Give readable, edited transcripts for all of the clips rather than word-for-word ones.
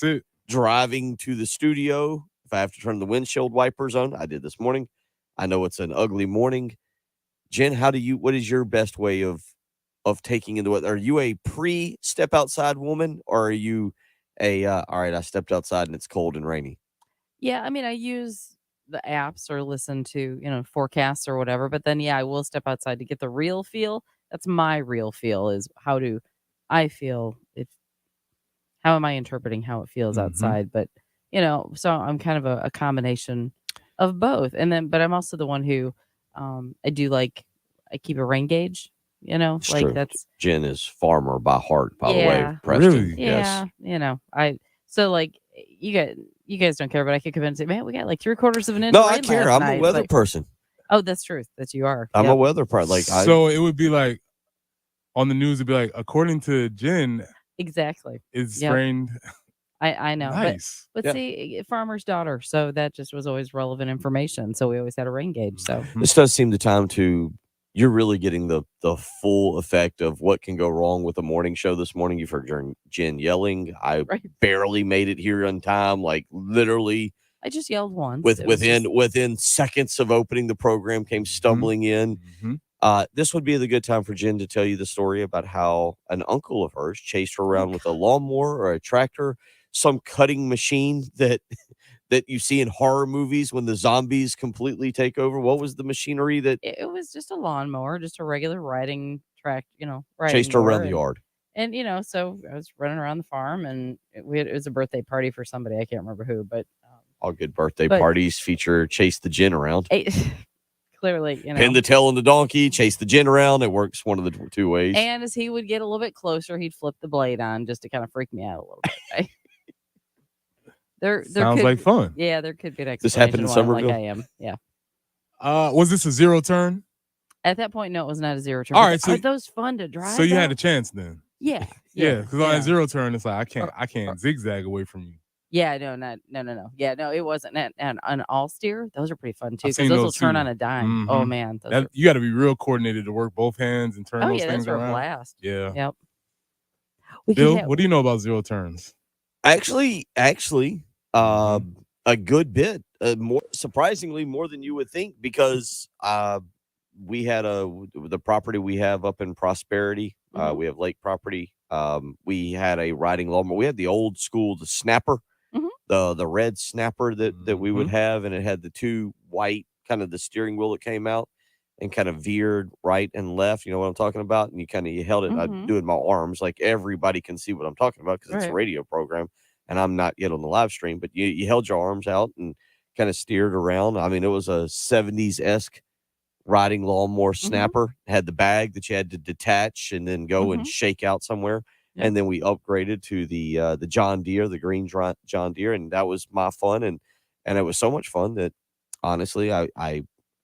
That's it. driving to the studio, if I have to turn the windshield wipers on, I did this morning. I know it's an ugly morning. Jen, what is your best way of taking into it? Are you a pre step outside woman, or are you all right, I stepped outside and it's cold and rainy? Yeah, I mean, I use the apps or listen to, forecasts or whatever, but then yeah, I will step outside to get the real feel. That's my real feel is how do I feel if how am I interpreting how it feels Mm-hmm. outside? But, so I'm kind of a combination of both. And then but I'm also the one who I keep a rain gauge, It's like true. that's Jen is farmer by heart, by the way, yeah. Preston. Really? Yes. Yeah, so like you guys don't care, but I could come in and say, man, we got like 3/4 of an inch No, of I rain care. last I'm a night. weather Like, person. oh, that's truth. That you are. I'm a Yep. weather person. So it would be like on the news, it'd be like, according to Jen, Exactly. it's Yep. rained. I know. Nice. But Yeah. see, farmer's daughter. So that just was always relevant information. So we always had a rain gauge. So Mhm. This does seem the time you're really getting the full effect of what can go wrong with a morning show this morning. You've heard Jen yelling. I right. barely made it here on time, like literally I just yelled once. It was within seconds of opening the program, came stumbling in. This would be the good time for Jen to tell you the story about how an uncle of hers chased her around with a lawnmower or a tractor, some cutting machine that you see in horror movies when the zombies completely take over. What was the machinery that it was just a lawnmower, just a regular riding track, riding chased her around mower. the yard? And so I was running around the farm, and it was a birthday party for somebody. I can't remember who, but All good birthday but parties feature chase the Jen around. clearly, Pin the tail on the donkey, chase the Jen around. It works one of the two ways. And as he would get a little bit closer, he'd flip the blade on just to kind of freak me out a little bit. Right? There Sounds could, like fun. Yeah, there could be an explanation. This happened in why I'm Somerville? like I am. Yeah. Was this a zero turn? At that point, no, it was not a zero turn. All right, so are those fun to drive? So you had though? a chance then. Yeah. Yeah, because on that zero turn, it's like I can't zigzag away from you. Yeah, no. Yeah, no, it wasn't. And an all steer, those are pretty fun too, I've because seen those will those turn too. on a dime. Oh Mhm. man, You got to be real coordinated to work both hands and turn those yeah, things those are around. a blast. Yeah. Yep. Bill, what do you know about zero turns? Actually, a good bit. More surprisingly, more than you would think, because we had the property we have up in Prosperity. We have lake property. We had a riding lawnmower. We had the old school, the snapper, the red snapper that we would have, and it had the two white kind of the steering wheel that came out and kind of veered right and left. You know what I'm talking about? And you held it. I do it in my arms, like everybody can see what I'm talking about because it's a radio program, and I'm not yet on the live stream. But you held your arms out and kind of steered around. I mean, it was a 70s-esque riding lawnmower snapper. Had the bag that you had to detach and then go and shake out somewhere. Yep. And then we upgraded to the John Deere, the green John Deere, and that was my fun. And it was so much fun that honestly, I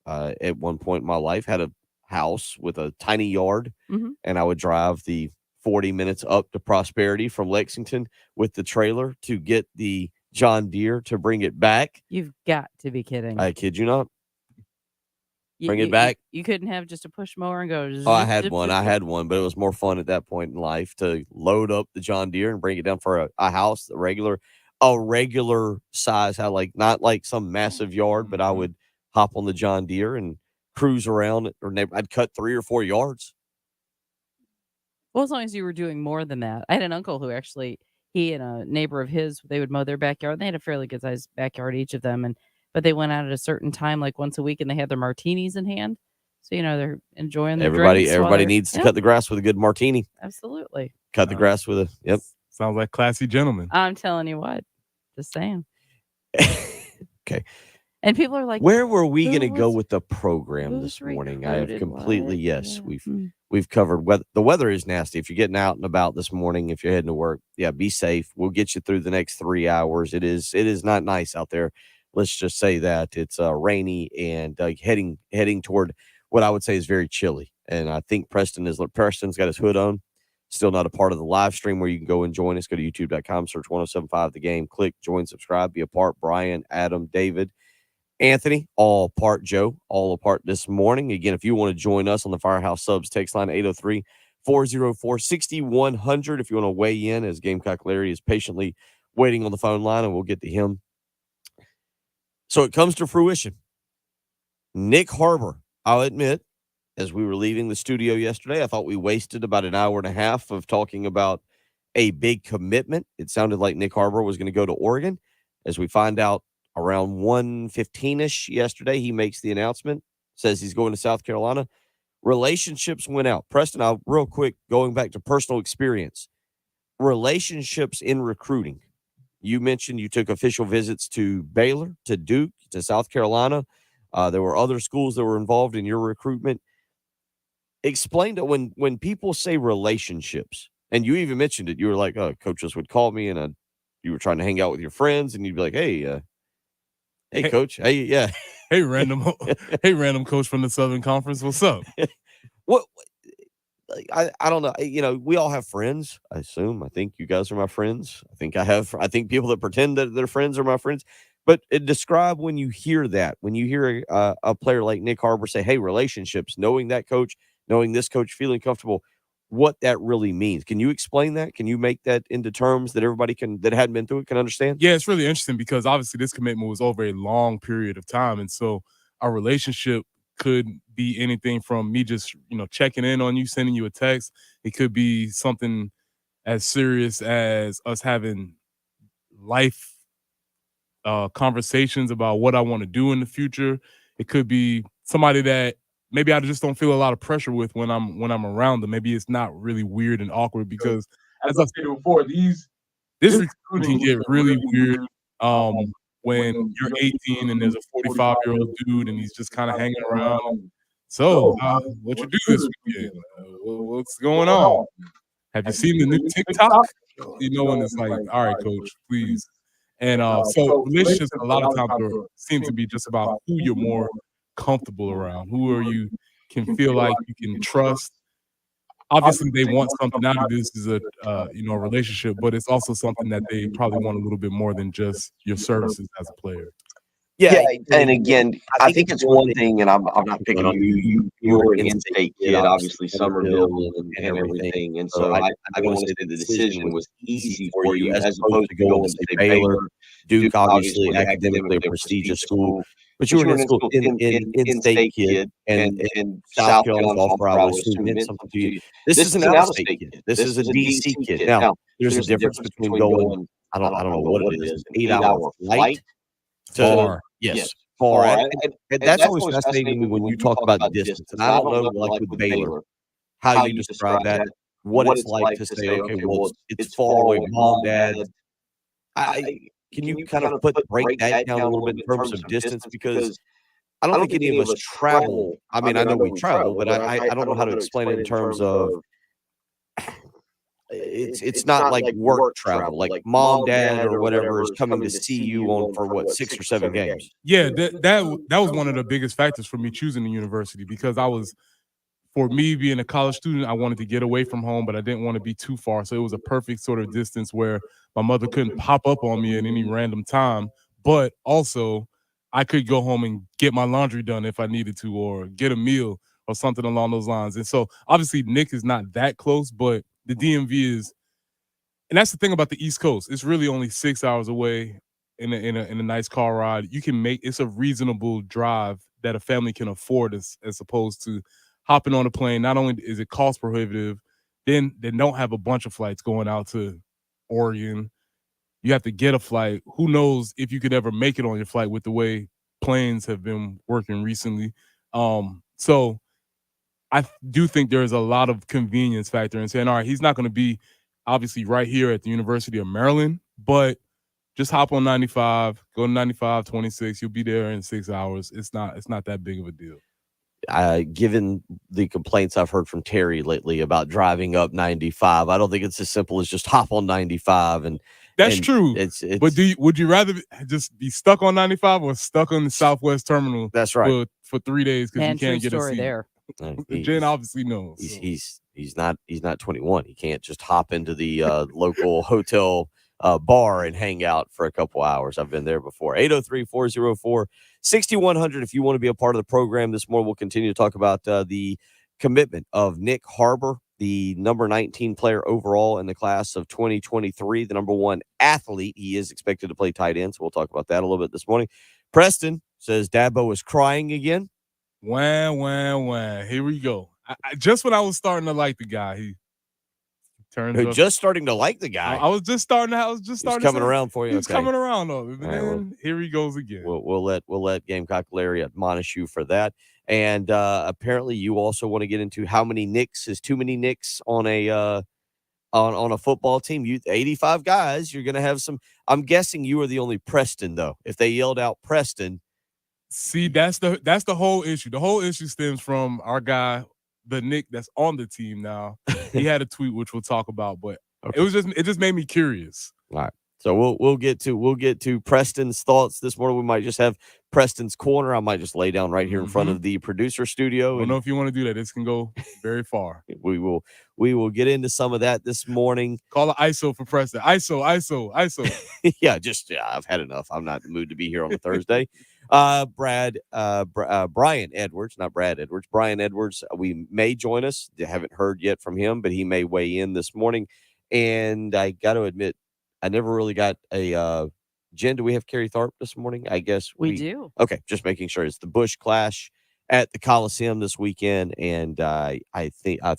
at one point in my life had a house with a tiny yard, and I would drive the 40 minutes up to Prosperity from Lexington with the trailer to get the John Deere to bring it back. You've got to be kidding. I kid you not. Bring it back. You couldn't have just a push mower and go. Oh, I had one, but it was more fun at that point in life to load up the John Deere and bring it down for a house, a regular size, not like some massive yard, but I would hop on the John Deere and cruise around, I'd cut 3 or 4 yards. Well, as long as you were doing more than that. I had an uncle who actually, he and a neighbor of his, they would mow their backyard. They had a fairly good sized backyard, each of them, but they went out at a certain time, like once a week, and they had their martinis in hand. So, they're enjoying their drinks. Everybody needs to cut the grass with a good martini. Absolutely. Cut the grass with yep. Sounds like classy gentlemen. I'm telling you what. Just saying. Okay. And people are like, where were we going to go with the program this morning? I have completely, yes, we've covered the weather is nasty. If you're getting out and about this morning, if you're heading to work, be safe. We'll get you through the next 3 hours. It is not nice out there. Let's just say that it's rainy and heading toward what I would say is very chilly. And I think Preston's got his hood on. Still not a part of the live stream where you can go and join us. Go to youtube.com, search 1075 The Game, click join, subscribe, be a part. Brian, Adam, David, Anthony, all part. Joe, all a part this morning. Again, if you want to join us on the Firehouse Subs text line, 803-404-6100. If you want to weigh in, as Gamecock Larry is patiently waiting on the phone line, and we'll get to him. So it comes to fruition. Nick Harbor, I'll admit, as we were leaving the studio yesterday, I thought we wasted about an hour and a half of talking about a big commitment. It sounded like Nick Harbor was going to go to Oregon. As we find out around 1:15-ish yesterday, he makes the announcement, says he's going to South Carolina. Relationships went out. Preston, I'll real quick, going back to personal experience. Relationships in recruiting. You mentioned you took official visits to Baylor, to Duke, to South Carolina. There were other schools that were involved in your recruitment. Explain to when people say relationships, and you even mentioned it, you were like, oh, coaches would call me, and you were trying to hang out with your friends, and you'd be like, hey, coach, hey, yeah. Hey, random coach from the Southern Conference. What's up? What I don't know. We all have friends, I assume. I think you guys are my friends. I think people that pretend that they're friends are my friends. But describe when you hear that, when you hear a player like Nick Harbor say, hey, relationships, knowing that coach, knowing this coach, feeling comfortable, what that really means. Can you explain that? Can you make that into terms that everybody that hadn't been through it can understand? Yeah, it's really interesting because obviously this commitment was over a long period of time. And so our relationship could be anything from me just, checking in on you, sending you a text. It could be something as serious as us having life conversations about what I want to do in the future. It could be somebody that maybe I just don't feel a lot of pressure with when I'm around them. Maybe it's not really weird and awkward because, as I said before, this recruiting can get really weird when you're 18 and there's a 45-year-old dude and he's just kind of hanging around. So, what you do this weekend? What's going on? Have you seen the new TikTok? When it's like, all right, coach, please. And so relationships a lot of times seem to be just about who you're more comfortable around, who are you can feel like you can trust. Obviously, they want something out of this is a relationship, but it's also something that they probably want a little bit more than just your services as a player. Yeah, and again, I think it's one thing, and I'm not picking on you. You were an in-state kid, obviously, Summerville and everything, and so I don't want to say the decision was easy for you as opposed to going to say Baylor, Duke, obviously academically a prestigious school, but you were in school in-state kid, and South Carolina's offer, I would assume, meant something to you. This is an out-of-state kid. This is a DC kid. Now, there's a difference between going, I don't know what it is, an 8-hour flight. Far. Yes, far. And that's always fascinating to me when you talk about distance. And I don't know, like with Baylor, how you describe that, what it's like to say, okay, well, it's far away, mom, dad. Can you kind of break that down a little bit in terms of distance? Because I don't think any of us travel. I mean, I know we travel, but I don't know how to explain it in terms of it's not like work travel, like mom, dad, or whatever is coming to see you for 6 or 7 games. Yeah, that was one of the biggest factors for me choosing the university because for me being a college student, I wanted to get away from home, but I didn't want to be too far. So it was a perfect sort of distance where my mother couldn't pop up on me at any random time, but also I could go home and get my laundry done if I needed to, or get a meal or something along those lines. And so obviously Nick is not that close, but the DMV is, and that's the thing about the East Coast. It's really only 6 hours away in a nice car ride. You can it's a reasonable drive that a family can afford as opposed to hopping on a plane. Not only is it cost prohibitive, then they don't have a bunch of flights going out to Oregon. You have to get a flight. Who knows if you could ever make it on your flight with the way planes have been working recently. So I do think there is a lot of convenience factor in saying, all right, he's not going to be obviously right here at the University of Maryland, but just hop on 95, go to 95, 26. You'll be there in 6 hours. It's not that big of a deal. Given the complaints I've heard from Terry lately about driving up 95, I don't think it's as simple as just hop on 95. And that's true. But would you rather just be stuck on 95 or stuck on the Southwest Terminal? That's right. For 3 days because you can't get a seat there. Jen obviously knows. He's not 21. He can't just hop into the local hotel bar and hang out for a couple hours. I've been there before. 803-404-6100. If you want to be a part of the program this morning, we'll continue to talk about the commitment of Nick Harbor the number 19 player overall in the class of 2023, the number 1 athlete. He is expected to play tight end, so we'll talk about that a little bit this morning. Preston says Dabo is crying again. Wah. Here we go. Just when I was starting to like the guy, he turns up. Just starting to like the guy. I was just starting. Coming around for you. He's coming around though. And right, well, here he goes again. We'll let Gamecock Larry admonish you for that. And apparently, you also want to get into how many nicks is too many nicks on a on a football team. 85 guys. You're going to have some. I'm guessing you are the only Preston though. If they yelled out Preston. See, that's the whole issue. The whole issue stems from our guy, the Nick that's on the team now. He had a tweet which we'll talk about, but okay. it just made me curious. All right. So we'll get to Preston's thoughts this morning. We might just have Preston's corner. I might just lay down right here in front of the producer studio. I don't know if you want to do that. This can go very far. We will get into some of that this morning. Call it ISO for Preston. ISO. Yeah, I've had enough. I'm not in the mood to be here on a Thursday. Brian Edwards, not Brad Edwards. Brian Edwards, we may join us. Haven't heard yet from him, but he may weigh in this morning. And I got to admit, I never really got a Jen. Do we have Kerry Tharp this morning? I guess we do. Okay, just making sure. It's the Bush Clash at the Coliseum this weekend, and I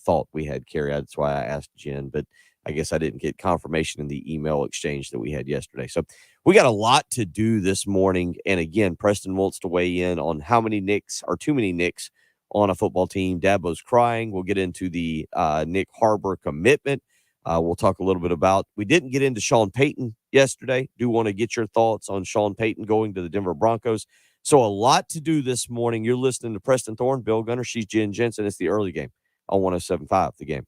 thought we had Kerry. That's why I asked Jen, but I guess I didn't get confirmation in the email exchange that we had yesterday. So we got a lot to do this morning. And again, Preston wants to weigh in on how many nicks or too many nicks on a football team. Dabo's crying. We'll get into the Nick Harbor commitment. We'll talk a little bit about. We didn't get into Sean Payton yesterday. Do want to get your thoughts on Sean Payton going to the Denver Broncos. So a lot to do this morning. You're listening to Preston Thorne, Bill Gunner. She's Jen Jensen. It's the early game on 107.5 The Game.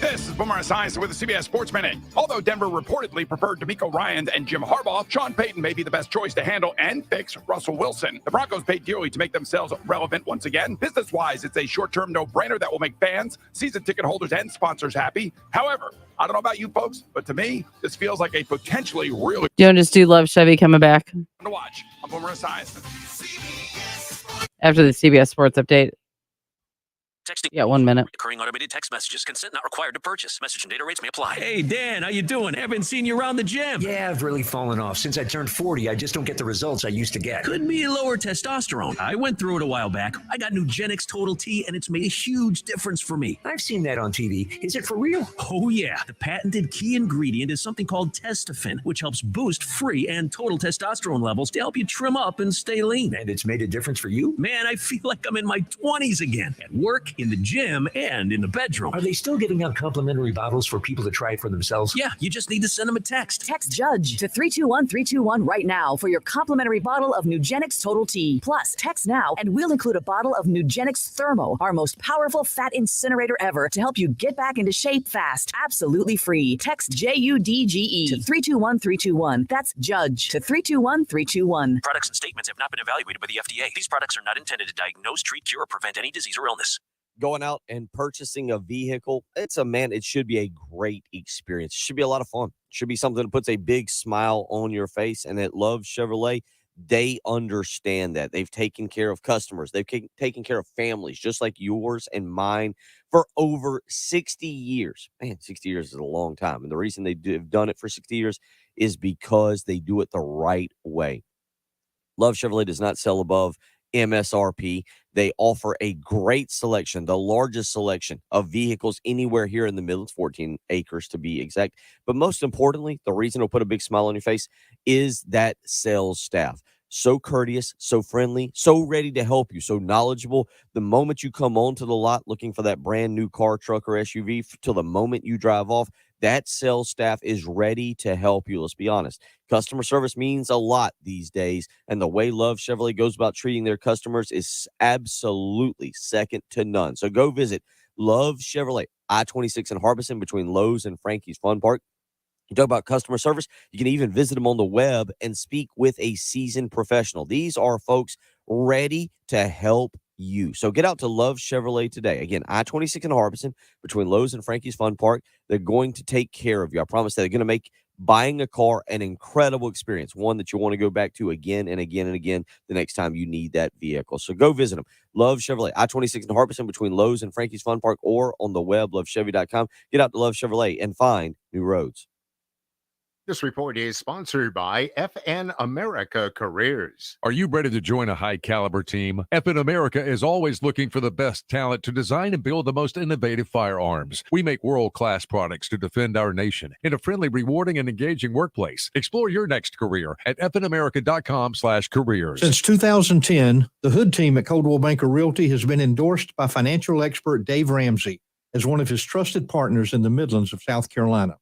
This is Boomer Esiason with the CBS Sports Minute. Although Denver reportedly preferred DeMeco Ryans and Jim Harbaugh, Sean Payton may be the best choice to handle and fix Russell Wilson. The Broncos paid dearly to make themselves relevant once again. Business-wise, it's a short-term no-brainer that will make fans, season ticket holders, and sponsors happy. However, I don't know about you folks, but to me, this feels like a potentially really Jonas, do you love Chevy coming back to watch. I'm Boomer Esiason. after the CBS Sports Update? Texting. Yeah, 1 minute. Recurring automated text messages. Consent not required to purchase. Message and data rates may apply. Hey, Dan, how you doing? Haven't seen you around the gym. Yeah, I've really fallen off. Since I turned 40, I just don't get the results I used to get. Could be lower testosterone. I went through it a while back. I got Nugenix Total T, and it's made a huge difference for me. I've seen that on TV. Is it for real? Oh, yeah. The patented key ingredient is something called Testofen, which helps boost free and total testosterone levels to help you trim up and stay lean. And it's made a difference for you? Man, I feel like I'm in my 20s again. At work, in the gym, and in the bedroom. Are they still giving out complimentary bottles for people to try it for themselves? Yeah, you just need to send them a text. Text JUDGE to 321-321 right now for your complimentary bottle of Nugenix Total T. Plus, text now and we'll include a bottle of Nugenix Thermo, our most powerful fat incinerator ever, to help you get back into shape fast. Absolutely free. Text JUDGE to 321-321. That's JUDGE to 321-321. Products and statements have not been evaluated by the FDA. These products are not intended to diagnose, treat, cure, or prevent any disease or illness. Going out and purchasing a vehicle, it should be a great experience. It should be a lot of fun. It should be something that puts a big smile on your face. And at Love Chevrolet, they understand that. They've taken care of customers. They've taken care of families just like yours and mine for over 60 years. Man, 60 years is a long time. And the reason have done it for 60 years is because they do it the right way. Love Chevrolet does not sell above MSRP. They offer a great selection, the largest selection of vehicles anywhere here in the Midlands, 14 acres to be exact. But most importantly, the reason it'll put a big smile on your face is that sales staff. So courteous, so friendly, so ready to help you, so knowledgeable. The moment you come onto the lot looking for that brand new car, truck, or SUV, till the moment you drive off, that sales staff is ready to help you. Let's be honest. Customer service means a lot these days, and the way Love Chevrolet goes about treating their customers is absolutely second to none. So go visit Love Chevrolet, I-26 in Harbison between Lowe's and Frankie's Fun Park. You talk about customer service, you can even visit them on the web and speak with a seasoned professional. These are folks ready to help you. So get out to Love Chevrolet today. Again, I-26 in Harbison between Lowe's and Frankie's Fun Park. They're going to take care of you. I promise that. They're going to make buying a car, an incredible experience, one that you want to go back to again and again and again the next time you need that vehicle. So go visit them. Love Chevrolet, I-26 in Harbison between Lowe's and Frankie's Fun Park, or on the web, lovechevy.com. Get out to Love Chevrolet and find new roads. This report is sponsored by FN America Careers. Are you ready to join a high-caliber team? FN America is always looking for the best talent to design and build the most innovative firearms. We make world-class products to defend our nation in a friendly, rewarding, and engaging workplace. Explore your next career at fnamerica.com/careers. Since 2010, the Hood team at Coldwell Banker Realty has been endorsed by financial expert Dave Ramsey as one of his trusted partners in the Midlands of South Carolina.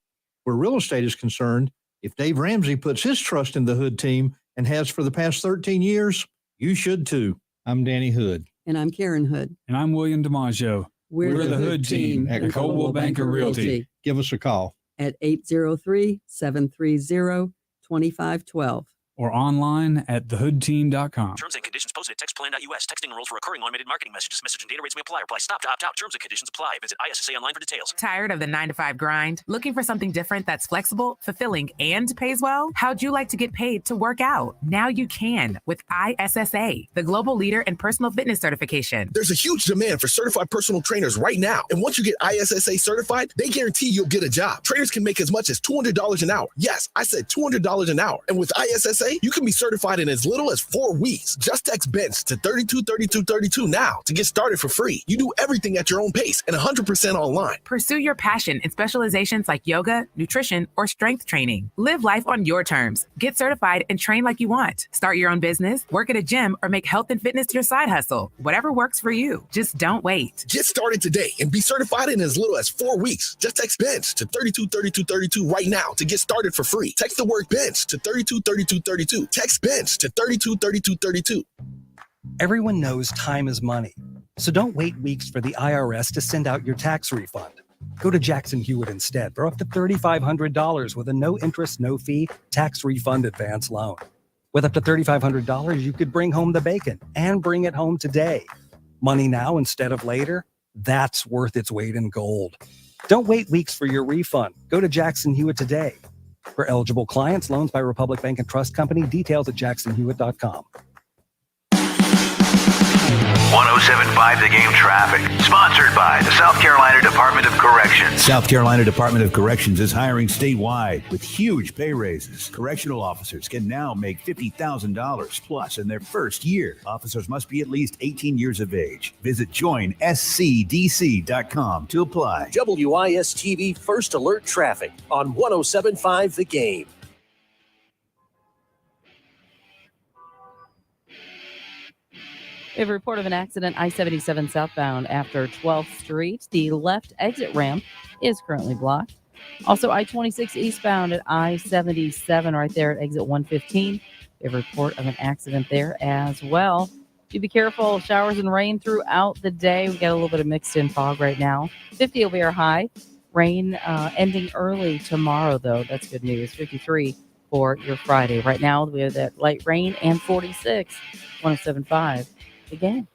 Where real estate is concerned, if Dave Ramsey puts his trust in the Hood team and has for the past 13 years, you should too. I'm Danny Hood. And I'm Karen Hood. And I'm William DiMaggio. We're the Hood team at Coldwell Banker Realty. Give us a call at 803-730-2512. Or online at thehoodteam.com. Terms and conditions posted at textplan.us. Texting enrolls for recurring automated marketing messages. Message and data rates may apply. Reply stop to opt out. Terms and conditions apply. Visit ISSA online for details. Tired of the 9-to-5 grind? Looking for something different that's flexible, fulfilling, and pays well? How'd you like to get paid to work out? Now you can with ISSA, the global leader in personal fitness certification. There's a huge demand for certified personal trainers right now. And once you get ISSA certified, they guarantee you'll get a job. Trainers can make as much as $200 an hour. Yes, I said $200 an hour. And with ISSA, you can be certified in as little as 4 weeks. Just text BENCH to 323232 now to get started for free. You do everything at your own pace and 100% online. Pursue your passion in specializations like yoga, nutrition, or strength training. Live life on your terms. Get certified and train like you want. Start your own business, work at a gym, or make health and fitness your side hustle. Whatever works for you. Just don't wait. Get started today and be certified in as little as 4 weeks. Just text BENCH to 323232 right now to get started for free. Text the word BENCH to 323232. Text BENCH to 323232. Everyone knows time is money. So don't wait weeks for the IRS to send out your tax refund. Go to Jackson Hewitt instead for up to $3,500 with a no interest, no fee tax refund advance loan. With up to $3,500, you could bring home the bacon and bring it home today. Money now instead of later? That's worth its weight in gold. Don't wait weeks for your refund. Go to Jackson Hewitt today. For eligible clients, loans by Republic Bank and Trust Company. Details at jacksonhewitt.com. 107.5 The Game traffic. Sponsored by the South Carolina Department of Corrections. South Carolina Department of Corrections is hiring statewide with huge pay raises. Correctional officers can now make $50,000 plus in their first year. Officers must be at least 18 years of age. Visit joinscdc.com to apply. WIS-TV First Alert Traffic on 107.5 The Game. We have a report of an accident I-77 southbound after 12th Street. The left exit ramp is currently blocked. Also, I-26 eastbound at I-77 right there at exit 115. We have a report of an accident there as well. Do be careful. Showers and rain throughout the day. We got a little bit of mixed in fog right now. 50 will be our high. Rain ending early tomorrow, though. That's good news. 53 for your Friday. Right now, we have that light rain and 46. 107.5. The Game.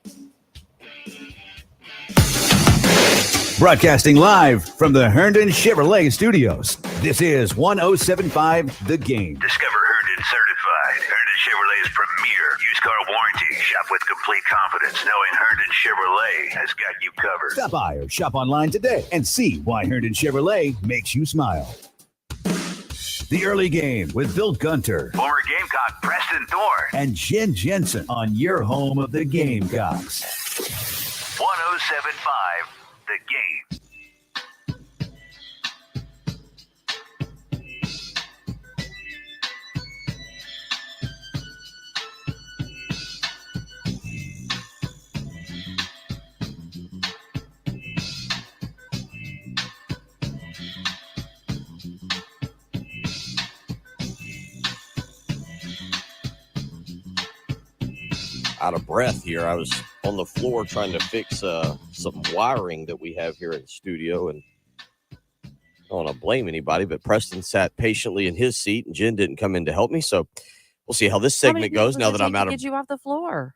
Broadcasting live from the Herndon Chevrolet Studios. This is 107.5 The Game. Discover Herndon Certified. Herndon Chevrolet's premier used car warranty. Shop with complete confidence knowing Herndon Chevrolet has got you covered. Stop by or shop online today and see why Herndon Chevrolet makes you smile. The Early Game with Bill Gunter. Former Gamecock Preston Thorne. And Jen Jensen on your home of the Gamecocks. 107.5 The Game. Out of breath here. I was on the floor trying to fix some wiring that we have here in the studio, and I don't want to blame anybody, but Preston sat patiently in his seat and Jen didn't come in to help me. So we'll see how this segment goes now that I'm out of. Get you off the floor.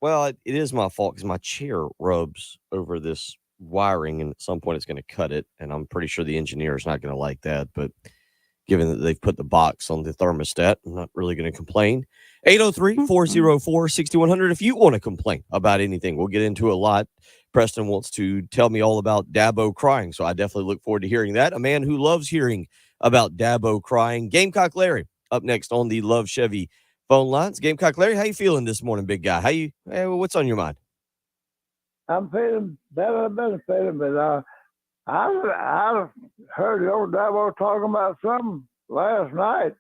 Well, it is my fault because my chair rubs over this wiring, and at some point it's going to cut it. And I'm pretty sure the engineer is not going to like that. But given that they've put the box on the thermostat, I'm not really going to complain. 803-404-6100 if you want to complain about anything. We'll get into a lot. Preston wants to tell me all about Dabo crying, so I definitely look forward to hearing that. A man who loves hearing about Dabo crying. Gamecock Larry up next on the Love Chevy phone lines. Gamecock Larry, how you feeling this morning, big guy? What's on your mind? I'm feeling better. I've been feeling, but I heard the old Dabo talking about something last night,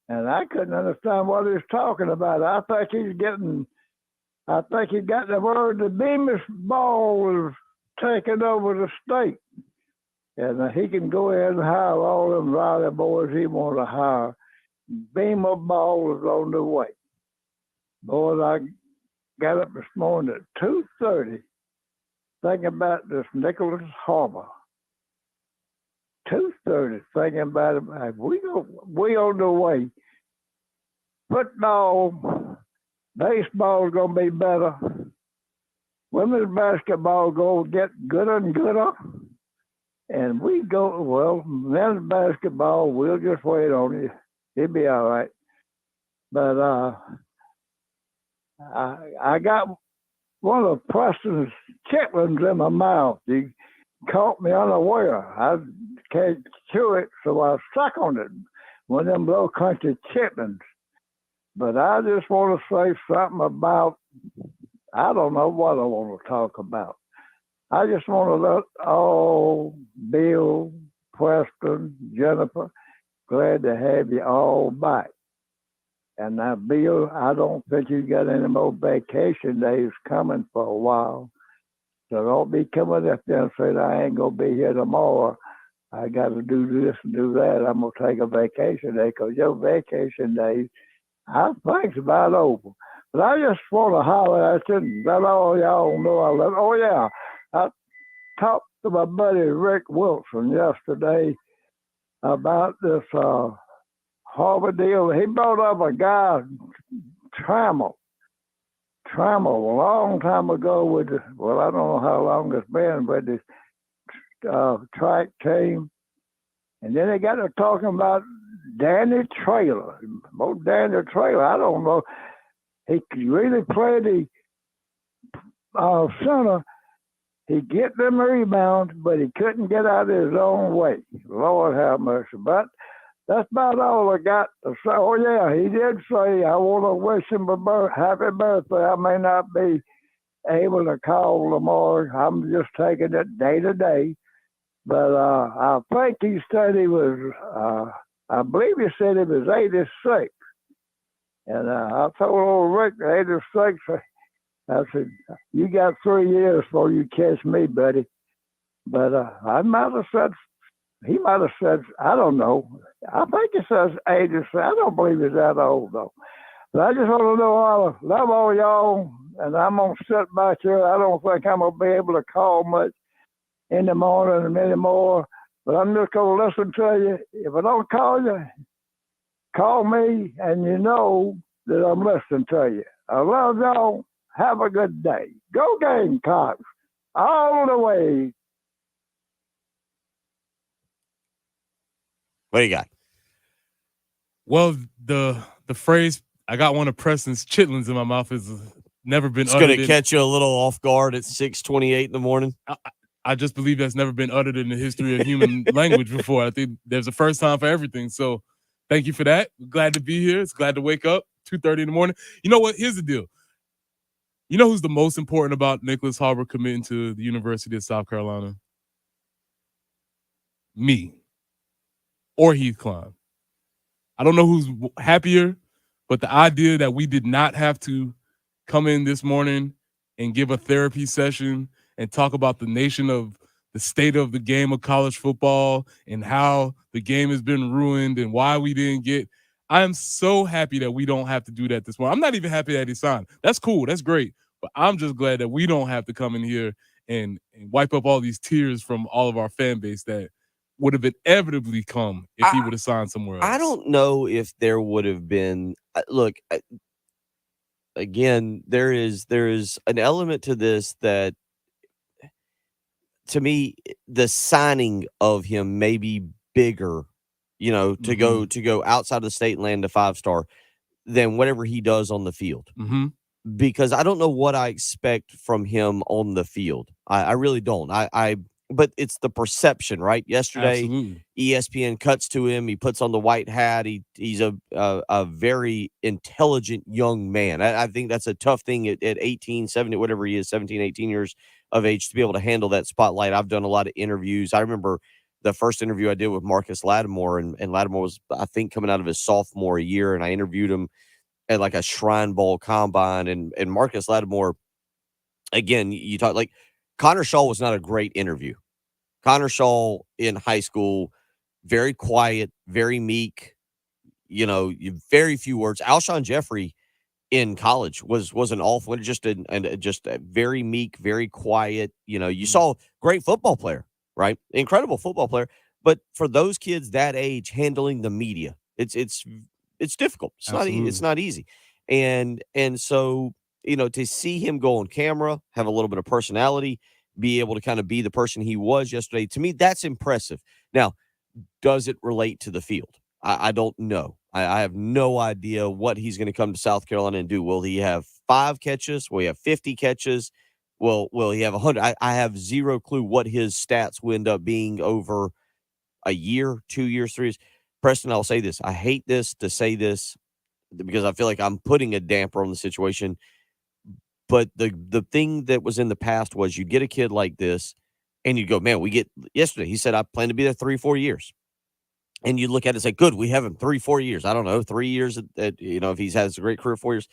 and I couldn't understand what he was talking about. I think he got the word the Bemis ball is taking over the state. And he can go ahead and hire all them Riley boys he want to hire. Beamer ball is on the way. Boys, I got up this morning at 2:30 thinking about this Nicholas Harbor. 2:30 thinking about it. We on the way. Football, baseball is going to be better. Women's basketball going to get gooder and gooder. And men's basketball, we'll just wait on it. It'll be all right. But I got one of Preston's chitlins in my mouth. He caught me unaware. I can't chew it, so I suck on it. One of them low country chitlins. But I just want to say something about, I don't know what I want to talk about. I just want to let all Bill, Preston, Jennifer, glad to have you all back. And now, Bill, I don't think you got any more vacation days coming for a while. So don't be coming up there and saying, I ain't going to be here tomorrow. I got to do this and do that. I'm going to take a vacation day because your vacation days, I think's about over. But I just want to holler at you and let all y'all know I love. Oh, yeah. I talked to my buddy Rick Wilson yesterday about this Harvard deal. He brought up a guy, Trammell, a long time ago with I don't know how long it's been, but the track team. And then they got to talking about Danny Traylor. Danny Traylor, I don't know. He really played the center. He get them rebounds, but he couldn't get out of his own way. Lord have mercy. But that's about all I got to say. Oh, yeah, he did say, I want to wish him a happy birthday. I may not be able to call tomorrow. I'm just taking it day to day. But I think he said he was, I believe he said he was 86. And I told old Rick, 86, I said, you got 3 years before you catch me, buddy. But I might have said, he might have said, I don't know. I think he says 86. I don't believe he's that old, though. But I just want to know I love all y'all, and I'm going to sit back here. I don't think I'm going to be able to call much in the morning anymore, but I'm just going to listen to you. If I don't call you, call me, and you know that I'm listening to you. I love y'all. Have a good day. Go Gamecocks. All the way. What do you got? Well, the phrase, I got one of Preston's chitlins in my mouth, has never been It's uttered. going to catch you a little off guard at 6:28 in the morning. I just believe that's never been uttered in the history of human language before. I think there's a first time for everything. So thank you for that. Glad to be here. It's glad to wake up 2:30 in the morning. You know what? Here's the deal. You know who's the most important about Nicholas Harbor committing to the University of South Carolina? Me or Heath Klein. I don't know who's happier, but the idea that we did not have to come in this morning and give a therapy session and talk about the nation of the state of the game of college football and how the game has been ruined and why we didn't get. I am so happy that we don't have to do that this morning. I'm not even happy that he signed. That's cool. That's great. But I'm just glad that we don't have to come in here and wipe up all these tears from all of our fan base that would have inevitably come if he would have signed somewhere else. I don't know if there would have been. Look, again, there is an element to this that to me, the signing of him may be bigger, to go outside of the state and land a 5-star than whatever he does on the field. Mm-hmm. Because I don't know what I expect from him on the field. I really don't. But it's the perception, right? Yesterday, Absolutely. ESPN cuts to him. He puts on the white hat. He's a very intelligent young man. I think that's a tough thing at 18, 17, whatever he is, 17, 18 years of age, to be able to handle that spotlight. I've done a lot of interviews. I remember the first interview I did with Marcus Lattimore, and Lattimore was, I think, coming out of his sophomore year, and I interviewed him at like a Shrine Bowl combine. And Marcus Lattimore, again, you talk like Connor Shaw was not a great interview. Connor Shaw in high school, very quiet, very meek, very few words. Alshon Jeffrey in college was an awful, just a very meek, very quiet. You saw great football player, right? Incredible football player. But for those kids that age, handling the media, it's difficult. It's not easy. And so, to see him go on camera, have a little bit of personality, be able to kind of be the person he was yesterday, to me, that's impressive. Now, does it relate to the field? I don't know. I have no idea what he's going to come to South Carolina and do. Will he have 5 catches? Will he have 50 catches? Will he have 100? I have zero clue what his stats will end up being over a year, 2 years, 3 years. Preston, I'll say this. I hate to say this because I feel like I'm putting a damper on the situation. But the thing that was in the past was you get a kid like this and you go, man, yesterday he said, I plan to be there 3-4 years. And you look at it and say, good, we have him 3-4 years. I don't know, 3 years, if he's had a great career, 4 years.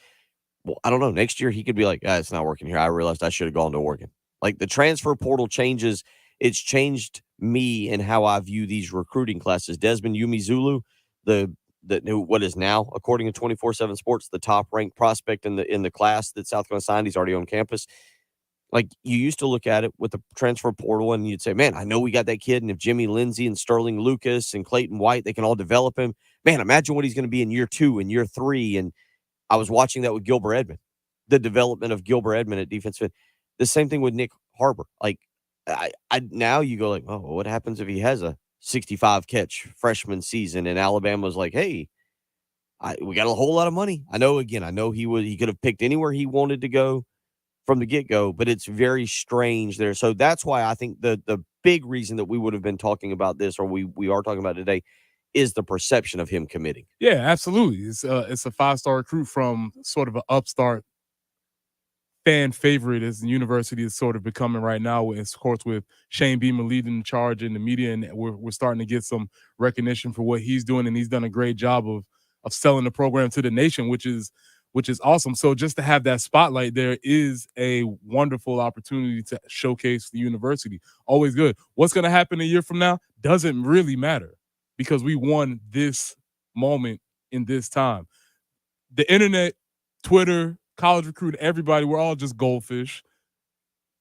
Well, I don't know. Next year he could be like, it's not working here. I realized I should have gone to Oregon. Like the transfer portal changes. It's changed me and how I view these recruiting classes. Desmond Umizulu, what is now, according to 24/7 Sports, the top ranked prospect in the class that South Carolina signed. He's already on campus. Like you used to look at it with the transfer portal and you'd say, man, I know we got that kid. And if Jimmy Lindsey and Sterling Lucas and Clayton White, they can all develop him, man, imagine what he's going to be in year 2 and year 3. And I was watching that with Gilbert Edmond, the development of Gilbert Edmond at defensive end. The same thing with Nick Harbor. Like now you go like, oh, what happens if he has a 65 catch freshman season and Alabama's like, hey, we got a whole lot of money. I know he could have picked anywhere he wanted to go from the get-go, but it's very strange there. So that's why I think the big reason that we would have been talking about this, or we are talking about today, is the perception of him committing. Yeah, absolutely. It's a 5-star recruit from sort of an upstart fan favorite as the university is sort of becoming right now. Of course, with Shane Beamer leading the charge in the media, and we're starting to get some recognition for what he's doing, and he's done a great job of selling the program to the nation, which is awesome. So just to have that spotlight there is a wonderful opportunity to showcase the university. Always good. What's going to happen a year from now doesn't really matter because we won this moment in this time. The internet, Twitter, college recruit, everybody, we're all just goldfish.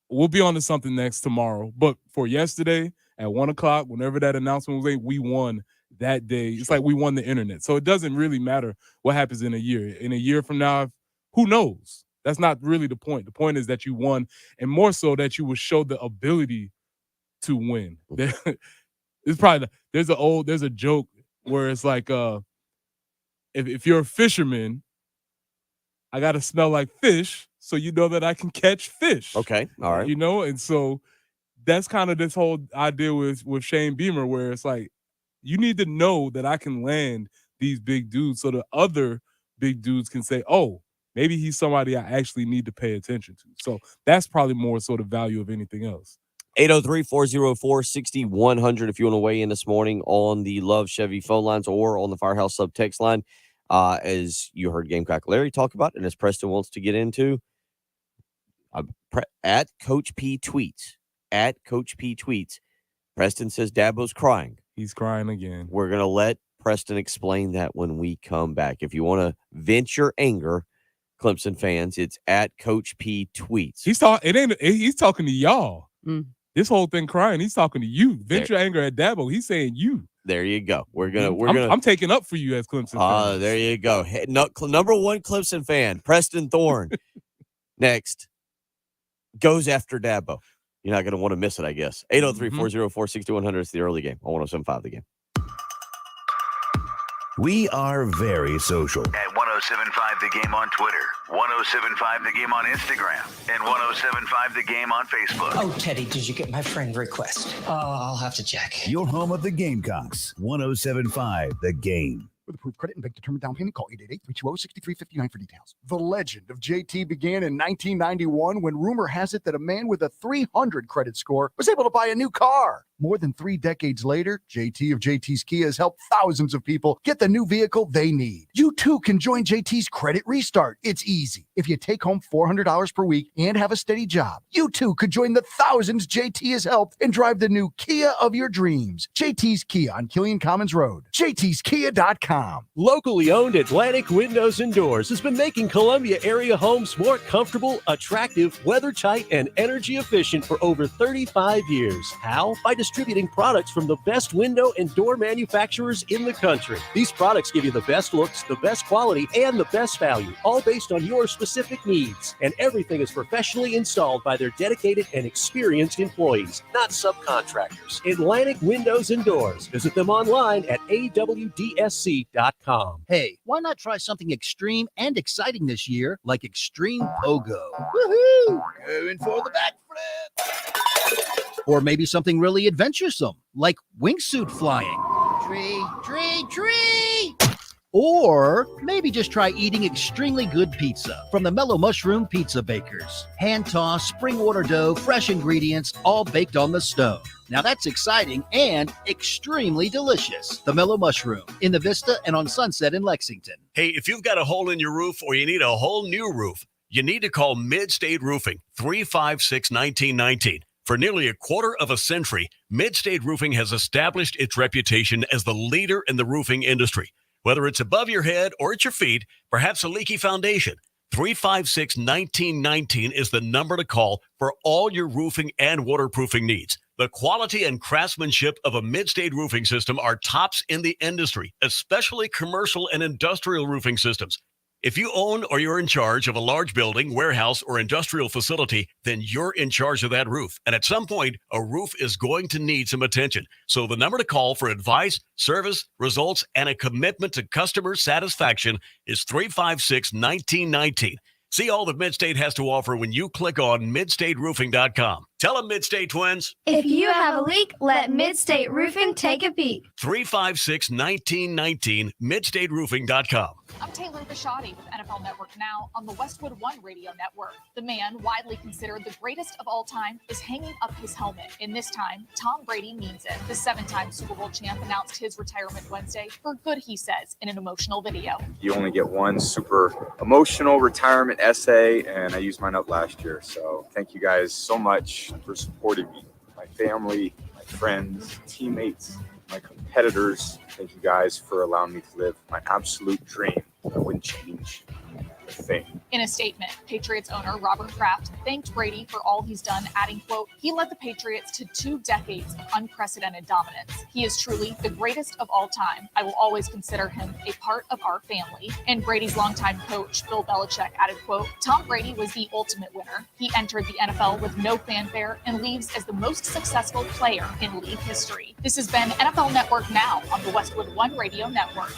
We'll be on to something next tomorrow. But for yesterday at 1:00, whenever that announcement was made, we won that day. It's like we won the internet. So it doesn't really matter what happens in a year. In a year from now, who knows? That's not really the point. The point is that you won, and more so that you will show the ability to win. There's a joke where it's like, if you're a fisherman, I got to smell like fish so you know that I can catch fish. Okay. All right. And so that's kind of this whole idea with Shane Beamer, where it's like, you need to know that I can land these big dudes so the other big dudes can say, oh, maybe he's somebody I actually need to pay attention to. So that's probably more sort of value of anything else. 803-404-6100 if you want to weigh in this morning on the Love Chevy phone lines or on the Firehouse Sub text line. As you heard Gamecock Larry talk about, and as Preston wants to get into, at Coach P tweets, Preston says Dabo's crying. He's crying again. We're going to let Preston explain that when we come back. If you want to vent your anger, Clemson fans, it's at Coach P tweets. He's talking to y'all. This whole thing crying, he's talking to you. Vent your anger at Dabo. He's saying you. There you go. I'm taking up for you as Clemson fans. There you go. Number one Clemson fan, Preston Thorne, next goes after Dabo. You're not going to want to miss it, I guess. 803-404-6100 is the early game on 107.5 The Game. We are very social. At 1075 The Game on Twitter, 1075 The Game on Instagram, and 1075 The Game on Facebook. Oh, Teddy, did you get my friend request? Oh, I'll have to check. Your home of the Gamecocks. 1075 The Game. With approved credit and bank determined down payment, call 888-320-6359 for details. The legend of JT began in 1991 when rumor has it that a man with a 300 credit score was able to buy a new car. More than 3 decades later, JT of JT's Kia has helped thousands of people get the new vehicle they need. You too can join JT's Credit Restart. It's easy. If you take home $400 per week and have a steady job, you too could join the thousands JT has helped and drive the new Kia of your dreams. JT's Kia on Killian Commons Road. JT'sKia.com. Locally owned Atlantic Windows and Doors has been making Columbia area homes more comfortable, attractive, weather-tight, and energy efficient for over 35 years. How? By distributing products from the best window and door manufacturers in the country. These products give you the best looks, the best quality, and the best value, all based on your specific needs. And everything is professionally installed by their dedicated and experienced employees, not subcontractors. Atlantic Windows and Doors. Visit them online at awdsc.com. Hey, why not try something extreme and exciting this year, like Extreme Pogo? Woohoo! Going for the backflip! Or maybe something really adventuresome, like wingsuit flying. Tree! Or maybe just try eating extremely good pizza from the Mellow Mushroom Pizza Bakers. Hand-tossed, spring-water dough, fresh ingredients, all baked on the stone. Now that's exciting and extremely delicious. The Mellow Mushroom in the Vista and on Sunset in Lexington. Hey, if you've got a hole in your roof or you need a whole new roof, you need to call Mid-State Roofing, 356-1919. For nearly a quarter of a century, Mid-State Roofing has established its reputation as the leader in the roofing industry. Whether it's above your head or at your feet, perhaps a leaky foundation, 356-1919 is the number to call for all your roofing and waterproofing needs. The quality and craftsmanship of a Mid-State roofing system are tops in the industry, especially commercial and industrial roofing systems. If you own or you're in charge of a large building, warehouse, or industrial facility, then you're in charge of that roof. And at some point, a roof is going to need some attention. So the number to call for advice, service, results, and a commitment to customer satisfaction is 356-1919. See all that Mid-State has to offer when you click on midstateroofing.com. Tell them, Mid-State Twins. If you have a leak, let Mid-State Roofing take a peek. 356-1919, midstateroofing.com. I'm Taylor Bishotti with NFL Network Now on the Westwood One Radio Network. The man widely considered the greatest of all time is hanging up his helmet. And this time, Tom Brady means it. The 7-time Super Bowl champ announced his retirement Wednesday for good, he says, in an emotional video. You only get one super emotional retirement essay, and I used mine up last year. So thank you guys so much for supporting me, my family, my friends, teammates, my competitors. Thank you guys for allowing me to live my absolute dream. I wouldn't change a thing. In a statement, Patriots owner Robert Kraft thanked Brady for all he's done, adding, quote, he led the Patriots to 2 decades of unprecedented dominance. He is truly the greatest of all time. I will always consider him a part of our family. And Brady's longtime coach, Bill Belichick, added, quote, Tom Brady was the ultimate winner. He entered the NFL with no fanfare and leaves as the most successful player in league history. This has been NFL Network Now on the Westwood One Radio Network.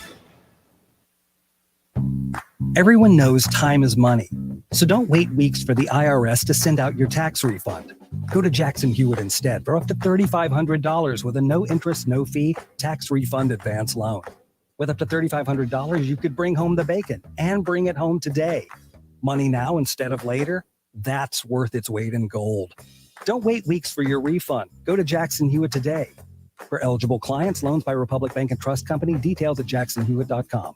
Everyone knows time is money, so don't wait weeks for the IRS to send out your tax refund. Go to Jackson Hewitt instead for up to $3,500 with a no interest, no fee tax refund advance loan. With up to $3,500, you could bring home the bacon and bring it home today. Money now instead of later, that's worth its weight in gold. Don't wait weeks for your refund. Go to Jackson Hewitt today. For eligible clients, loans by Republic Bank and Trust Company, details at jacksonhewitt.com.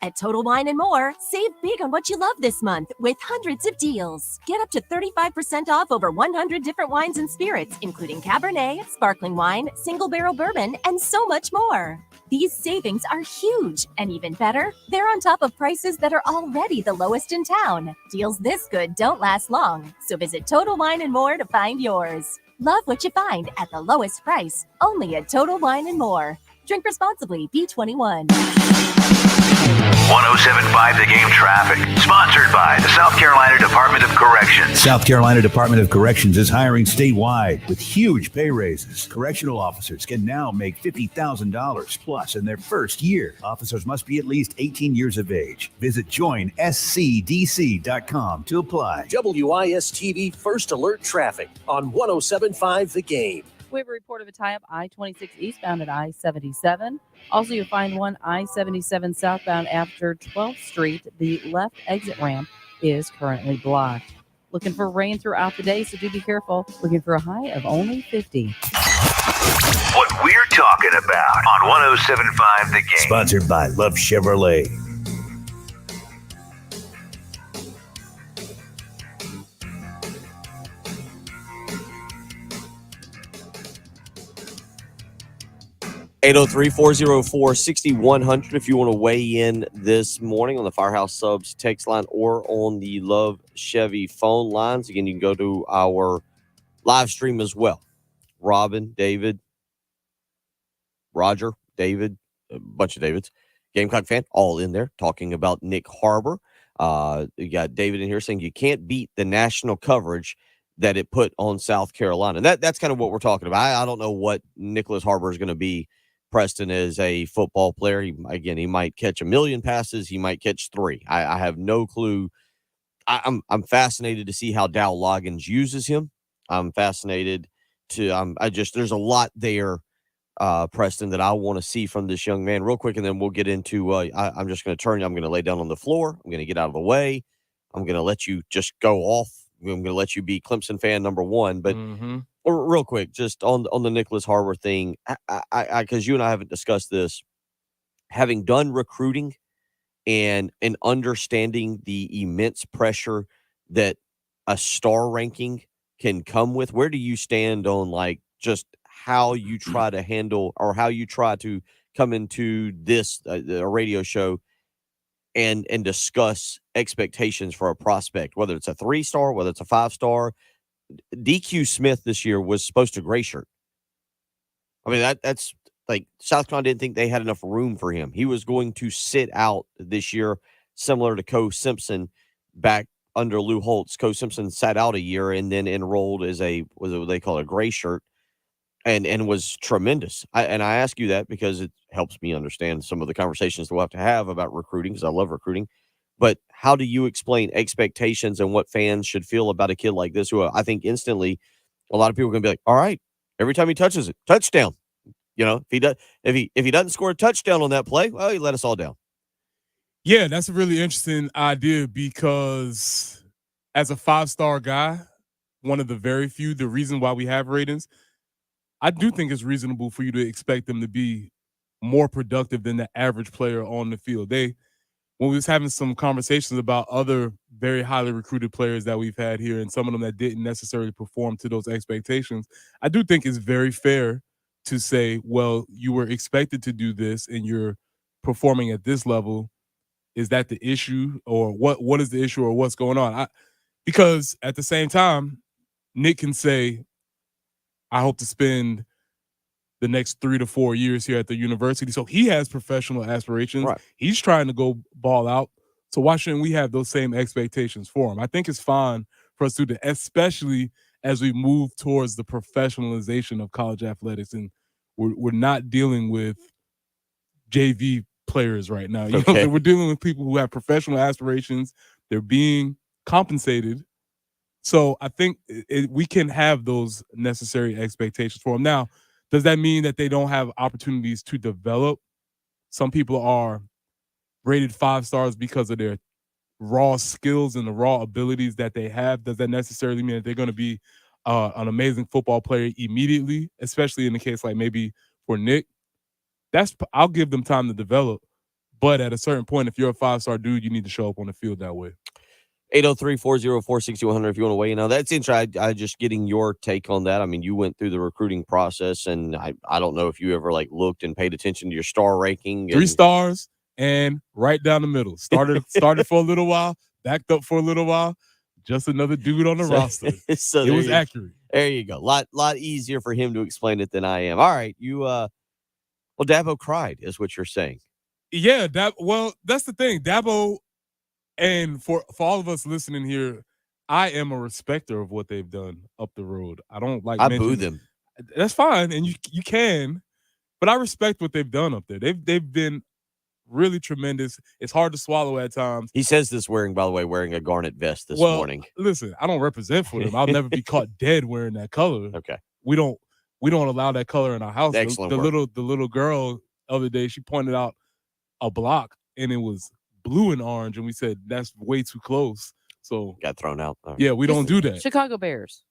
At Total Wine & More, save big on what you love this month with hundreds of deals. Get up to 35% off over 100 different wines and spirits, including Cabernet, sparkling wine, single barrel bourbon, and so much more. These savings are huge, and even better, they're on top of prices that are already the lowest in town. Deals this good don't last long, so visit Total Wine & More to find yours. Love what you find at the lowest price, only at Total Wine & More. Drink responsibly. B21. 1075 The Game traffic. Sponsored by the South Carolina Department of Corrections. South Carolina Department of Corrections is hiring statewide with huge pay raises. Correctional officers can now make $50,000 plus in their first year. Officers must be at least 18 years of age. Visit joinscdc.com to apply. WIS-TV First Alert Traffic on 1075 The Game. We have a report of a tie-up I-26 eastbound at I-77. Also, you'll find one I-77 southbound after 12th Street. The left exit ramp is currently blocked. Looking for rain throughout the day, so do be careful. Looking for a high of only 50. What we're talking about on 1075 The Game. Sponsored by Love Chevrolet. (803-404-6100) if you want to weigh in this morning on the Firehouse Subs text line or on the Love Chevy phone lines. Again, you can go to our live stream as well. Robin, David, Roger, David, a bunch of Davids, Gamecock fan, all in there talking about Nick Harbor. You got David in here saying you can't beat the national coverage that it put on South Carolina. That's kind of what we're talking about. I don't know what Nicholas Harbor is going to be. Preston is a football player. He might catch 1 million passes. He might catch 3. I have no clue. I'm fascinated to see how Dow Loggins uses him. I'm fascinated to there's a lot there, Preston, that I want to see from this young man real quick, and then we'll get into I'm just going to turn you. I'm going to lay down on the floor. I'm going to get out of the way. I'm going to let you just go off. I'm going to let you be Clemson fan number 1, but real quick, just on the Nicholas Harbor thing, because you and I haven't discussed this, having done recruiting and understanding the immense pressure that a star ranking can come with, where do you stand on like just how you try to handle or how you try to come into this a radio show and discuss expectations for a prospect, whether it's a 3-star, whether it's a 5-star? DQ Smith this year was supposed to gray shirt. I mean, that's like South Carolina didn't think they had enough room for him. He was going to sit out this year, similar to Co Simpson back under Lou Holtz. Co Simpson sat out a year and then enrolled as what they call a gray shirt and was tremendous. I ask you that because it helps me understand some of the conversations that we'll have to have about recruiting, because I love recruiting. But how do you explain expectations and what fans should feel about a kid like this, who I think instantly a lot of people are going to be like, all right, every time he touches it, touchdown. You know, if he doesn't score a touchdown on that play, well, he let us all down. Yeah, that's a really interesting idea, because as a 5-star guy, one of the very few, the reason why we have ratings, I do think it's reasonable for you to expect them to be more productive than the average player on the field. When we was having some conversations about other very highly recruited players that we've had here, and some of them that didn't necessarily perform to those expectations, I do think it's very fair to say, well, you were expected to do this and you're performing at this level. Is that the issue, or what is the issue, or what's going on? Because at the same time, Nick can say, I hope to spend the next 3 to 4 years here at the university. So he has professional aspirations. Right. He's trying to go ball out. So why shouldn't we have those same expectations for him? I think it's fine for us to do that, especially as we move towards the professionalization of college athletics. And we're not dealing with JV players right now. You know, we're dealing with people who have professional aspirations. They're being compensated. So I think we can have those necessary expectations for them. Now, does that mean that they don't have opportunities to develop? Some people are rated 5 stars because of their raw skills and the raw abilities that they have. Does that necessarily mean that they're going to be an amazing football player immediately, especially in the case like maybe for Nick? I'll give them time to develop. But at a certain point, if you're a 5-star dude, you need to show up on the field that way. 803-404-6100 if you want to weigh in. Now, that's interesting. I just getting your take on that. I mean, you went through the recruiting process, and I don't know if you ever like looked and paid attention to your star ranking. 3 stars and right down the middle. Started for a little while, backed up for a little while. Just another dude on the roster. So it was accurate. There you go. Lot easier for him to explain it than I am. All right, you Well, Dabo cried, is what you're saying. Yeah, that's the thing. Dabo, and for all of us listening here, I am a respecter of what they've done up the road. I don't like. I boo them. That's fine, and you can, but I respect what they've done up there. They've been really tremendous. It's hard to swallow at times. He says this wearing a garnet vest this morning. Listen, I don't represent for them. I'll never be caught dead wearing that color. Okay. We don't allow that color in our house. Excellent The work. little girl the other day, she pointed out a block and it was blue and orange, and we said that's way too close. So got thrown out. Yeah, we don't do that. Chicago Bears.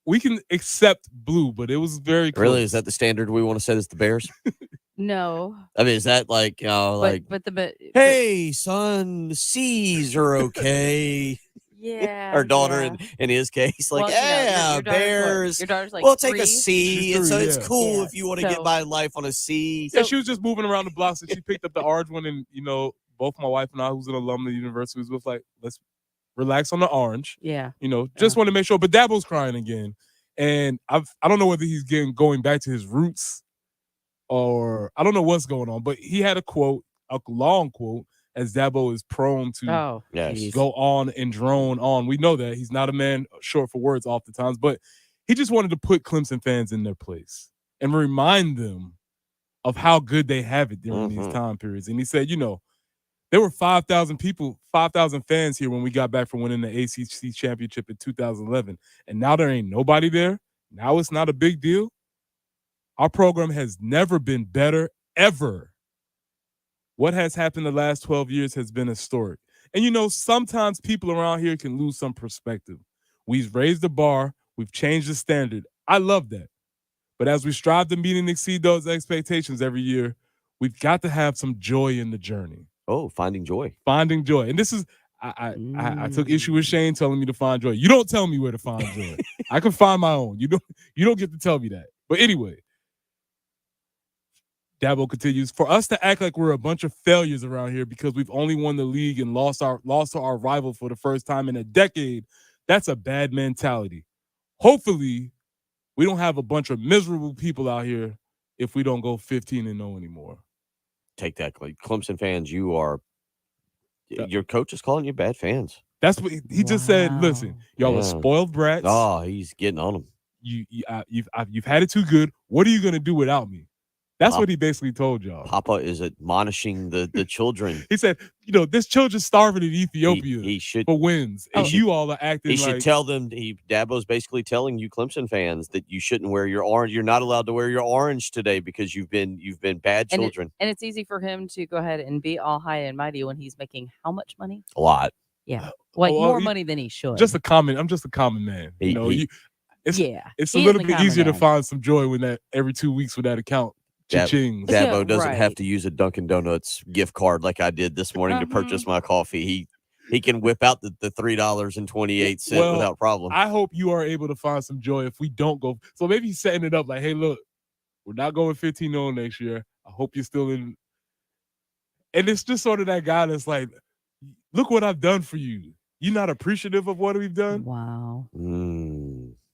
We can accept blue, but it was very close. Really, is that the standard we want to set as the Bears? No. I mean, is that like hey, son, the C's are okay. Yeah. Our daughter in his case, like, your daughter's Bears. Your daughter's like we'll take 3? a C, and so it's cool if you want to get by life on a C. Yeah, she was just moving around the blocks and she picked up the orange one, and both my wife and I, who's an alum of the university, was like, let's relax on the orange. Yeah. Just want to make sure. But Dabo's crying again. And I don't know whether he's going back to his roots or I don't know what's going on, but he had a long quote, as Dabo is prone to go on and drone on. We know that. He's not a man short for words oftentimes, but he just wanted to put Clemson fans in their place and remind them of how good they have it during these time periods. And he said, there were 5,000 fans here when we got back from winning the ACC championship in 2011. And now there ain't nobody there. Now it's not a big deal. Our program has never been better, ever. What has happened the last 12 years has been historic. And, sometimes people around here can lose some perspective. We've raised the bar. We've changed the standard. I love that. But as we strive to meet and exceed those expectations every year, we've got to have some joy in the journey. Oh, finding joy. Finding joy. And this is, I took issue with Shane telling me to find joy. You don't tell me where to find joy. I can find my own. You don't get to tell me that. But anyway, Dabo continues, for us to act like we're a bunch of failures around here because we've only won the league and lost to our rival for the first time in a decade, that's a bad mentality. Hopefully, we don't have a bunch of miserable people out here if we don't go 15-0 anymore. Take that, Clemson fans. Your coach is calling you bad fans. That's what he just said. Listen, y'all are spoiled brats. Oh, he's getting on them. You've had it too good. What are you gonna do without me? That's what he basically told y'all. Papa is admonishing the children. He said, this children's starving in Ethiopia he should, for wins. And you all are acting He should tell them, Dabo's basically telling you Clemson fans that you shouldn't wear your orange. You're not allowed to wear your orange today because you've been bad children. And it's easy for him to go ahead and be all high and mighty when he's making how much money? A lot. Yeah. More money than he should. I'm just a common man. It's a little bit easier to find some joy when that every 2 weeks with that account. Dabo doesn't have to use a Dunkin' Donuts gift card like I did this morning to purchase my coffee. He can whip out the $3.28 without problem. I hope you are able to find some joy if we don't go. So maybe he's setting it up like, hey, look, we're not going 15-0 next year. I hope you're still in. And it's just sort of that guy that's like, look what I've done for you. You're not appreciative of what we've done? Wow.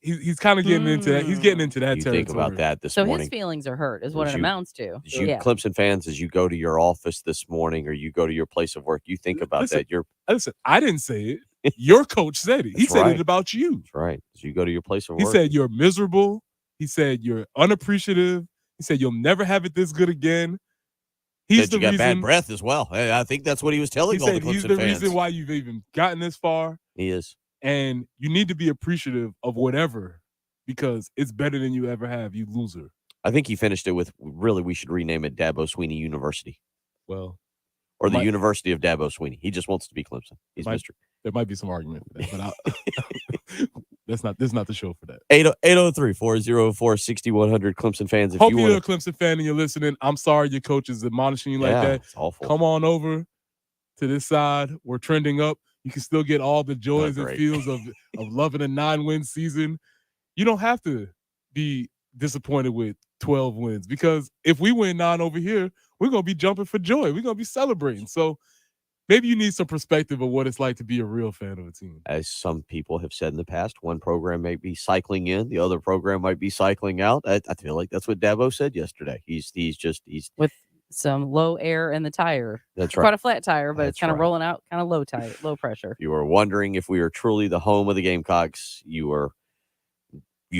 He's kind of getting into that. He's getting into that you territory. Think about that this so morning. His feelings are hurt is what it amounts to. Clemson fans, as you go to your office this morning or you go to your place of work, you think about that. Listen, I didn't say it. Your coach said it. He said it about you. That's right. As you go to your place of work. He said you're miserable. He said you're unappreciative. He said you'll never have it this good again. He's the reason. Bad breath as well. I think that's what he was telling all the Clemson fans. He's the reason why you've even gotten this far. He is. And you need to be appreciative of whatever, because it's better than you ever have, you loser. I think he finished it with, really, we should rename it Dabo Swinney University. Well. Or the University of Dabo Swinney. He just wants to be Clemson. He's Mr. There might be some argument for that, but this is not the show for that. 803-404-6100 Clemson fans. Hope you're a Clemson fan and you're listening. I'm sorry your coach is admonishing you like that. It's awful. Come on over to this side. We're trending up. You can still get all the joys and feels of loving a 9-win season. You don't have to be disappointed with 12 wins, because if we win 9 over here, we're going to be jumping for joy. We're going to be celebrating. So maybe you need some perspective of what it's like to be a real fan of a team. As some people have said in the past, one program may be cycling in, the other program might be cycling out. I feel like that's what Dabo said yesterday. He's with some low air in the tire. That's Quite right. a flat tire, but it's That's kind of right. rolling out, kind of low pressure. You were wondering if we were truly the home of the Gamecocks. You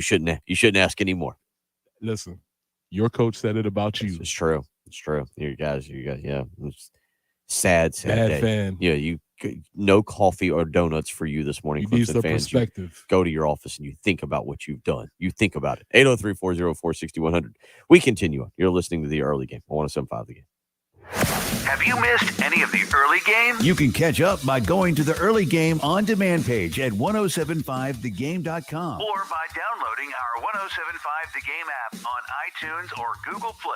shouldn't ask anymore. Listen, your coach said it about you. It's true. It's true. You guys, yeah. It's sad Bad day. fan. Yeah, no coffee or donuts for you this morning. You need Clemson some fans. You perspective. go to your office and you think about what you've done. You think about it. 803-404-6100. We continue on. You're listening to the early game. 107.5 The Game. Have you missed any of the early game? You can catch up by going to the early game on demand page at 1075thegame.com. Or by downloading our 107.5 The Game app on iTunes or Google Play.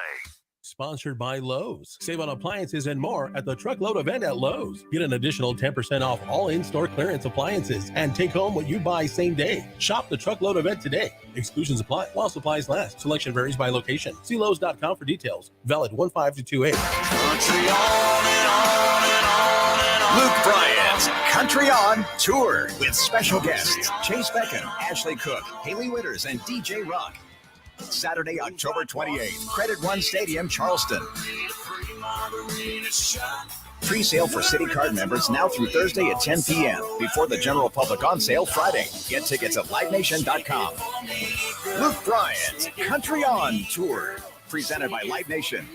Sponsored by Lowe's. Save on appliances and more at the Truckload event at Lowe's. Get an additional 10% off all in-store clearance appliances and take home what you buy same day. Shop the Truckload event today. Exclusions apply while supplies last. Selection varies by location. See Lowe's.com for details. Valid 1-5 to 2-8. Luke Bryant's Country On Tour with special guests Chase Beckham, Ashley Cook, Haley Winters, and DJ Rock. Saturday, October 28th, Credit One Stadium, Charleston. Pre-sale for City Card members now through Thursday at 10 p.m. Before the general public on sale Friday. Get tickets at LiveNation.com. Luke Bryant's Country On Tour, presented by Live Nation.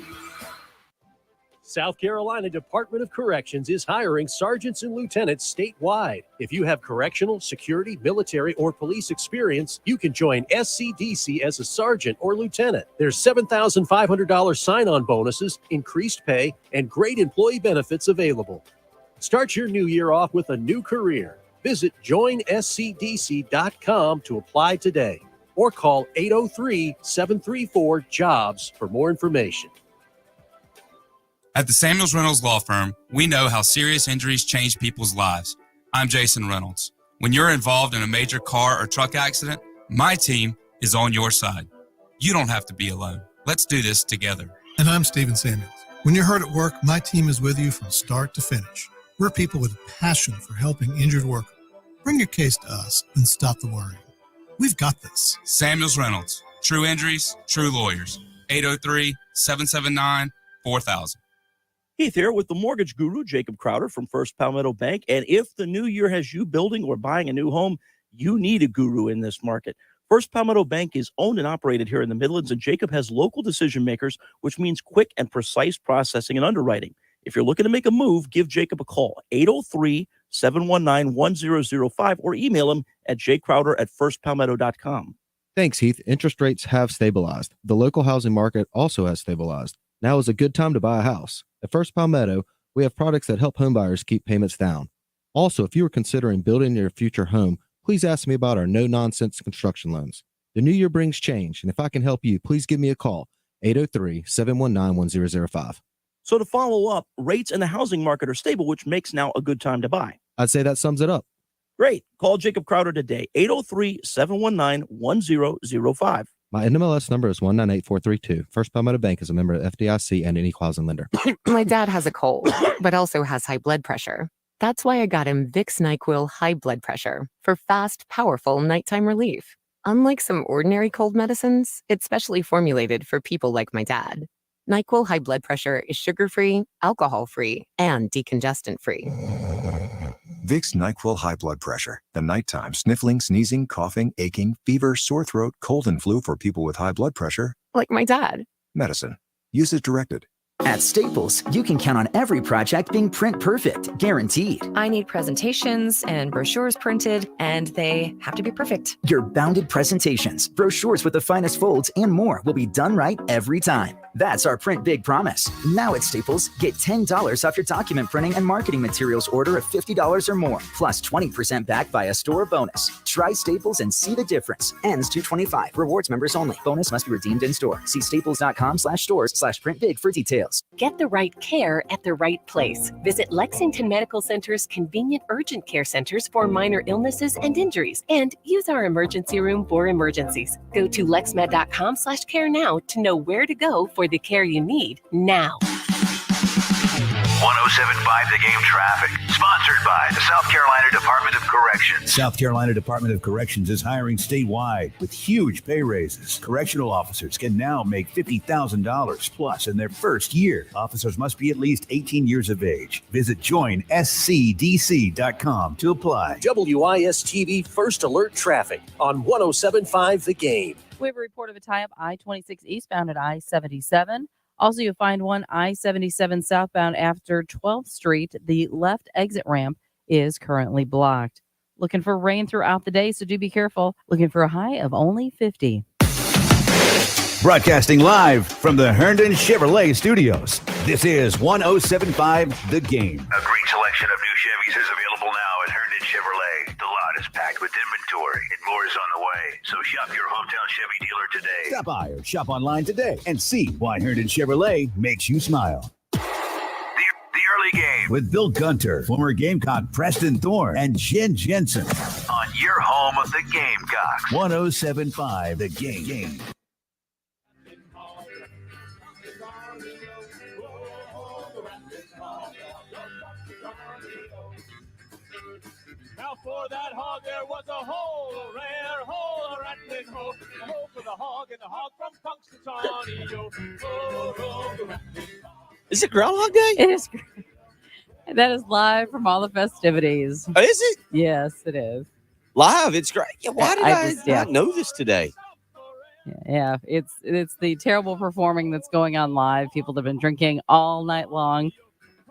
South Carolina Department of Corrections is hiring sergeants and lieutenants statewide. If you have correctional, security, military, or police experience, you can join SCDC as a sergeant or lieutenant. There's $7,500 sign-on bonuses, increased pay, and great employee benefits available. Start your new year off with a new career. Visit joinscdc.com to apply today or call 803-734-JOBS for more information. At the Samuels Reynolds Law Firm, we know how serious injuries change people's lives. I'm Jason Reynolds. When you're involved in a major car or truck accident, my team is on your side. You don't have to be alone. Let's do this together. And I'm Stephen Samuels. When you're hurt at work, my team is with you from start to finish. We're people with a passion for helping injured workers. Bring your case to us and stop the worrying. We've got this. Samuels Reynolds. True injuries, true lawyers. 803-779-4000. Heath here with the mortgage guru, Jacob Crowder from First Palmetto Bank. And if the new year has you building or buying a new home, you need a guru in this market. First Palmetto Bank is owned and operated here in the Midlands, and Jacob has local decision makers, which means quick and precise processing and underwriting. If you're looking to make a move, give Jacob a call, 803-719-1005, or email him at jcrowder@firstpalmetto.com. Thanks, Heath. Interest rates have stabilized. The local housing market also has stabilized. Now is a good time to buy a house. At First Palmetto, we have products that help homebuyers keep payments down. Also, if you are considering building your future home, please ask me about our no-nonsense construction loans. The new year brings change, and if I can help you, please give me a call, 803-719-1005. So to follow up, rates in the housing market are stable, which makes now a good time to buy. I'd say that sums it up. Great. Call Jacob Crowder today, 803-719-1005. My NMLS number is 198432. First Palmetto Bank is a member of FDIC and any closet lender. My dad has a cold, but also has high blood pressure. That's why I got him Vicks NyQuil High Blood Pressure for fast, powerful nighttime relief. Unlike some ordinary cold medicines, it's specially formulated for people like my dad. NyQuil High Blood Pressure is sugar-free, alcohol-free, and decongestant-free. Vicks NyQuil High Blood Pressure. The nighttime sniffling, sneezing, coughing, aching, fever, sore throat, cold, and flu for people with high blood pressure. Like my dad. Medicine. Use as directed. At Staples, you can count on every project being print perfect, guaranteed. I need presentations and brochures printed, and they have to be perfect. Your bounded presentations, brochures with the finest folds, and more will be done right every time. That's our Print Big promise. Now at Staples, get $10 off your document printing and marketing materials order of $50 or more, plus 20% back by a store bonus. Try Staples and see the difference. Ends 2/25. Rewards members only. Bonus must be redeemed in store. See staples.com/stores/printbig for details. Get the right care at the right place. Visit Lexington Medical Center's convenient urgent care centers for minor illnesses and injuries, and use our emergency room for emergencies. Go to lexmed.com/care now to know where to go for the care you need now. 107.5 107.5 The Game traffic. Sponsored by the South Carolina Department of Corrections. South Carolina Department of Corrections is hiring statewide with huge pay raises. Correctional officers can now make $50,000 plus in their first year. Officers must be at least 18 years of age. Visit joinscdc.com to apply. WIS-TV First Alert Traffic on 107.5 The Game. We have a report of a tie-up I-26 eastbound at I-77. Also, you'll find one I-77 southbound after 12th Street. The left exit ramp is currently blocked. Looking for rain throughout the day, so do be careful. Looking for a high of only 50. Broadcasting live from the Herndon Chevrolet Studios. This is 107.5 The Game. A great selection of new Chevys is available now at Herndon Chevrolet. The lot is packed with inventory and more is on the way. So shop your hometown Chevy dealer today. Stop by or shop online today and see why Herndon Chevrolet makes you smile. The early game With Bill Gunter, former Gamecock Preston Thorne, and Jen Jensen. on your home of the Gamecocks. 107.5 The Game. Now for that hog there was a hole, a rare hole, a rattling hole, a hole for the hog and the hog from Punxsutawney. Is it Groundhog Day? It is. That is live from all the festivities. Oh, is it? Yes, it is. Live. It's great. Yeah, why did I just, yeah. not know this today? Yeah, it's the terrible performing that's going on live. People have been drinking all night long.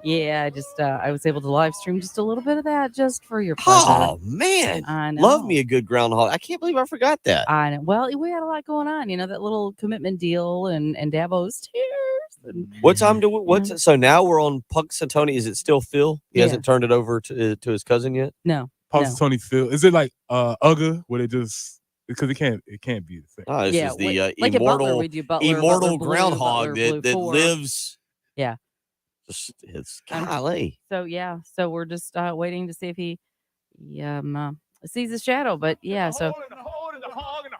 Yeah, I just I was able to live stream just a little bit of that just for your pleasure. Oh man, I know. Love me a good Groundhog. I can't believe I forgot that. I know. Well, we had a lot going on. You know, that little commitment deal and Dabo's tears. And, What time do we? What's so now we're on Punxsutawney? Is it still Phil? He Yeah. hasn't turned it over to his cousin yet. No. Punxsutawney Phil. Is it like Ugga where they just because it can't be the same. Oh, this is the like at Butler, immortal we do Butler, immortal Butler Blue, groundhog Butler Blue that 4. lives. Yeah. It's golly. So yeah, so we're just waiting to see if he sees the shadow. But yeah, so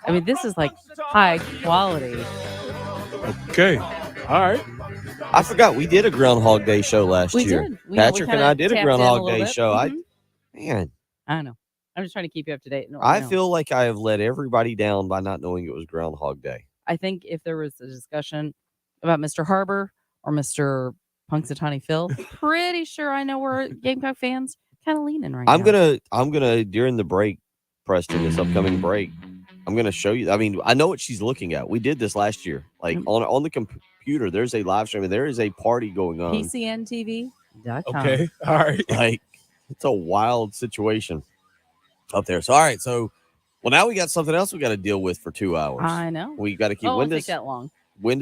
I mean, this is like high quality. Okay. All right. I forgot we did a Groundhog Day show last We year. did. We Patrick and kinda I did a tapped in a Groundhog little Day bit. show. Mhm. Man, I don't know. I'm just trying to keep you up to date. No, I no. feel like I have let everybody down by not knowing it was Groundhog Day. I think if there was a discussion about Mr. Harbor or Mr. Punxsutawney Phil, pretty sure I know where Gamecock fans kind of leaning right I'm now. gonna during the break, Preston, this upcoming break, I'm gonna show you. I mean, I know what she's looking at. We did this last year. Like on the computer, there's a live stream and there is a party going on. PCNTV.com. Okay. All right. Like it's a wild situation up there. So all right, so well now we got something else we got to deal with for 2 hours. I know. We got to keep. Oh, it When won't take does that long. when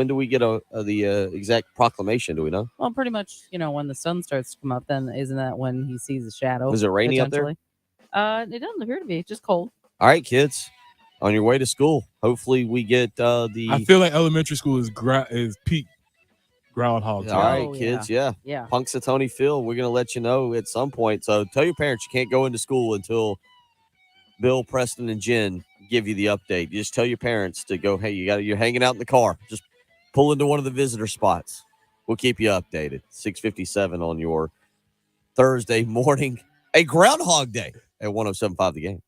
do we get the exact proclamation? Do we know? Well, pretty much, when the sun starts to come up, then isn't that when he sees the shadow? Is it rainy up there? Potentially? It doesn't appear to be. It's just cold. All right, kids, on your way to school. Hopefully, we get the. I feel like elementary school is peak Groundhog Day. All right, kids. Yeah. Yeah. Punxsutawney Phil, we're going to let you know at some point. So tell your parents you can't go into school until Bill, Preston, and Jen give you the update. You just tell your parents to go, hey, you're hanging out in the car. Just pull into one of the visitor spots. We'll keep you updated. 6:57 on your Thursday morning. A Groundhog Day at 107.5 The Game.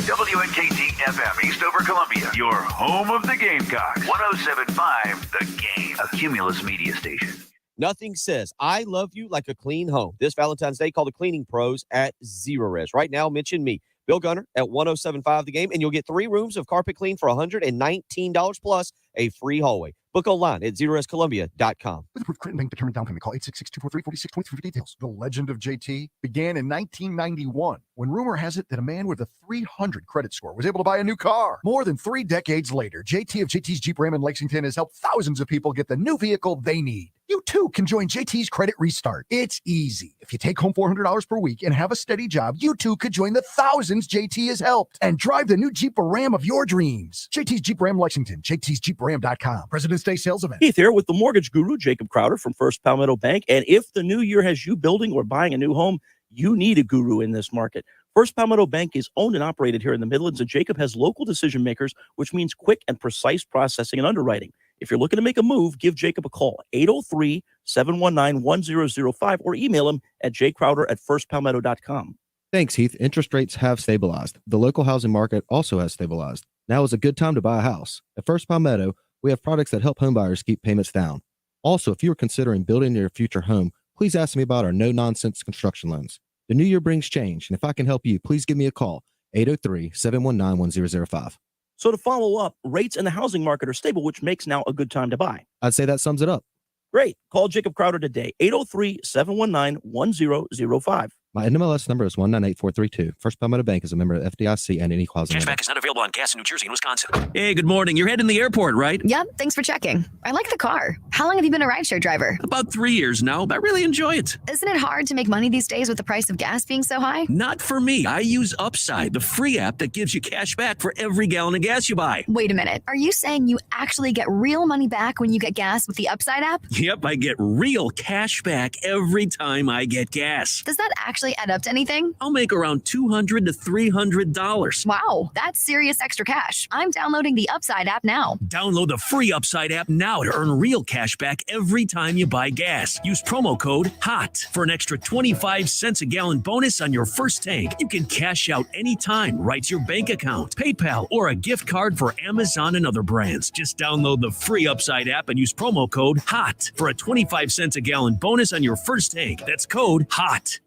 WNKT FM Eastover, Columbia, your home of the Gamecocks. 107.5 The Game, a Cumulus media station. Nothing says I love you like a clean home. This Valentine's Day, call the cleaning pros at Zero Res. Right now, mention me, Bill Gunner, at 107.5 The Game, and you'll get 3 rooms of carpet clean for $119 plus a free hallway. Book online at zerorescolumbia.com. With approved credit bank determined down payment, call 866-243-4623 for details. The legend of JT began in 1991 when rumor has it that a man with a 300 credit score was able to buy a new car. More than 3 decades later, JT of JT's Jeep Ram in Lexington has helped thousands of people get the new vehicle they need. You too can join JT's Credit Restart. It's easy. If you take home $400 per week and have a steady job, you too could join the thousands JT has helped and drive the new Jeep or Ram of your dreams. JT's Jeep Ram Lexington, JT'sJeepRam.com. President's Day sales event. Keith here with the mortgage guru, Jacob Crowder from First Palmetto Bank. And if the new year has you building or buying a new home, you need a guru in this market. First Palmetto Bank is owned and operated here in the Midlands, and Jacob has local decision makers, which means quick and precise processing and underwriting. If you're looking to make a move, give Jacob a call, 803-719-1005, or email him at jcrowder@firstpalmetto.com. Thanks, Heath. Interest rates have stabilized. The local housing market also has stabilized. Now is a good time to buy a house. At First Palmetto, we have products that help homebuyers keep payments down. Also, if you are considering building your future home, please ask me about our no-nonsense construction loans. The new year brings change, and if I can help you, please give me a call, 803-719-1005. So to follow up, rates in the housing market are stable, which makes now a good time to buy. I'd say that sums it up. Great. Call Jacob Crowder today, 803-719-1005. My NMLS number is 198432. First Palmetto Bank is a member of FDIC and any quasi. Cashback is not available on gas in New Jersey and Wisconsin. Hey, good morning. You're heading to the airport, right? Yep, thanks for checking. I like the car. How long have you been a rideshare driver? About 3 years now, but I really enjoy it. Isn't it hard to make money these days with the price of gas being so high? Not for me. I use Upside, the free app that gives you cash back for every gallon of gas you buy. Wait a minute. Are you saying you actually get real money back when you get gas with the Upside app? Yep, I get real cash back every time I get gas. Does that actually add up to anything? I'll make around $200 to $300. Wow, that's serious extra cash. I'm downloading the Upside app now. Download the free Upside app now to earn real cash back every time you buy gas. Use promo code HOT for an extra 25 cents a gallon bonus on your first tank. You can cash out anytime right to your bank account, PayPal, or a gift card for Amazon and other brands. Just download the free Upside app and use promo code HOT for a 25 cents a gallon bonus on your first tank. That's code HOT.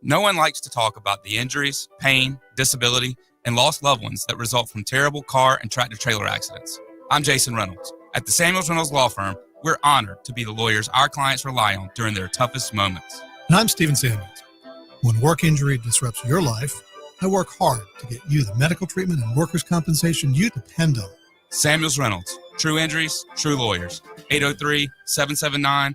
No one likes to talk about the injuries, pain, disability, and lost loved ones that result from terrible car and tractor-trailer accidents. I'm Jason Reynolds. At the Samuels Reynolds Law Firm, we're honored to be the lawyers our clients rely on during their toughest moments. And I'm Stephen Samuels. When work injury disrupts your life, I work hard to get you the medical treatment and workers' compensation you depend on. Samuels Reynolds. True injuries, true lawyers. 803-779-4000.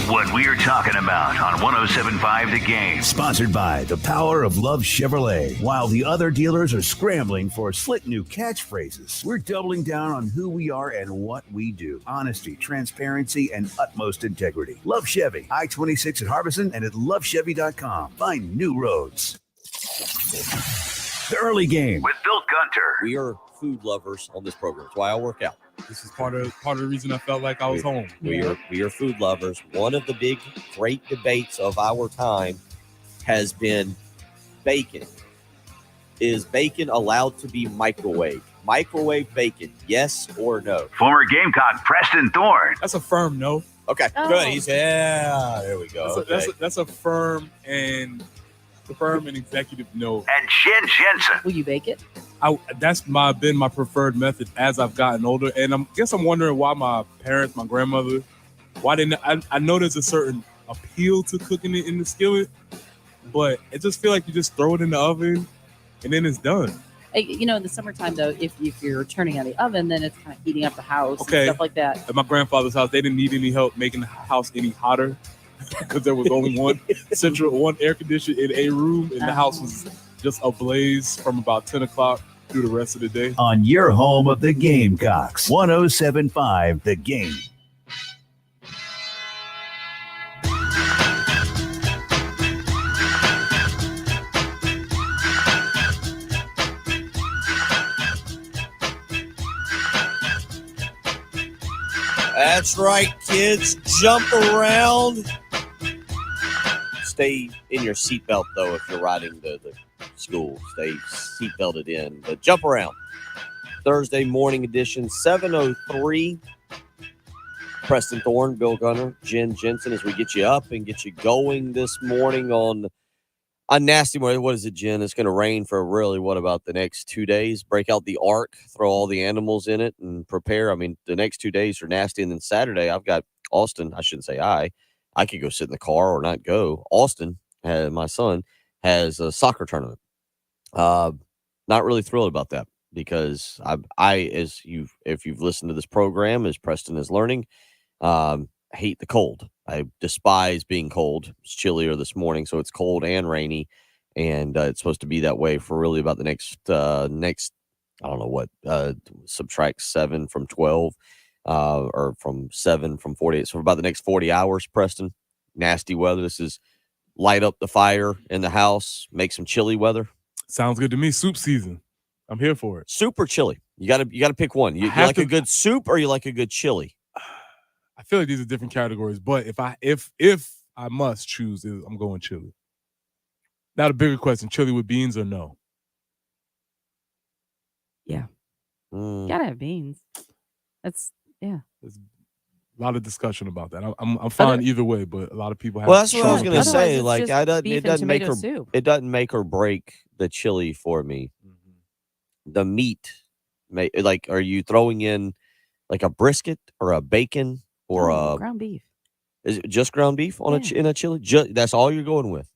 What we're talking about on 107.5 The Game. Sponsored by the power of Love Chevrolet. While the other dealers are scrambling for slick new catchphrases, we're doubling down on who we are and what we do. Honesty, transparency, and utmost integrity. Love Chevy. I-26 at Harbison and at lovechevy.com. Find new roads. The early game. With Bill Gunter. We are food lovers on this program. That's why I work out. This is part of the reason I felt like I was home. We are food lovers. One of the big, great debates of our time has been bacon. Is bacon allowed to be microwaved? Microwave bacon, yes or no? Former Gamecock Preston Thorne. That's a firm no. Okay, good. He said, yeah, there we go. That's a firm and executive no. And Jen Jensen. Will you bake it? That's been my preferred method as I've gotten older, and I'm wondering why my parents, my grandmother, why didn't I know there's a certain appeal to cooking it in the skillet, but it just feel like you just throw it in the oven and then it's done. In the summertime though, if you're turning on the oven, then it's kind of heating up the house and Okay. stuff like that. At my grandfather's house, they didn't need any help making the house any hotter because there was only one air conditioner in a room, and the house was just ablaze from about 10 o'clock through the rest of the day. On your home of the Gamecocks. 107.5 The Game. That's right, kids. Jump around. Stay in your seatbelt, though, if you're riding the school. Stay seatbelted in. But jump around. Thursday morning edition, 7:03. Preston Thorne, Bill Gunter, Jen Jensen, as we get you up and get you going this morning on a nasty morning. What is it, Jen? It's going to rain for really, what about the next 2 days? Break out the ark, throw all the animals in it, and prepare. I mean, the next 2 days are nasty. And then Saturday, I've got Austin. I shouldn't say I could go sit in the car or not go. Austin, my son, has a soccer tournament. Not really thrilled about that because if you've listened to this program, as Preston is learning, hate the cold. I despise being cold. It's chillier this morning, so it's cold and rainy, and it's supposed to be that way for really about the next I don't know what, subtract 7 from 12, or from 7 from 48. So for about the next 40 hours, Preston, nasty weather. This is light up the fire in the house, make some chilly weather. Sounds good to me. Soup season. I'm here for it. Soup or chili? You gotta pick one. You have like a good soup or you like a good chili? I feel like these are different categories, but if I must choose, I'm going chili. Now the bigger question: chili with beans or no? Yeah. Gotta have beans. That's yeah. There's a lot of discussion about that. I'm fine either way, but a lot of people have. Well, that's what I was gonna Otherwise, say. it's Like, just beef it doesn't and make tomato or soup. it doesn't make or break the chili for me. The meat, like, are you throwing in like a brisket or a bacon or a ground beef? Is it just ground beef on in a chili? That's all you're going with.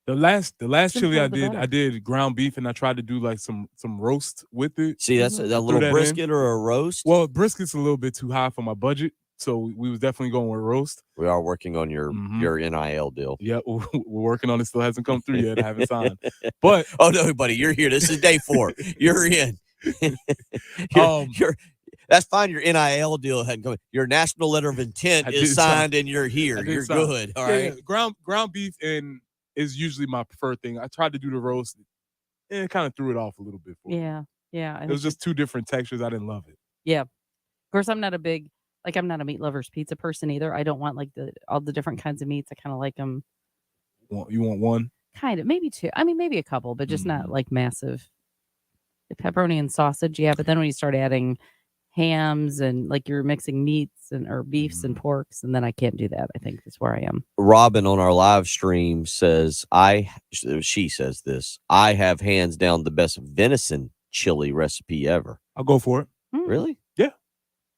The last chili Simpler I the did, better. I did ground beef, and I tried to do like some roast with it. See, that's I a threw little that in. brisket or a roast. Well, brisket's a little bit too high for my budget, so we was definitely going with roast. We are working on your NIL deal. Yeah, we're working on it. Still hasn't come through yet. I haven't signed, but oh no, buddy, you're here. This is day 4. You're in. you're that's fine. Your NIL deal hadn't come. Your national letter of intent is signed, and you're here. You're good. All right. Yeah. Ground beef is usually my preferred thing. I tried to do the roast, and it kind of threw it off a little bit for me. Yeah. It was just two different textures. I didn't love it. Yeah. Of course, I'm not a meat lovers pizza person either. I don't want like all the different kinds of meats. I kind of like them. You want one? Kind of, maybe 2. I mean, maybe a couple, but just not like massive. The pepperoni and sausage, yeah. But then when you start adding hams and like you're mixing meats or beefs and porks, and then I can't do that. I think that's where I am. Robin on our live stream says, she says this, I have hands down the best venison chili recipe ever. I'll go for it. Really? Yeah.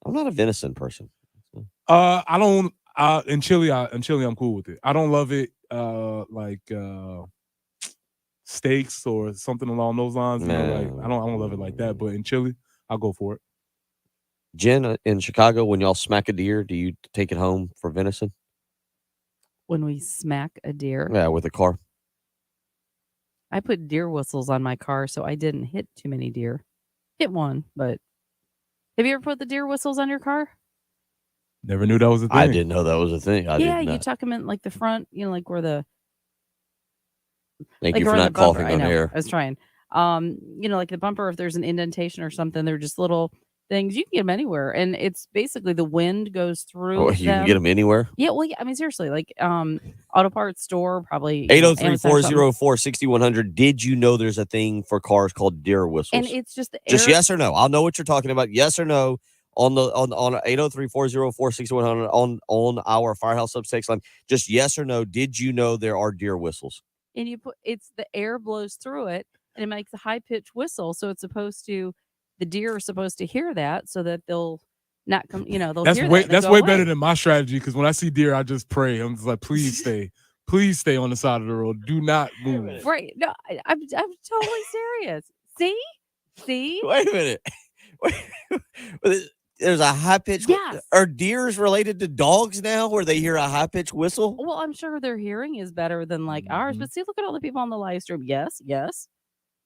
I'm not a venison person. I don't. In chili, I'm cool with it. I don't love it. Like steaks or something along those lines. You know, like I don't love it like that. But in chili, I'll go for it. Jen, in Chicago, when y'all smack a deer, do you take it home for venison? When we smack a deer, Yeah, with a car. I put deer whistles on my car, so I didn't hit too many deer. Hit one, but have you ever put the deer whistles on your car? Never knew that was a thing. I didn't know that was a thing. You tuck them in like the front, like where the. Thank like you for around not the bumper. coughing I on know, air. I was trying. Like the bumper, if there's an indentation or something, they're just little things. You can get them anywhere, and it's basically the wind goes through. Oh, you can get them anywhere? Yeah, well, yeah. I mean, seriously, like auto parts store, probably 803-404-6100. Did you know there's a thing for cars called deer whistles? and it's just the air. Just yes or no. I'll know what you're talking about. Yes or no on 803-404-6100 on our Firehouse Subtext line. Just yes or no. Did you know there are deer whistles? And it's the air blows through it, and it makes a high pitched whistle. So it's the deer are supposed to hear that, so that they'll not come. They'll That's hear way that and they'll that's go way away. better than my strategy, because when I see deer, I just pray. I'm just like, please stay on the side of the road. Do not move. Right? No, I'm totally serious. See. Wait a minute. There's a high pitched. Yes. Are deers related to dogs now, where they hear a high pitched whistle? Well, I'm sure their hearing is better than like ours. But see, look at all the people on the live stream. Yes.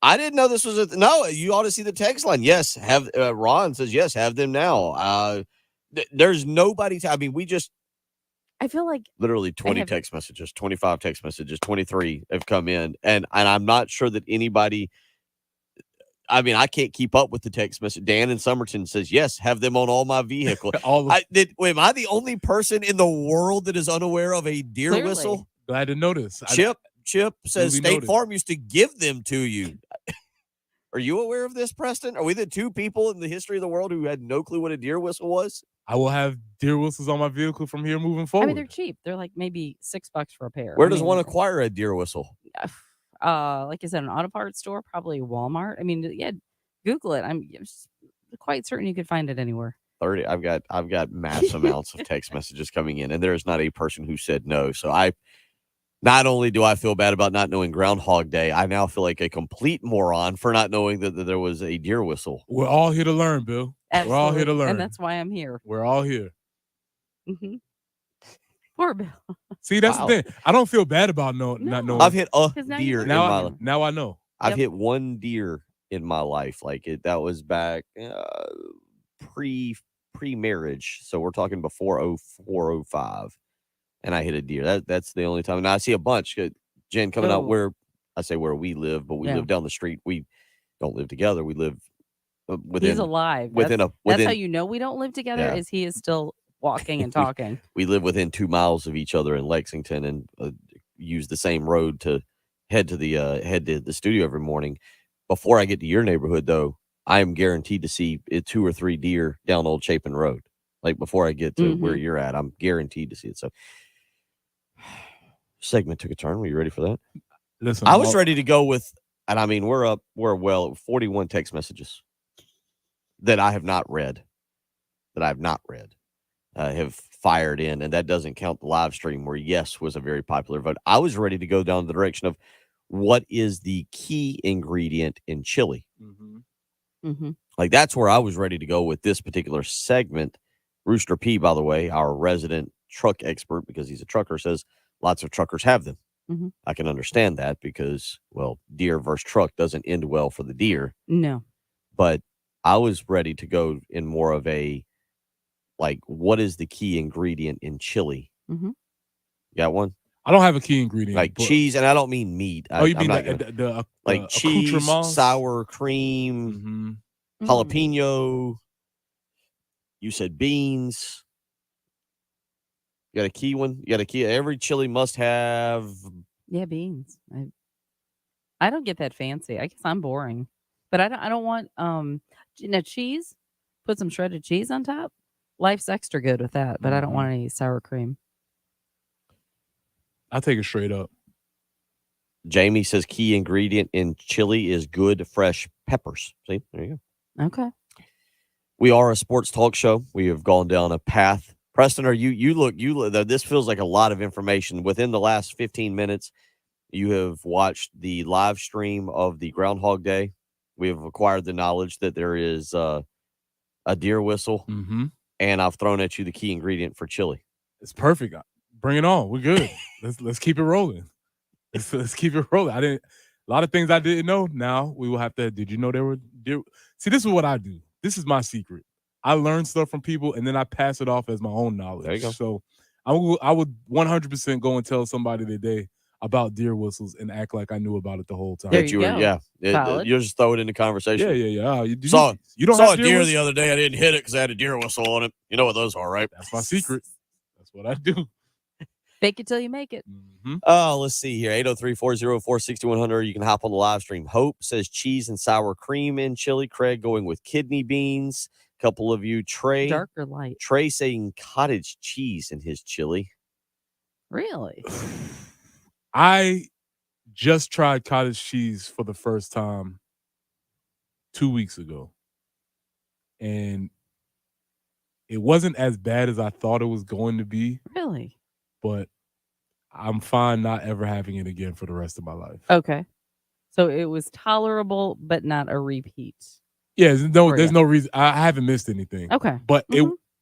I didn't know this was no. You ought to see the text line. Yes, have Ron says yes. Have them now. There's nobody. I mean, we just. I feel like Literally 20 text messages, 25 text messages, 23 have come in, and I'm not sure that anybody. I mean, I can't keep up with the text message. Dan in Somerton says, yes, have them on all my vehicles. Am I the only person in the world that is unaware of a deer Clearly. whistle? Glad to notice. Chip says Duly State noted. Farm used to give them to you. Are you aware of this, Preston? Are we the 2 people in the history of the world who had no clue what a deer whistle was? I will have deer whistles on my vehicle from here moving forward. I mean, they're cheap. They're like maybe $6 for a pair. Where does one acquire a deer whistle? Like I said, an auto parts store, probably Walmart. I mean, yeah, Google it. I'm quite certain you could find it anywhere. 30. I've got mass amounts of text messages coming in, and there is not a person who said no. So not only do I feel bad about not knowing Groundhog Day, I now feel like a complete moron for not knowing that there was a deer whistle. We're all here to learn, Bill. Absolutely. We're all here to learn. And that's why I'm here. We're all here. Mm-hmm. Poor Bill. See, that's Wow. the thing. I don't feel bad about not knowing. I've hit a 'Cause now deer you in know. my life. Now I know. I've hit one deer in my life. That was back pre-marriage. So we're talking before 04, 05. And I hit a deer. That's the only time. Now I see a bunch. Jen, coming out where we live, but we Yeah. live down the street. don't live together. We live within. He's alive. Within That's how you know we don't live together. Yeah. Is he is still walking and talking. We live within 2 miles of each other in Lexington, and use the same road to head to the studio every morning. Before I get to your neighborhood, though, I am guaranteed to see 2 or 3 deer down Old Chapin Road. Like before I get to where you're at, I'm guaranteed to see it. So, segment took a turn. Were you ready for that? Listen, I was ready to go with, and I mean, we're 41 text messages that I have not read. Have fired in, and that doesn't count the live stream where yes was a very popular vote. I was ready to go down the direction of what is the key ingredient in chili. Like that's where I was ready to go with this particular segment. Rooster P, by the way, our resident truck expert, because he's a trucker, says lots of truckers have them. I can understand that because, well, deer versus truck doesn't end well for the deer. No. But I was ready to go in more of a, like, what is the key ingredient in chili? You got one? I don't have a key ingredient. Like cheese, and I don't mean meat. Oh, you I'm mean not the cheese, accoutrements? sour cream, jalapeno. You said beans. You got a key one? You got a key? Every chili must have. Yeah, beans. I don't get that fancy. I guess I'm boring. But I don't want cheese. Put some shredded cheese on top. Life's extra good with that, but I don't want any sour cream. I'll take it straight up. Jamie says key ingredient in chili is good fresh peppers. See, there you go. Okay. We are a sports talk show. We have gone down a path. Preston, you look, this feels like a lot of information. Within the last 15 minutes, you have watched the live stream of the Groundhog Day. We have acquired the knowledge that there is a deer whistle, and I've thrown at you the key ingredient for chili. It's perfect. Bring it on. We're good. let's keep it rolling. Let's keep it rolling. A lot of things I didn't know. Now we will have to. Did you know there were deer? See, this is what I do. This is my secret. I learn stuff from people, and then I pass it off as my own knowledge. There you go. So I would 100% go and tell somebody today about deer whistles and act like I knew about it the whole time. You just throw it in the conversation. Yeah. You saw don't saw have a deer whistles? the other day. I didn't hit it because I had a deer whistle on it. You know what those are, right? That's my secret. That's what I do. Fake it till you make it. Oh, let's see here. 803-404-6100. You can hop on the live stream. Hope says cheese and sour cream in chili. Craig going with kidney beans. A couple of you. Trey. Dark or light? Trey saying cottage cheese in his chili. Really? I just tried cottage cheese for the first time 2 weeks ago. And it wasn't as bad as I thought it was going to be. Really? But I'm fine not ever having it again for the rest of my life. Okay. So it was tolerable, but not a repeat. Yeah, there's no reason. I haven't missed anything. Okay. But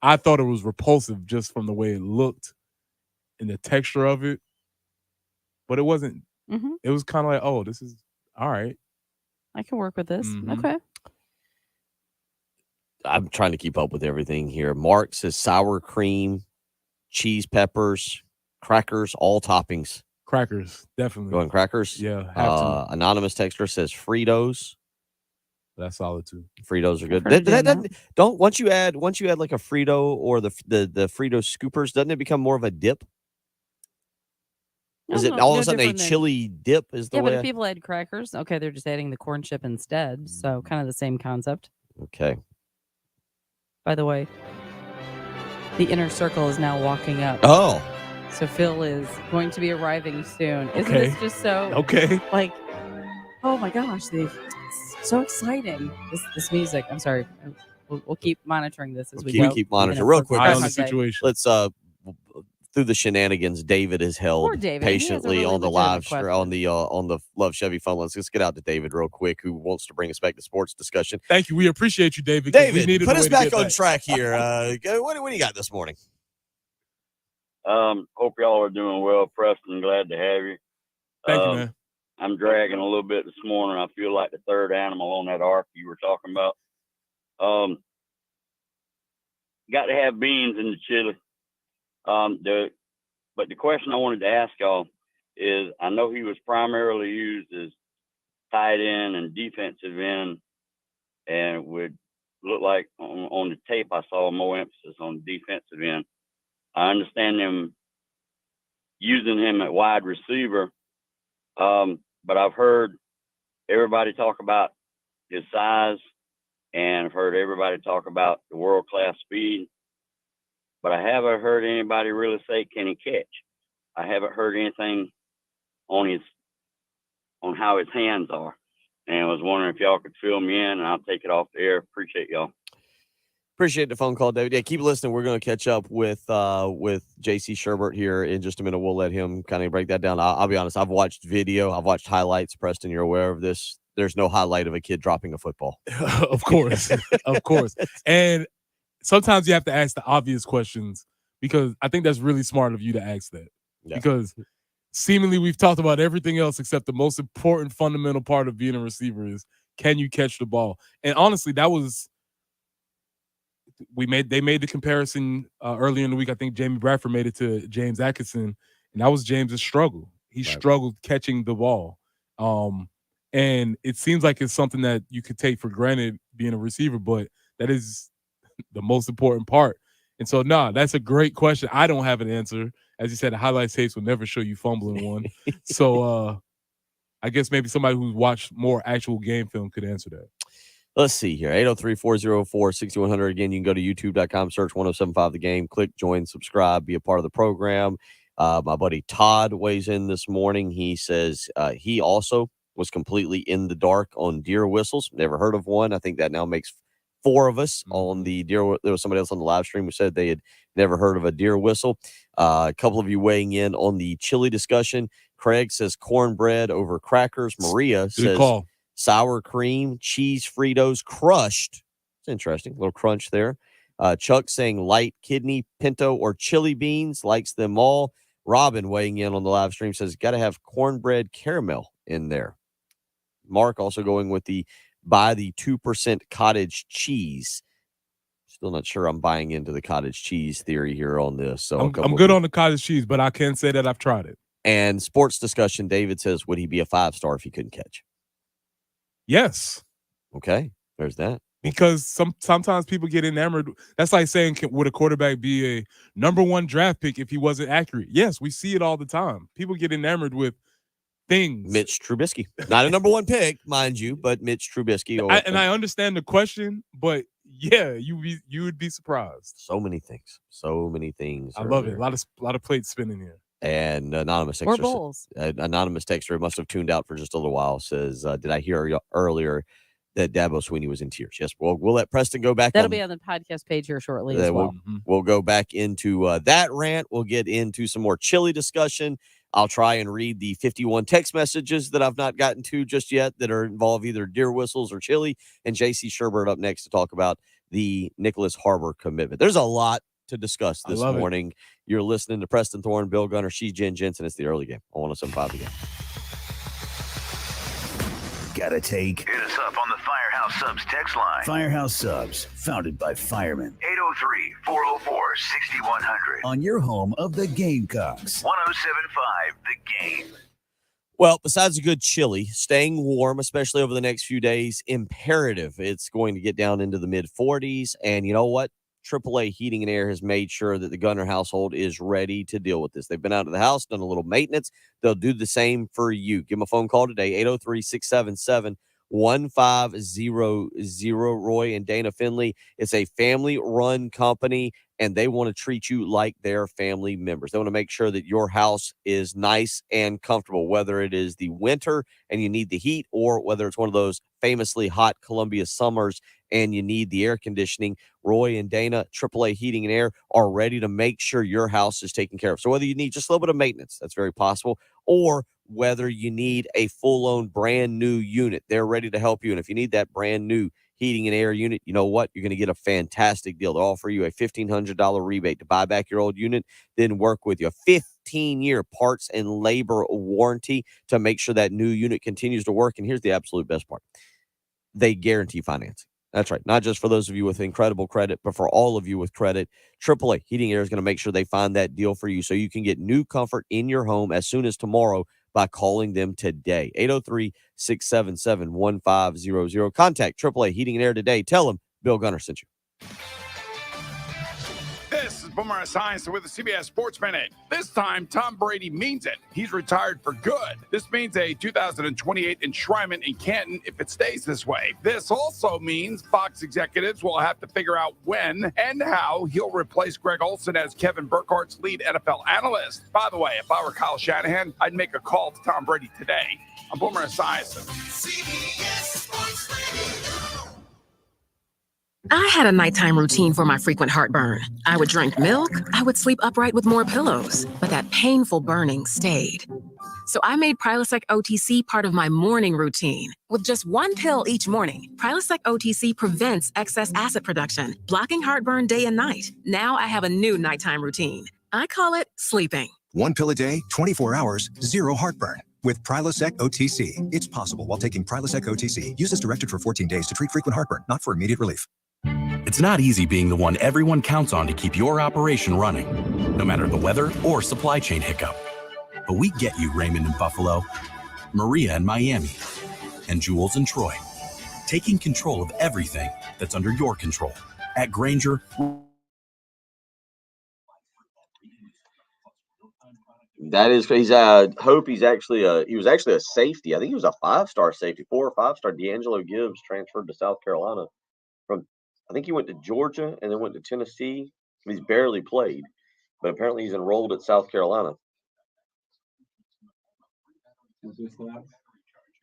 I thought it was repulsive just from the way it looked and the texture of it. But it wasn't. It was kind of like, oh, this is all right. I can work with this. Okay. I'm trying to keep up with everything here. Mark says sour cream, cheese, peppers, crackers, all toppings. Crackers, definitely. Going crackers? Yeah. Have to. Anonymous texter says Fritos. That's solid too. Fritos are good. Don't once you add like a Frito or the Frito scoopers, doesn't it become more of a dip? Is it all of a sudden a chili dip? Is the way? But if people add crackers, okay, they're just adding the corn chip instead. So kind of the same concept. Okay. By the way, the inner circle is now walking up. Oh. So Phil is going to be arriving soon. Isn't Okay. this just so like, oh my gosh, so exciting. This music. I'm sorry. We'll keep monitoring this as we go. Keep monitoring. Real quick. Eye on the situation. Let's through the shenanigans David has held Poor David. He has a patiently really on the legitimate live question. on the Love Chevy phone. Let's get out to David real quick, who wants to bring us back to sports discussion. Thank you. We appreciate you, David. 'cause we David, needed put a us way to back get on track here. What do you got this morning? Hope y'all are doing well. Preston, glad to have you. Thank you, man. I'm dragging a little bit this morning. I feel like the third animal on that ark you were talking about. Got to have beans in the chili. But the question I wanted to ask y'all is, I know he was primarily used as tight end and defensive end, and it would look like on the tape I saw more emphasis on defensive end. I understand them using him at wide receiver, but I've heard everybody talk about his size, and I've heard everybody talk about the world-class speed, but I haven't heard anybody really say, can he catch? I haven't heard anything on how his hands are, and I was wondering if y'all could fill me in, and I'll take it off the air. Appreciate y'all. Appreciate the phone call, David. Yeah, keep listening. We're going to catch up with J.C. Sherbert here in just a minute. We'll let him kind of break that down. I'll be honest. I've watched video. I've watched highlights. Preston, you're aware of this. There's no highlight of a kid dropping a football. Of course. Of course. And sometimes you have to ask the obvious questions, because I think that's really smart of you to ask that. Yeah. Because seemingly we've talked about everything else except the most important fundamental part of being a receiver is, can you catch the ball? And honestly, that was they made the comparison earlier in the week. I think Jamie Bradford made it to James Atkinson, and that was James's struggle. He struggled catching the ball. And it seems like it's something that you could take for granted being a receiver, but that is the most important part. And so, that's a great question. I don't have an answer. As you said, the highlight tapes will never show you fumbling one. So I guess maybe somebody who's watched more actual game film could answer that. Let's see here. 803-404-6100. Again, you can go to youtube.com, search 1075 The Game, click join, subscribe, be a part of the program. My buddy Todd weighs in this morning. He says he also was completely in the dark on deer whistles. Never heard of one. I think that now makes 4 of us on the deer. There was somebody else on the live stream who said they had never heard of a deer whistle. A couple of you weighing in on the chili discussion. Craig says cornbread over crackers. Maria says sour cream, cheese Fritos, crushed. It's interesting. A little crunch there. Chuck saying light kidney, pinto, or chili beans. Likes them all. Robin weighing in on the live stream says got to have cornbread caramel in there. Mark also going with buy the 2% cottage cheese. Still not sure I'm buying into the cottage cheese theory here on this. So I'm good on the cottage cheese, but I can say that I've tried it. And sports discussion, David says, would he be a 5-star if he couldn't catch? Yes. Okay, there's that. Because sometimes people get enamored. That's like saying, would a quarterback be a number 1 draft pick if he wasn't accurate? Yes, we see it all the time. People get enamored with things. Mitch Trubisky, not a number 1 pick, mind you, but Mitch Trubisky. I understand the question, but yeah, you would be surprised. So many things. I love it. A lot of plates spinning here. And anonymous Or bowls. texter must have tuned out for just a little while. Says, did I hear earlier that Dabo Sweeney was in tears? Yes. Well, we'll let Preston go back. That'll be on the podcast page here shortly as well. We'll go back into that rant. We'll get into some more chili discussion. I'll try and read the 51 text messages that I've not gotten to just yet that are involve either deer whistles or chili. And J.C. Sherbert up next to talk about the Nicholas Harbor commitment. There's a lot to discuss this morning. You're listening to Preston Thorne, Bill Gunner, she's Jen Jensen. It's the early game on 107.5 The Game. Got a take? Hit us up on the Firehouse Subs text line. Firehouse Subs, founded by firemen. 803-404-6100. On your home of the Gamecocks. 107.5 The Game. Well, besides a good chili, staying warm, especially over the next few days, imperative. It's going to get down into the mid-40s. And you know what? AAA Heating and Air has made sure that the Gunner household is ready to deal with this. They've been out of the house, done a little maintenance. They'll do the same for you. Give them a phone call today, 803-677-1500. Roy and Dana Finley. It's a family-run company, and they want to treat you like their family members. They want to make sure that your house is nice and comfortable, whether it is the winter and you need the heat, or whether it's one of those famously hot Columbia summers and you need the air conditioning. Roy and Dana, AAA Heating and Air, are ready to make sure your house is taken care of. So whether you need just a little bit of maintenance, that's very possible, or whether you need a full-on brand new unit, they're ready to help you. And if you need that brand new heating and air unit, you know what? You're going to get a fantastic deal. They'll offer you a $1,500 rebate to buy back your old unit, then work with you. A 15-year parts and labor warranty to make sure that new unit continues to work. And here's the absolute best part. They guarantee financing. That's right. Not just for those of you with incredible credit, but for all of you with credit. AAA Heating and Air is going to make sure they find that deal for you so you can get new comfort in your home as soon as tomorrow by calling them today. 803-677-1500. Contact AAA Heating and Air today. Tell them Bill Gunner sent you. This is Boomer Esiason with the CBS Sports Minute. This time, Tom Brady means it. He's retired for good. This means a 2028 enshrinement in Canton if it stays this way. This also means Fox executives will have to figure out when and how he'll replace Greg Olson as Kevin Burkhardt's lead NFL analyst. By the way, if I were Kyle Shanahan, I'd make a call to Tom Brady today. I'm Boomer Esiason. CBS Sports Radio. I had a nighttime routine for my frequent heartburn. I would drink milk, I would sleep upright with more pillows, but that painful burning stayed. So I made Prilosec OTC part of my morning routine. With just one pill each morning, Prilosec OTC prevents excess acid production, blocking heartburn day and night. Now I have a new nighttime routine. I call it sleeping. 1 pill a day, 24 hours, 0 heartburn. With Prilosec OTC. It's possible while taking Prilosec OTC. Use as directed for 14 days to treat frequent heartburn, not for immediate relief. It's not easy being the one everyone counts on to keep your operation running, no matter the weather or supply chain hiccup. But we get you, Raymond in Buffalo, Maria in Miami, and Jules in Troy, taking control of everything that's under your control. At Grainger, That is, he's Hope. He was actually a safety. I think he was a 5-star safety, 4 or 5-star. D'Angelo Gibbs transferred to South Carolina from, I think he went to Georgia and then went to Tennessee. He's barely played, but apparently he's enrolled at South Carolina.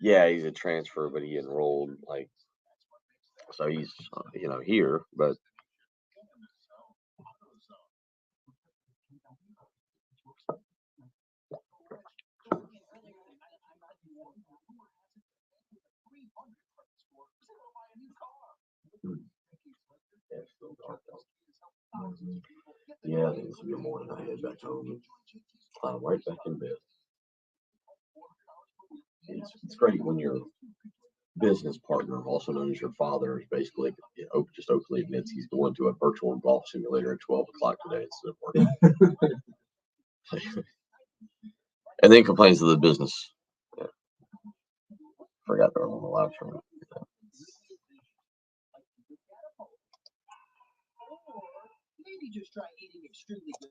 Yeah, he's a transfer, but he enrolled so he's here, but. Yeah, I think this will be a morning. I head back home and climb right back in bed. It's great when your business partner, also known as your father, is basically just openly admits he's going to a virtual golf simulator at 12 o'clock today instead of working. And then complains to the business. Yeah. Forgot they're on the live stream. Maybe just try eating extremely good.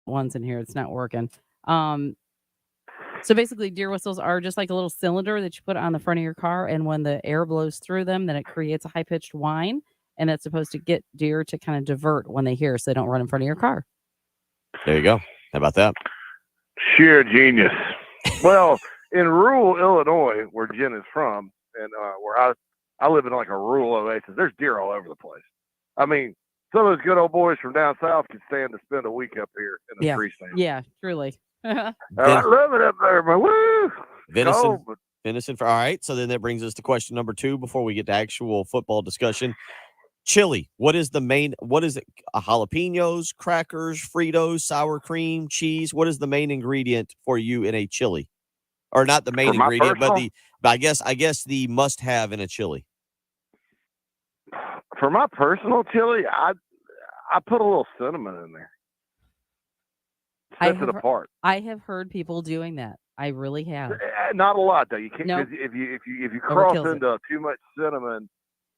ones in here. It's not working. So basically, deer whistles are just like a little cylinder that you put on the front of your car, and when the air blows through them, then it creates a high pitched whine, and that's supposed to get deer to kind of divert when they hear, so they don't run in front of your car. There you go. How about that? Sheer genius. Well, in rural Illinois, where Jen is from, and where I live in like a rural oasis, there's deer all over the place. I mean, some of those good old boys from down south can stand to spend a week up here in a tree stand. Yeah, truly. I love it up there, but woo! Venison. Cold, but Venison. All right. So then that brings us to question number 2 before we get to actual football discussion. Chili. What is it? Jalapenos, crackers, Fritos, sour cream, cheese. What is the main ingredient for you in a chili? Or not the main For my ingredient, personal- but I guess the must have in a chili. for my personal chili, I put a little cinnamon in there. Sets it apart. I have heard people doing that. I really have. Not a lot though. You can't. No. 'Cause if you cross Overkills it. into too much cinnamon,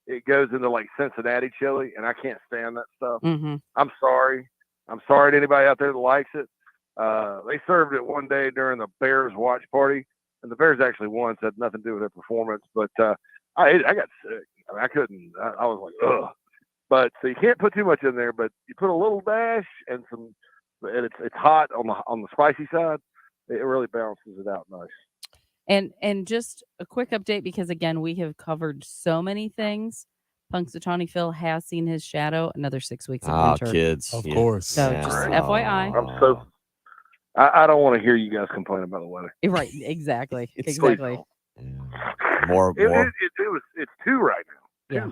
it goes into like Cincinnati chili, and I can't stand that stuff. Mm-hmm. I'm sorry. I'm sorry to anybody out there that likes it. They served it one day during the Bears watch party, and the Bears actually won. So it had nothing to do with their performance. But I got sick. I mean, I couldn't. I was like, ugh. But so you can't put too much in there. But you put a little dash and some, and it's hot on the spicy side. It really balances it out nice. And just a quick update, because again, we have covered so many things. Punxsutawney Phil has seen his shadow. Another 6 weeks of winter. Kids. Of course. So just FYI. I'm so. I don't want to hear you guys complain about the weather. Right. Exactly. Exactly. More. It's 2 right now. Yeah.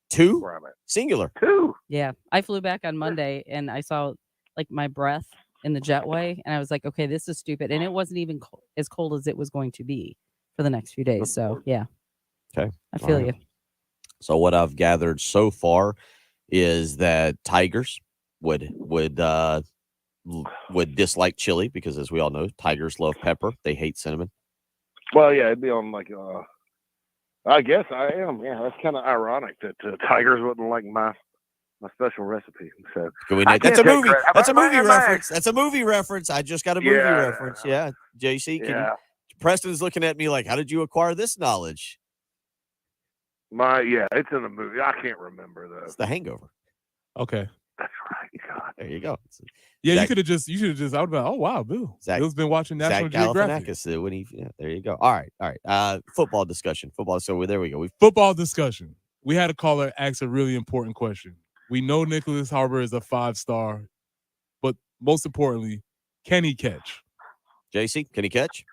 2? Where I'm at. Singular. 2. Yeah. I flew back on Monday and I saw like my breath in the jetway, and I was like, okay, this is stupid. And it wasn't even as cold as it was going to be for the next few days. So yeah. Okay. I feel All right. you. So what I've gathered so far is that tigers would dislike chili because, as we all know, tigers love pepper. They hate cinnamon. Well, yeah, it'd be on like. I guess I am. Yeah, that's kind of ironic that tigers wouldn't like my special recipe. So That's a movie. That's a movie reference. That's a movie reference. I just got a movie reference. Yeah, JC. Preston's looking at me like, "How did you acquire this knowledge?" It's in the movie. I can't remember though. It's The Hangover. Okay. That's right. God. There you go. Yeah, Zach- you could have just. I would have been. Oh wow, Boo. Bill's been watching National Zach Geographic. Galifianakis, when there you go. All right. Football discussion. Football. So there we go. Football discussion. We had a caller ask a really important question. We know Nicholas Harbor is a 5-star, but most importantly, can he catch? JC, can he catch?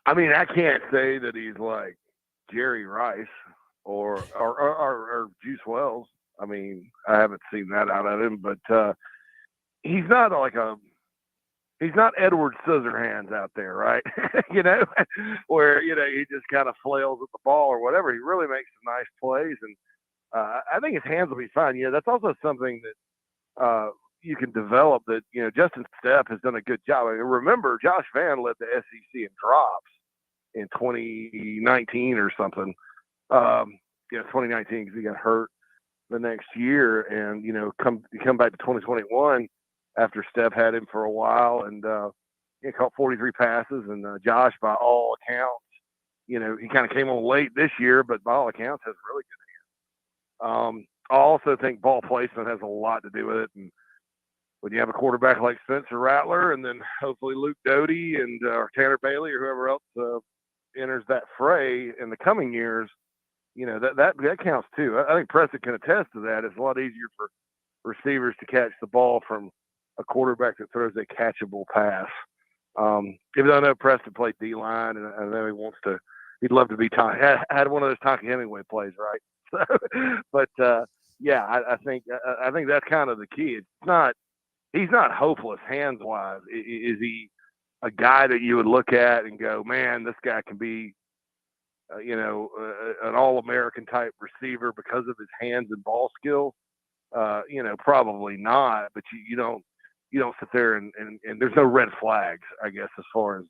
I mean, I can't say that he's like Jerry Rice or Juice Wells. I mean, I haven't seen that out of him, but he's not Edward Scissorhands out there, right? Where he just kind of flails at the ball or whatever. He really makes some nice plays, and I think his hands will be fine. That's also something that you can develop. That Justin Stepp has done a good job. I mean, remember, Josh Vann led the SEC in drops in 2019 or something. 2019 because he got hurt the next year, and come back to 2021 after Steph had him for a while, and he caught 43 passes, and Josh, by all accounts, he kind of came on late this year, but by all accounts has really good hands. I also think ball placement has a lot to do with it, and when you have a quarterback like Spencer Rattler, and then hopefully Luke Doty and or Tanner Bailey or whoever else enters that fray in the coming years, that counts too. I think Preston can attest to that. It's a lot easier for receivers to catch the ball from a quarterback that throws a catchable pass. Even though I know Preston played D-line, and I know he'd love to be had one of those Tonka Hemingway plays, right? But I think that's kind of the key. He's not hopeless hands wise. Is he a guy that you would look at and go, man, this guy can be an all-American type receiver because of his hands and ball skills? Probably not, but you don't sit there and there's no red flags, I guess, as far as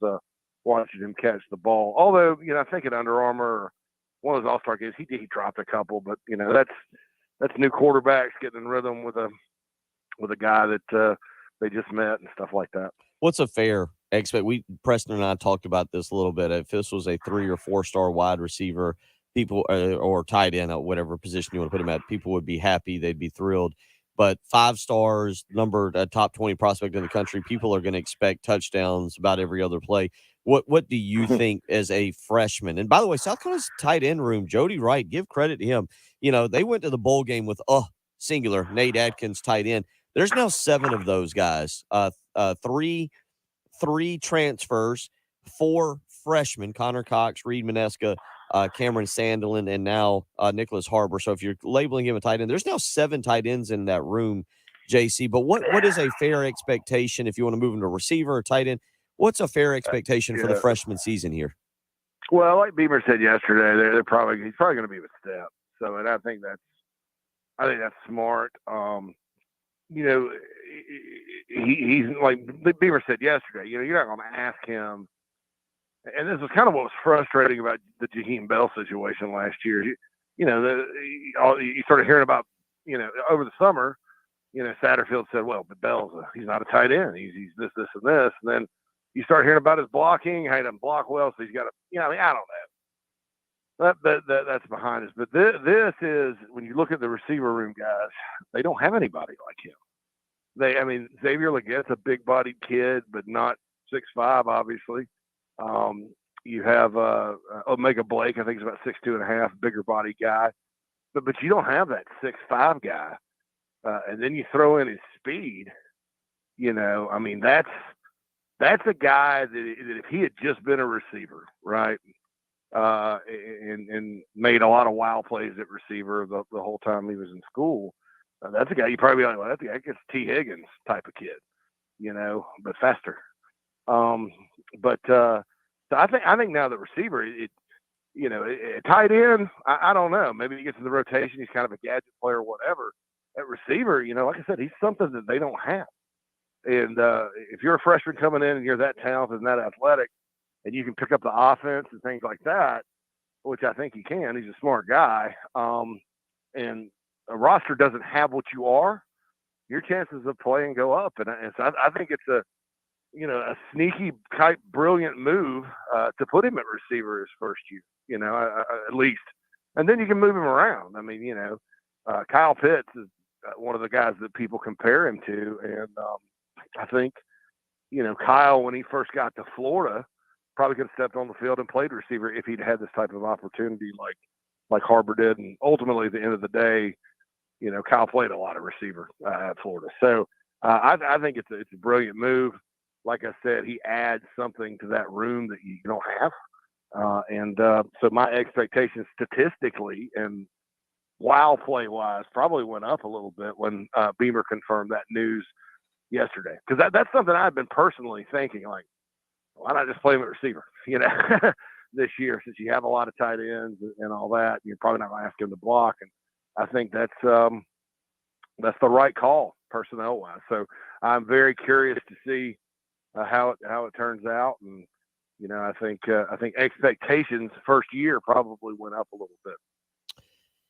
watching him catch the ball. Although, I think at Under Armour or one of those All-Star games, he dropped a couple, but that's new quarterbacks getting in rhythm with a guy that they just met and stuff like that. What's a fair Preston and I talked about this a little bit. If this was a 3 or 4 star wide receiver, people or tight end at whatever position you want to put him at, people would be happy. They'd be thrilled. But 5 stars, numbered a top 20 prospect in the country, people are going to expect touchdowns about every other play. What do you think as a freshman? And by the way, South Carolina's tight end room, Jody Wright, give credit to him. You know, they went to the bowl game with singular Nate Adkins tight end. There's now 7 of those guys. 3 transfers, 4 freshmen, Connor Cox, Reed Manesca, Cameron Sandelin, and now Nicholas Harbor. So if you're labeling him a tight end, there's now 7 tight ends in that room, JC. But what is a fair expectation if you want to move him to receiver or tight end? What's a fair expectation for the freshman season here? Well, like Beamer said yesterday, he's probably going to be with Step. So, and I think that's smart. You know, he's like Beamer said yesterday. You know, you're not going to ask him. And this was kind of what was frustrating about the Jaheim Bell situation last year. You know, you started hearing about, you know, over the summer, you know, Satterfield said, well, but Bell's he's not a tight end. He's this, and this. And then you start hearing about his blocking. How he doesn't block well, so he's got to, you know, I mean, I don't know. That's behind us. But this is, when you look at the receiver room guys, they don't have anybody like him. Xavier Leggette's a big-bodied kid, but not 6'5", obviously. You have Omega Blake, I think he's about 6'2.5", bigger body guy. But you don't have that 6'5" guy. And then you throw in his speed. You know, I mean, that's a guy that if he had just been a receiver, right, and made a lot of wild plays at receiver the whole time he was in school, that's a guy you probably be like, well, that's a guy gets T. Higgins type of kid, you know, but faster. So I think now the receiver, you know, tight end, I don't know. Maybe he gets in the rotation. He's kind of a gadget player or whatever. At receiver, you know, like I said, he's something that they don't have. And if you're a freshman coming in and you're that talented and that athletic, and you can pick up the offense and things like that, which I think he can. He's a smart guy. And a roster doesn't have what you are, your chances of playing go up. And so I think it's a sneaky type brilliant move to put him at receiver his first year, you know, at least. And then you can move him around. I mean, you know, Kyle Pitts is one of the guys that people compare him to. And I think, you know, Kyle, when he first got to Florida, probably could have stepped on the field and played receiver if he'd had this type of opportunity like Harbor did. And ultimately, at the end of the day, you know, Kyle played a lot of receiver at Florida. So I think it's a brilliant move. Like I said, he adds something to that room that you don't have. So my expectations statistically and wild play-wise probably went up a little bit when Beamer confirmed that news yesterday. Because that's something I've been personally thinking, like, why not just play him at receiver, you know, this year, since you have a lot of tight ends and all that. You're probably not going to ask him to block. And I think that's the right call personnel-wise. So I'm very curious to see how it turns out. And, you know, I think expectations first year probably went up a little bit.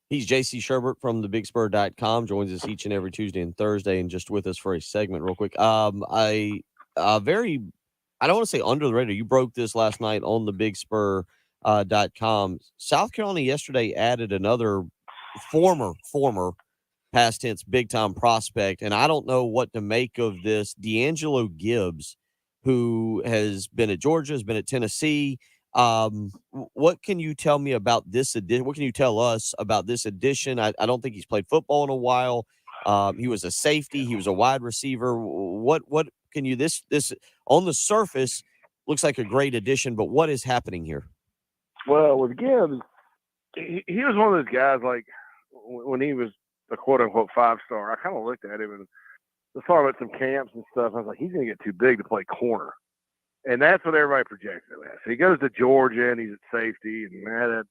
He's JC Sherbert from thebigspur.com, joins us each and every Tuesday and Thursday, and just with us for a segment real quick. I don't want to say under the radar. You broke this last night on thebigspur.com. South Carolina yesterday added another former past tense big time prospect, and I don't know what to make of this. D'Angelo Gibbs, who has been at Georgia, has been at Tennessee. What can you tell me about this edition? What can you tell us about this edition? I don't think he's played football in a while. He was a safety. He was a wide receiver. What can you, this on the surface looks like a great addition, but what is happening here? Well, with Gibbs, he was one of those guys, like when he was a quote unquote 5-star, I kind of looked at him and saw him at some camps and stuff. I was like, he's going to get too big to play corner. And that's what everybody projects him as. So he goes to Georgia and he's at safety, and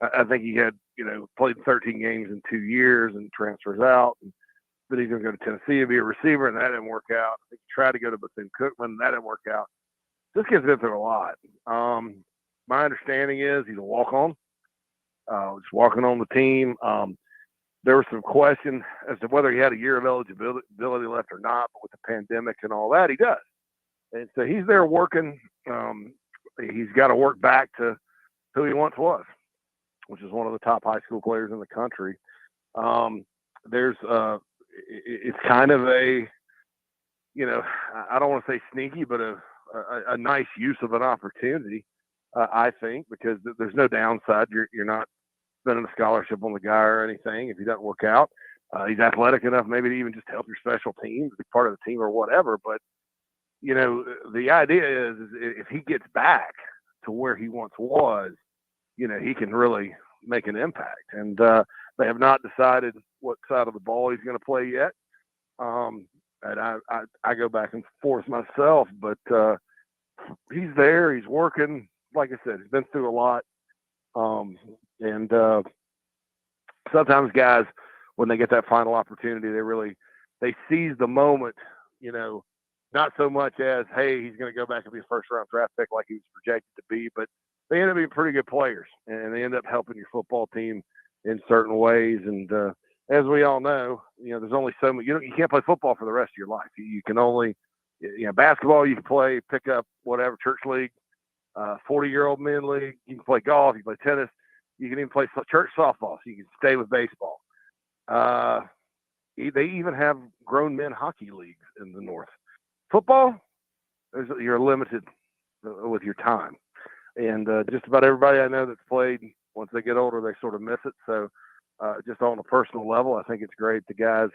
I think he had, you know, played 13 games in 2 years and transfers out. And then he's going to go to Tennessee and be a receiver, and that didn't work out. I think he tried to go to Bethune-Cookman, that didn't work out. This kid's been through a lot. My understanding is he's a walk-on, just walking on the team. there was some question as to whether he had a year of eligibility left or not, but with the pandemic and all that, he does. And so he's there working. He's got to work back to who he once was, which is one of the top high school players in the country. It's kind of a, I don't want to say sneaky, but a nice use of an opportunity, I think, because there's no downside. You're not spending a scholarship on the guy or anything if he doesn't work out. He's athletic enough maybe to even just help your special teams, be part of the team or whatever. But, the idea is if he gets back to where he once was, he can really make an impact. And they have not decided what side of the ball he's going to play yet. And I go back and forth myself, but he's there. He's working. Like I said, he's been through a lot. And sometimes guys, when they get that final opportunity, they seize the moment, not so much as, hey, he's going to go back and be a first-round draft pick like he was projected to be, but they end up being pretty good players, and they end up helping your football team in certain ways. And as we all know, there's only so much. You can't play football for the rest of your life. You can only, basketball you can play, pick up whatever, church league, 40-year-old men league. You can play golf. You can play tennis. You can even play church softball. So you can stay with baseball. They even have grown men hockey leagues in the North. Football, you're limited with your time. And just about everybody I know that's played, once they get older, they sort of miss it. So just on a personal level, I think it's great the guys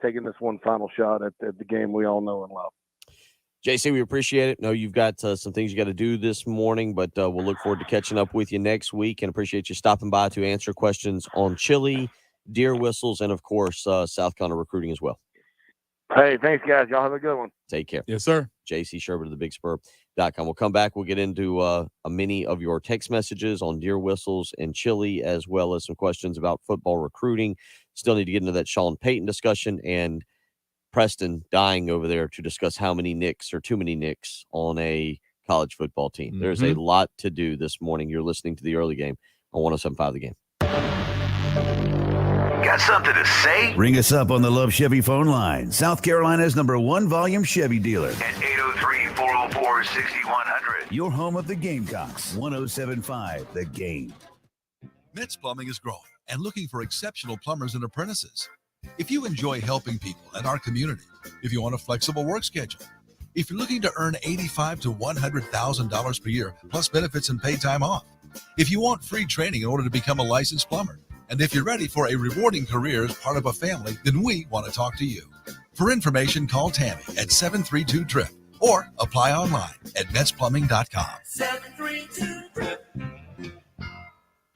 taking this one final shot at the game we all know and love. JC, we appreciate it. No, you've got some things you got to do this morning, but we'll look forward to catching up with you next week and appreciate you stopping by to answer questions on Chili, deer whistles, and, of course, South Carolina recruiting as well. Hey, thanks, guys. Y'all have a good one. Take care. Yes, sir. JC Sherbert of thebigspur.com. We'll come back. We'll get into a many of your text messages on deer whistles and Chili, as well as some questions about football recruiting. Still need to get into that Sean Payton discussion and Preston dying over there to discuss how many nicks or too many nicks on a college football team. There's a lot to do this morning. You're listening to the early game on 107.5 The Game. Got something to say? Ring us up on the Love Chevy phone line. South Carolina's #1 volume Chevy dealer. At 803-404-6100. Your home of the Gamecocks. 107.5 The Game. Metz Plumbing is growing and looking for exceptional plumbers and apprentices. If you enjoy helping people in our community, if you want a flexible work schedule, if you're looking to earn $85,000 to $100,000 per year, plus benefits and paid time off, if you want free training in order to become a licensed plumber, and if you're ready for a rewarding career as part of a family, then we want to talk to you. For information, call Tammy at 732-TRIP or apply online at metsplumbing.com. 732-TRIP.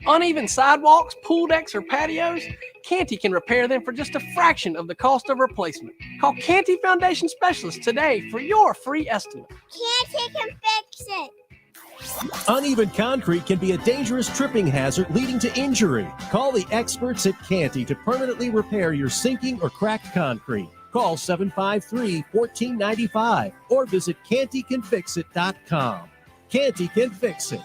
Uneven sidewalks, pool decks, or patios? Canty can repair them for just a fraction of the cost of replacement. Call Canty Foundation Specialists today for your free estimate. Canty can fix it. Uneven concrete can be a dangerous tripping hazard leading to injury. Call the experts at Canty to permanently repair your sinking or cracked concrete. Call 753-1495 or visit CantyCanFixIt.com. Canty can fix it.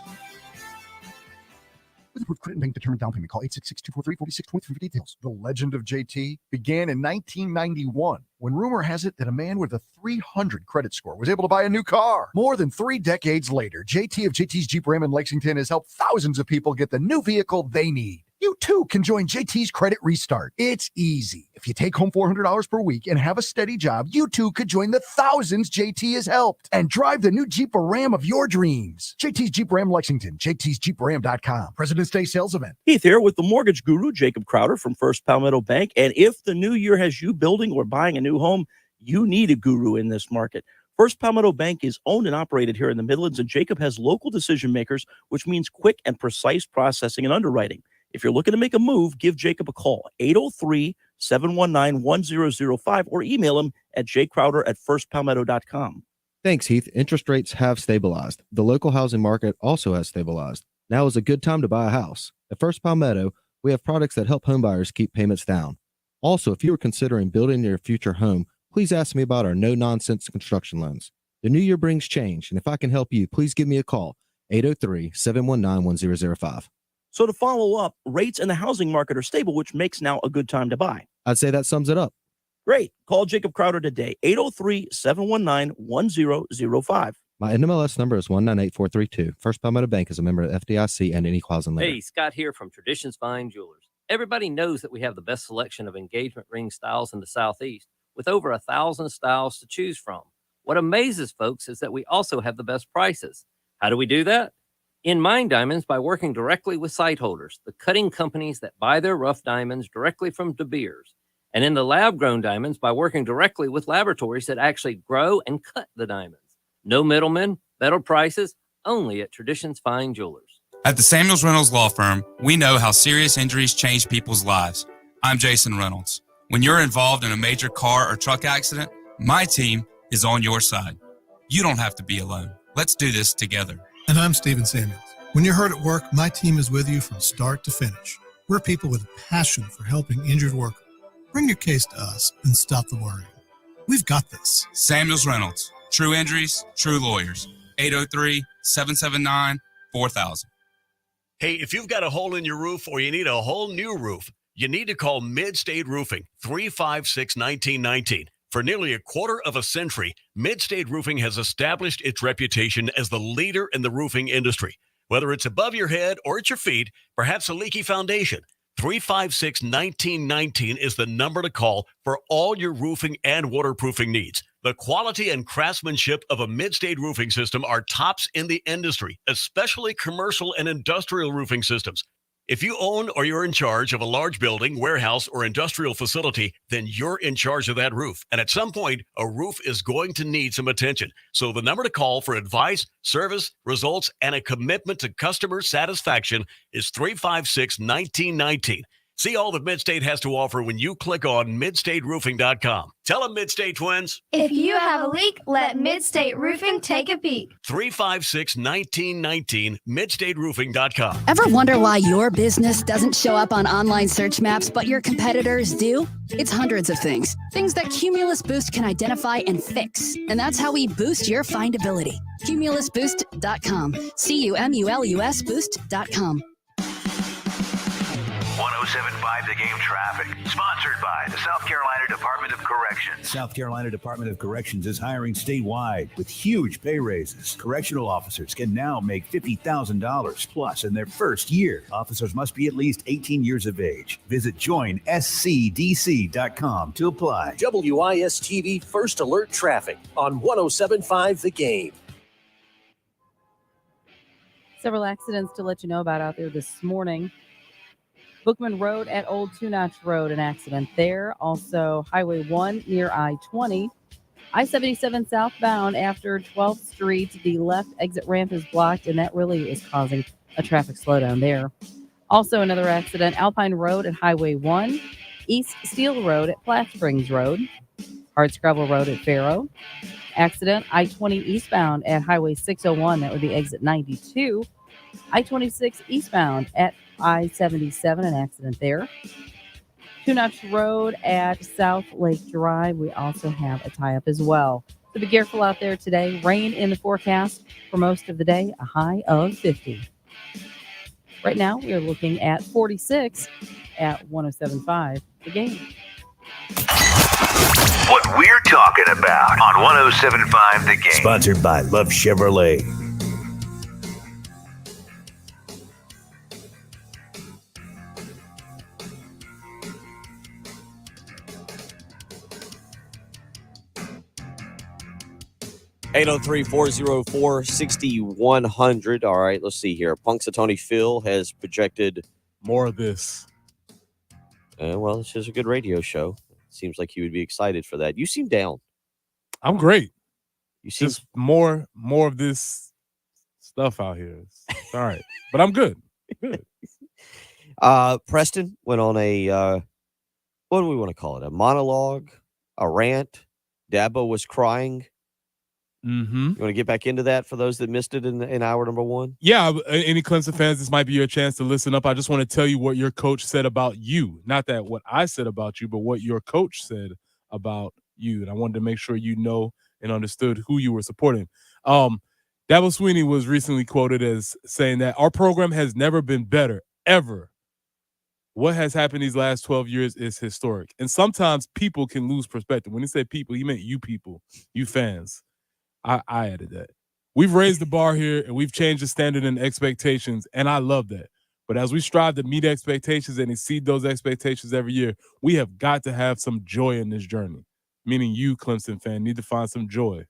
With approved credit bank determined down payment, call 866-243-4623 for details. The legend of JT began in 1991 when rumor has it that a man with a 300 credit score was able to buy a new car. More than 3 decades later, JT of JT's Jeep Ram in Lexington has helped thousands of people get the new vehicle they need. You too can join JT's Credit Restart. It's easy. If you take home $400 per week and have a steady job, you too could join the thousands JT has helped and drive the new Jeep Ram of your dreams. JT's Jeep Ram Lexington, jtsjeepram.com. President's Day sales event. Heath here with the mortgage guru, Jacob Crowder from First Palmetto Bank. And if the new year has you building or buying a new home, you need a guru in this market. First Palmetto Bank is owned and operated here in the Midlands, and Jacob has local decision makers, which means quick and precise processing and underwriting. If you're looking to make a move, give Jacob a call, 803-719-1005, or email him at jcrowder@firstpalmetto.com. Thanks, Heath. Interest rates have stabilized. The local housing market also has stabilized. Now is a good time to buy a house. At First Palmetto, we have products that help homebuyers keep payments down. Also, if you are considering building your future home, please ask me about our no-nonsense construction loans. The new year brings change, and if I can help you, please give me a call, 803-719-1005. So to follow up, rates in the housing market are stable, which makes now a good time to buy. I'd say that sums it up. Great. Call Jacob Crowder today, 803-719-1005. My NMLS number is 198432. First Palmetto Bank is a member of FDIC and any clause in later. Hey, Scott here from Traditions Fine Jewelers. Everybody knows that we have the best selection of engagement ring styles in the Southeast, with over 1,000 styles to choose from. What amazes folks is that we also have the best prices. How do we do that? In Mine Diamonds, by working directly with site holders, the cutting companies that buy their rough diamonds directly from De Beers. And in the lab-grown diamonds, by working directly with laboratories that actually grow and cut the diamonds. No middlemen, better prices, only at Traditions Fine Jewelers. At the Samuels Reynolds Law Firm, we know how serious injuries change people's lives. I'm Jason Reynolds. When you're involved in a major car or truck accident, my team is on your side. You don't have to be alone. Let's do this together. And I'm Stephen Samuels. When you're hurt at work, my team is with you from start to finish. We're people with a passion for helping injured workers. Bring your case to us and stop the worrying. We've got this. Samuels Reynolds. True injuries, true lawyers. 803-779-4000. Hey, if you've got a hole in your roof or you need a whole new roof, you need to call Mid-State Roofing, 356-1919. For nearly a quarter of a century, Mid-State Roofing has established its reputation as the leader in the roofing industry. Whether it's above your head or at your feet, perhaps a leaky foundation, 356-1919 is the number to call for all your roofing and waterproofing needs. The quality and craftsmanship of a Mid-State roofing system are tops in the industry, especially commercial and industrial roofing systems. If you own or you're in charge of a large building, warehouse, or industrial facility, then you're in charge of that roof. And at some point, a roof is going to need some attention. So the number to call for advice, service, results, and a commitment to customer satisfaction is 356-1919. See all that Mid-State has to offer when you click on midstateroofing.com. Tell them, Mid-State twins. If you have a leak, let Mid-State Roofing take a peek. 356-1919, midstateroofing.com. Ever wonder why your business doesn't show up on online search maps, but your competitors do? It's hundreds of things. Things that Cumulus Boost can identify and fix. And that's how we boost your findability. CumulusBoost.com. CUMULUS Boost.com. 107.5 The Game traffic. Sponsored by the South Carolina Department of Corrections. South Carolina Department of Corrections is hiring statewide with huge pay raises. Correctional officers can now make $50,000 plus in their first year. Officers must be at least 18 years of age. Visit joinscdc.com to apply. WIS-TV First Alert Traffic on 107.5 The Game. Several accidents to let you know about out there this morning. Bookman Road at Old Two Notch Road, an accident there. Also, Highway 1 near I-20. I-77 southbound after 12th Street. The left exit ramp is blocked, and that really is causing a traffic slowdown there. Also, another accident, Alpine Road at Highway 1. East Steel Road at Platte Springs Road. Hardscrabble Road at Faro. Accident, I-20 eastbound at Highway 601. That would be exit 92. I-26 eastbound at I-77, an accident there. Two Notch Road at South Lake Drive. We also have a tie-up as well. So be careful out there today. Rain in the forecast for most of the day, a high of 50. Right now, we are looking at 46 at 107.5 The Game. What we're talking about on 107.5 The Game. Sponsored by Love Chevrolet. Eight 803-404-6100. All right, let's see here. Punxsutawney Phil has projected more of this. Well, this is a good radio show. Seems like you would be excited for that. You seem down. I'm great. You seem just more of this stuff out here. It's all right, but I'm good. Good. Preston went on a what do we want to call it? A monologue, a rant. Dabo was crying. Mm-hmm. You want to get back into that for those that missed it in hour number one? Yeah, any Clemson fans, this might be your chance to listen up. I just want to tell you what your coach said about you. Not that what I said about you, but what your coach said about you. And I wanted to make sure you know and understood who you were supporting. Dabo Swinney was recently quoted as saying that our program has never been better, ever. What has happened these last 12 years is historic. And sometimes people can lose perspective. When he said people, he meant you people, you fans. I added that. We've raised the bar here and we've changed the standard and expectations, and I love that. But as we strive to meet expectations and exceed those expectations every year, we have got to have some joy in this journey. Meaning you, Clemson fan, need to find some joy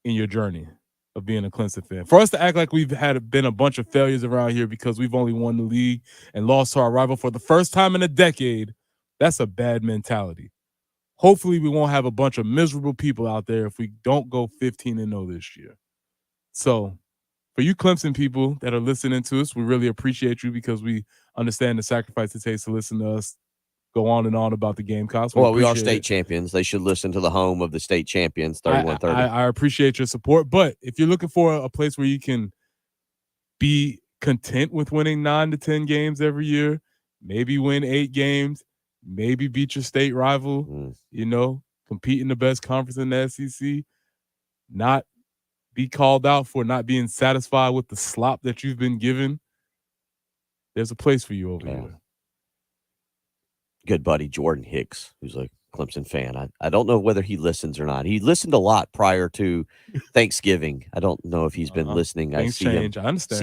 in your journey of being a Clemson fan. For us to act like we've been a bunch of failures around here because we've only won the league and lost to our rival for the first time in a decade, that's a bad mentality. Hopefully we won't have a bunch of miserable people out there if we don't go 15-0 this year. So for you Clemson people that are listening to us, we really appreciate you because we understand the sacrifice it takes to listen to us go on and on about the Gamecocks. Well, we are state champions. They should listen to the home of the state champions, 3130. I appreciate your support, but if you're looking for a place where you can be content with winning 9 to 10 games every year, maybe win 8 games, maybe beat your state rival, compete in the best conference in the SEC, not be called out for not being satisfied with the slop that you've been given, there's a place for you over here. Good buddy Jordan Hicks, who's a Clemson fan. I don't know whether he listens or not. He listened a lot prior to Thanksgiving. I don't know if he's been listening. I see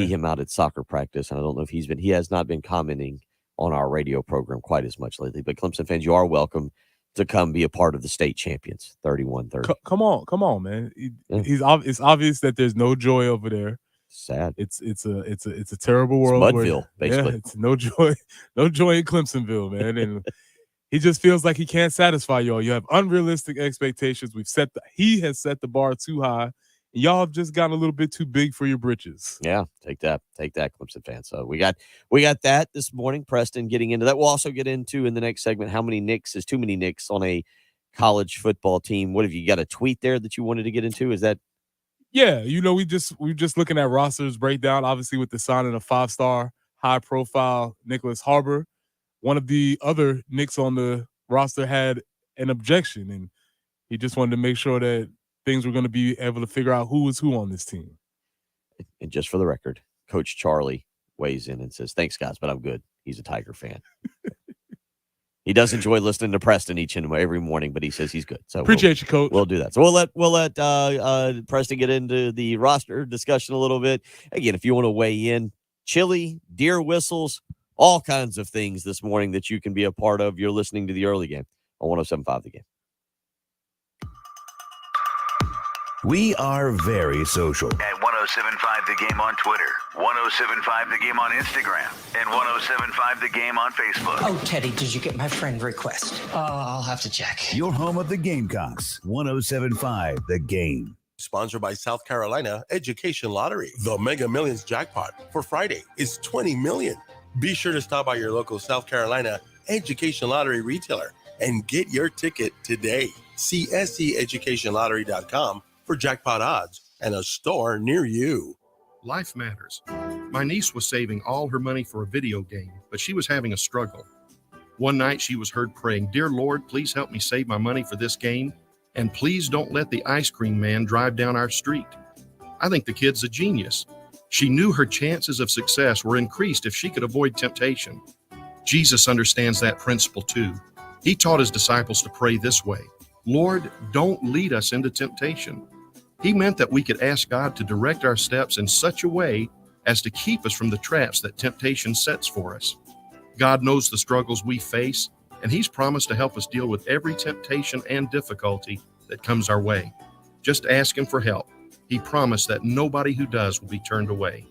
him out at soccer practice, and I don't know if he has not been commenting on our radio program quite as much lately. But Clemson fans, you are welcome to come be a part of the state champions, 3130. Come on, man. It's obvious that there's no joy over there. Sad. It's a terrible world. It's Mudville, basically. Yeah, it's no joy in Clemsonville, man. And he just feels like he can't satisfy y'all. You have unrealistic expectations. He has set the bar too high. And y'all have just gotten a little bit too big for your britches. Yeah, take that, Clemson fans. So we got that this morning. Preston getting into that. We'll also get into in the next segment how many Knicks is too many Knicks on a college football team. What have you got a tweet there that you wanted to get into? Is that? Yeah, we're just looking at rosters breakdown, obviously with the signing of 5-star, high-profile Nicholas Harbor. One of the other Knicks on the roster had an objection, and he just wanted to make sure that things were going to be able to figure out who was who on this team. And just for the record, Coach Charlie weighs in and says, "Thanks, guys, but I'm good." He's a Tiger fan. He does enjoy listening to Preston each and every morning, but he says he's good. So appreciate you, Coach. We'll do that. So we'll let Preston get into the roster discussion a little bit. Again, if you want to weigh in, chili, deer whistles, all kinds of things this morning that you can be a part of. You're listening to the early game on 107.5 The Game. We are very social. At 107.5 The Game on Twitter, 107.5 The Game on Instagram, and 107.5 The Game on Facebook. Oh, Teddy, did you get my friend request? I'll have to check. Your home of the Gamecocks, 107.5 The Game. Sponsored by South Carolina Education Lottery. The Mega Millions jackpot for Friday is $20 million. Be sure to stop by your local South Carolina Education Lottery retailer and get your ticket today. See SCEducationLottery.com for jackpot odds and a store near you. Life matters. My niece was saving all her money for a video game, but she was having a struggle. One night she was heard praying, "Dear Lord, please help me save my money for this game, and please don't let the ice cream man drive down our street." I think the kid's a genius. She knew her chances of success were increased if she could avoid temptation. Jesus understands that principle too. He taught his disciples to pray this way: "Lord, don't lead us into temptation." He meant that we could ask God to direct our steps in such a way as to keep us from the traps that temptation sets for us. God knows the struggles we face, and he's promised to help us deal with every temptation and difficulty that comes our way. Just ask him for help. He promised that nobody who does will be turned away.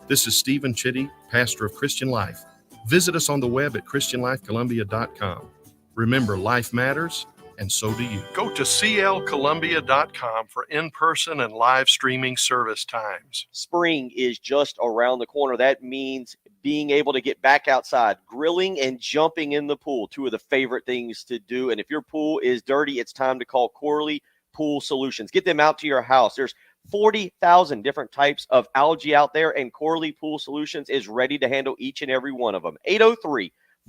This is Stephen Chitty, pastor of Christian Life. Visit us on the web at ChristianLifeColumbia.com. Remember, life matters, and so do you. Go to CLColumbia.com for in-person and live streaming service times. Spring is just around the corner. That means being able to get back outside, grilling and jumping in the pool, two of the favorite things to do. And if your pool is dirty, it's time to call Corley Pool Solutions. Get them out to your house. There's 40,000 different types of algae out there, and Corley Pool Solutions is ready to handle each and every one of them.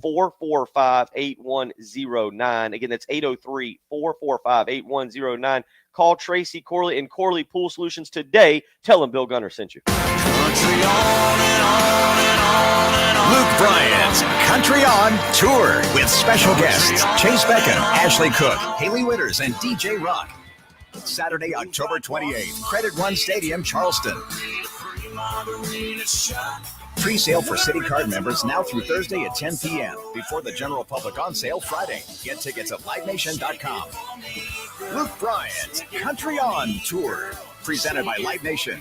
803-445-8109. Again, that's 803-445-8109. Call Tracy Corley and Corley Pool Solutions today. Tell them Bill Gunner sent you. Luke Bryan's Country On Tour with special guests Chase Beckham, Ashley Cook, Haley Witters, and DJ Rock. Saturday, October 28th, Credit One Stadium, Charleston. Pre-sale for City Card members now through Thursday at 10 p.m. before the general public on sale Friday. Get tickets at livenation.com. Luke Bryan's Country On Tour, presented by Live Nation.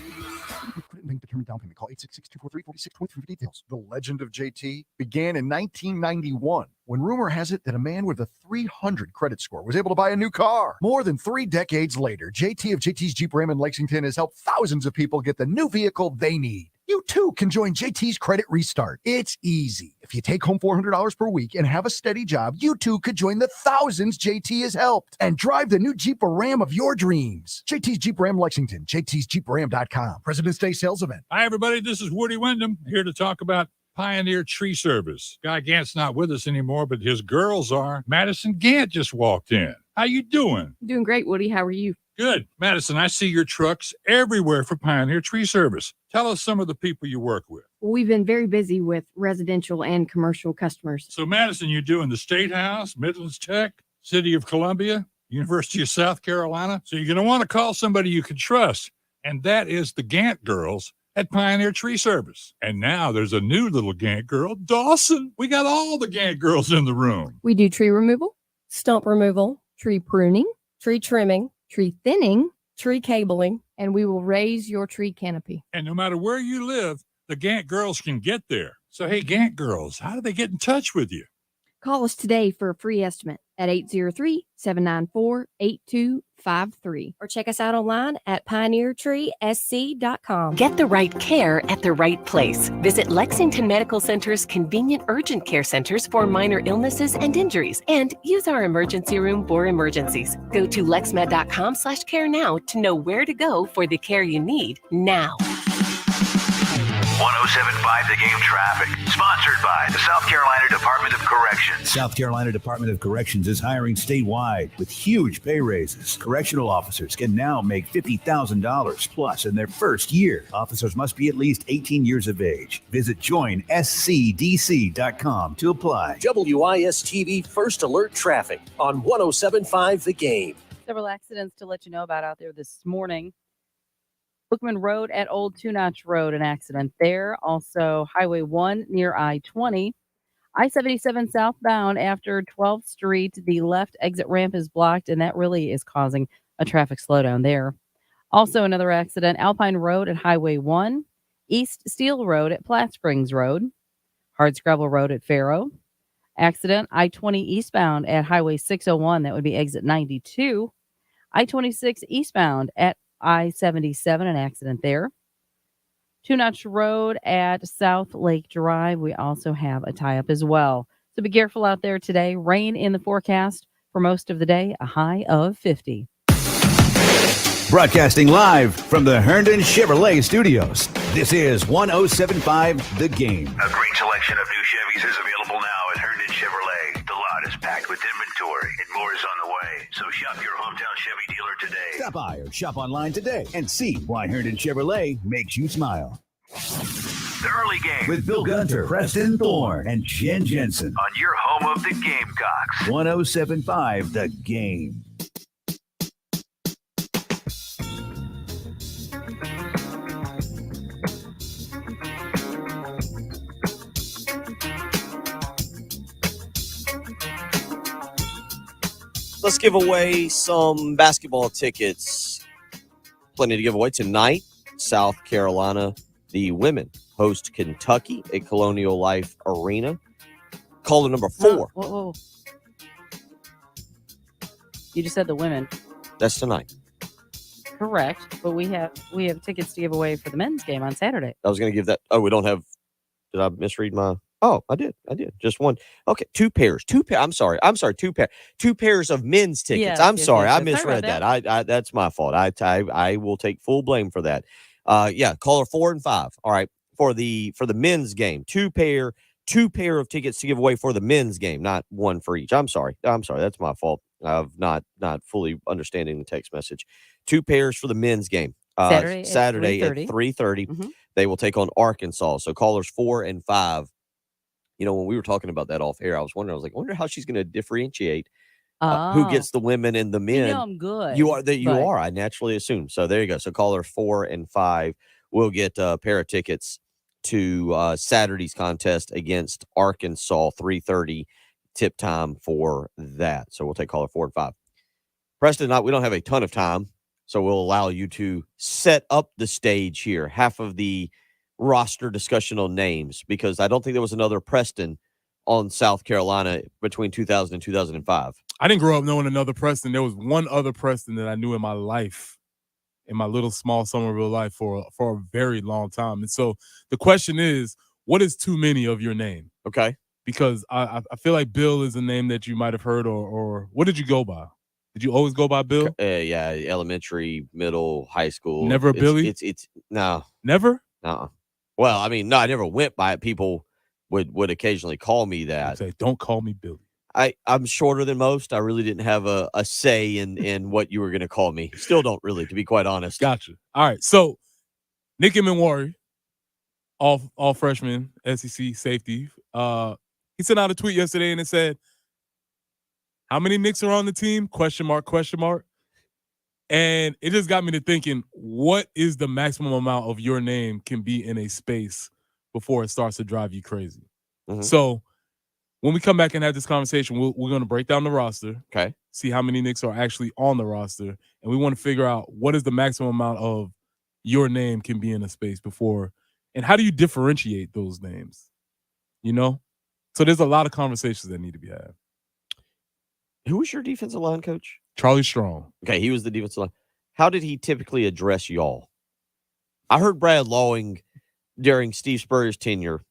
Credit link determined down payment. Call 866-243-4623 for details. The legend of JT began in 1991 when rumor has it that a man with a 300 credit score was able to buy a new car. More than 3 decades later, JT of JT's Jeep Ram in Lexington has helped thousands of people get the new vehicle they need. You too can join JT's Credit Restart. It's easy. If you take home $400 per week and have a steady job, you too could join the thousands JT has helped and drive the new Jeep or Ram of your dreams. JT's Jeep Ram Lexington, jtsjeepram.com. President's Day sales event. Hi, everybody. This is Woody Wyndham here to talk about Pioneer Tree Service. Guy Gant's not with us anymore, but his girls are. Madison Gant just walked in. How you doing? Doing great, Woody. How are you? Good. Madison, I see your trucks everywhere for Pioneer Tree Service. Tell us some of the people you work with. We've been very busy with residential and commercial customers. So, Madison, you're doing the State House, Midlands Tech, City of Columbia, University of South Carolina. So you're going to want to call somebody you can trust, and that is the Gant girls at Pioneer Tree Service. And now there's a new little Gant girl, Dawson. We got all the Gant girls in the room. We do tree removal, stump removal, tree pruning, tree trimming, tree thinning, tree cabling, and we will raise your tree canopy. And no matter where you live, the Gant girls can get there. So, hey, Gant girls, how do they get in touch with you? Call us today for a free estimate at 803-794-8253 or check us out online at pioneertreesc.com. Get the right care at the right place. Visit Lexington Medical Center's convenient urgent care centers for minor illnesses and injuries, and use our emergency room for emergencies. Go to lexmed.com/care now to know where to go for the care you need now. 1075 The Game traffic, sponsored by the South Carolina Department of Corrections. South Carolina Department of Corrections is hiring statewide with huge pay raises. Correctional officers can now make $50,000 plus in their first year. Officers must be at least 18 years of age. Visit joinscdc.com to apply. WIS-TV First Alert Traffic on 1075 The Game. Several accidents to let you know about out there this morning. Bookman Road at Old Two Notch Road, an accident there. Also, Highway 1 near I-20. I-77 southbound after 12th Street, the left exit ramp is blocked, and that really is causing a traffic slowdown there. Also, another accident, Alpine Road at Highway 1, East Steel Road at Platt Springs Road, Hardscrabble Road at Faro. Accident, I-20 eastbound at Highway 601, that would be exit 92. I-26 eastbound at I-77, an accident there. Two Notch Road at South Lake Drive, we also have a tie-up as well. So be careful out there today. Rain in the forecast for most of the day, a high of 50. Broadcasting live from the Herndon Chevrolet Studios. This is 1075 The Game. A great selection of new Chevys is available now at Herndon Chevrolet. The lot is packed with inventory and more is on the way. So shop your hometown Chevy dealer today. Stop by or shop online today and see why Herndon Chevrolet makes you smile. The early game With Bill Gunter, Preston Thorne, and Jen Jensen on your home of the Gamecocks. 1075 The Game. Let's give away some basketball tickets. Plenty to give away tonight. South Carolina, the women host Kentucky at Colonial Life Arena. Caller number 4. Whoa. You just said the women. That's tonight. Correct, but we have tickets to give away for the men's game on Saturday. I was going to give that. Oh, we don't have. Did I misread my? Oh, I did. Just one. Okay, 2 pairs. I'm sorry. 2 pairs. 2 pairs of men's tickets. I'm sorry. I misread that. I that's my fault. I will take full blame for that. Caller 4 and 5. All right. For the men's game, 2 pair 2 pair of tickets to give away for the men's game, not one for each. I'm sorry. That's my fault of not fully understanding the text message. 2 pairs for the men's game. Saturday at 3:30. Mhm. They will take on Arkansas. So callers 4 and 5. You know, when we were talking about that off air, I was wondering, I wonder how she's going to differentiate who gets the women and the men. You know I'm good. You but- are. I naturally assume. So there you go. So callers 4 and 5 will get a pair of tickets to Saturday's contest against Arkansas. 3:30 tip time for that. So we'll take caller 4 and 5. Preston, we don't have a ton of time, so we'll allow you to set up the stage here. Half of the roster discussion on names, because I don't think there was another Preston on South Carolina between 2000 and 2005. I didn't grow up knowing another Preston. There was one other Preston that I knew in my life, in my little small Somerville life for a very long time. And so the question is, what is too many of your name? Okay. Because I feel like Bill is a name that you might have heard, or what did you go by? Did you always go by Bill? Yeah, elementary, middle, high school. Never It's- Billy? It's no. Never? No. Well, I mean, no, I never went by it. People would occasionally call me that. Say, don't call me Billy. I'm shorter than most. I really didn't have a say in what you were going to call me. Still don't really, to be quite honest. Gotcha. All right. So Nick Emenwari, all freshman, SEC safety. He sent out a tweet yesterday and it said, "How many Knicks are on the team? Question mark, question mark." And it just got me to thinking, what is the maximum amount of your name can be in a space before it starts to drive you crazy? Mhm. So when we come back and have this conversation, we're going to break down the roster. Okay. See how many Knicks are actually on the roster. And we want to figure out what is the maximum amount of your name can be in a space before. And how do you differentiate those names? You know? So there's a lot of conversations that need to be had. Who was your defensive line coach? Charlie Strong. Okay, he was the defensive line. How did he typically address y'all? I heard Brad Lawing during Steve Spurrier's tenure.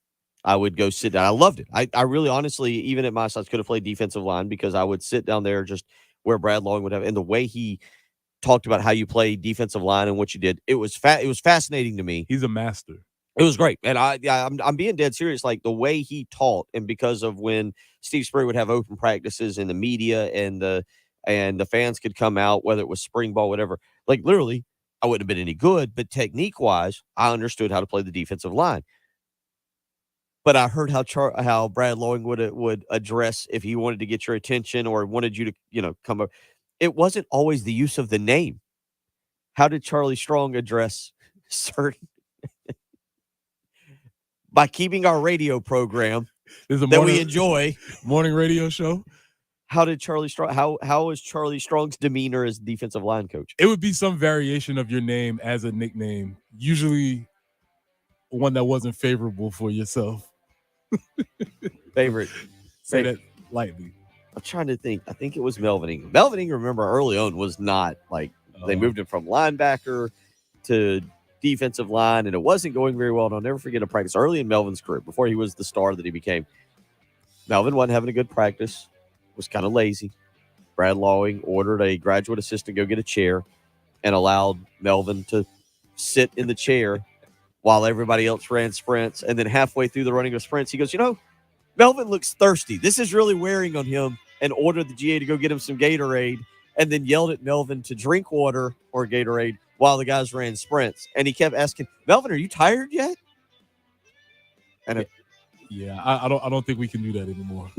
I would go sit down. I loved it. I really, honestly, even at my size, could have played defensive line because I would sit down there just where Brad Lawing would have. And the way he talked about how you play defensive line and what you did, it was fascinating to me. He's a master. It was great. And I'm being dead serious. Like the way he taught, and because of when Steve Spurrier would have open practices in the media and the fans could come out, whether it was spring ball, whatever, like literally I wouldn't have been any good, but technique wise, I understood how to play the defensive line. But I heard how Brad Lawing would address if he wanted to get your attention or wanted you to, come up. It wasn't always the use of the name. How did Charlie Strong address certain by keeping our radio program that we enjoy, morning radio show? How did Charlie Strong? How is Charlie Strong's demeanor as defensive line coach? It would be some variation of your name as a nickname, usually one that wasn't favorable for yourself. Favorite. Say that lightly. I'm trying to think. I think it was Melvin Ingram. Melvin Ingram, remember, early on was not like they moved him from linebacker to defensive line, and it wasn't going very well. And I'll never forget a practice early in Melvin's career before he was the star that he became. Melvin wasn't having a good practice, was kind of lazy. Brad Lawing ordered a graduate assistant go get a chair and allowed Melvin to sit in the chair while everybody else ran sprints. And then halfway through the running of sprints, he goes, Melvin looks thirsty. This is really wearing on him, and ordered the GA to go get him some Gatorade, and then yelled at Melvin to drink water or Gatorade while the guys ran sprints. And he kept asking, Melvin, are you tired yet? And I don't think we can do that anymore.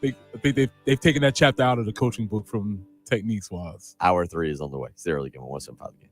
I think they've taken that chapter out of the coaching book from techniques wise. Hour 3 is on the way. It's the early game. 175 the game.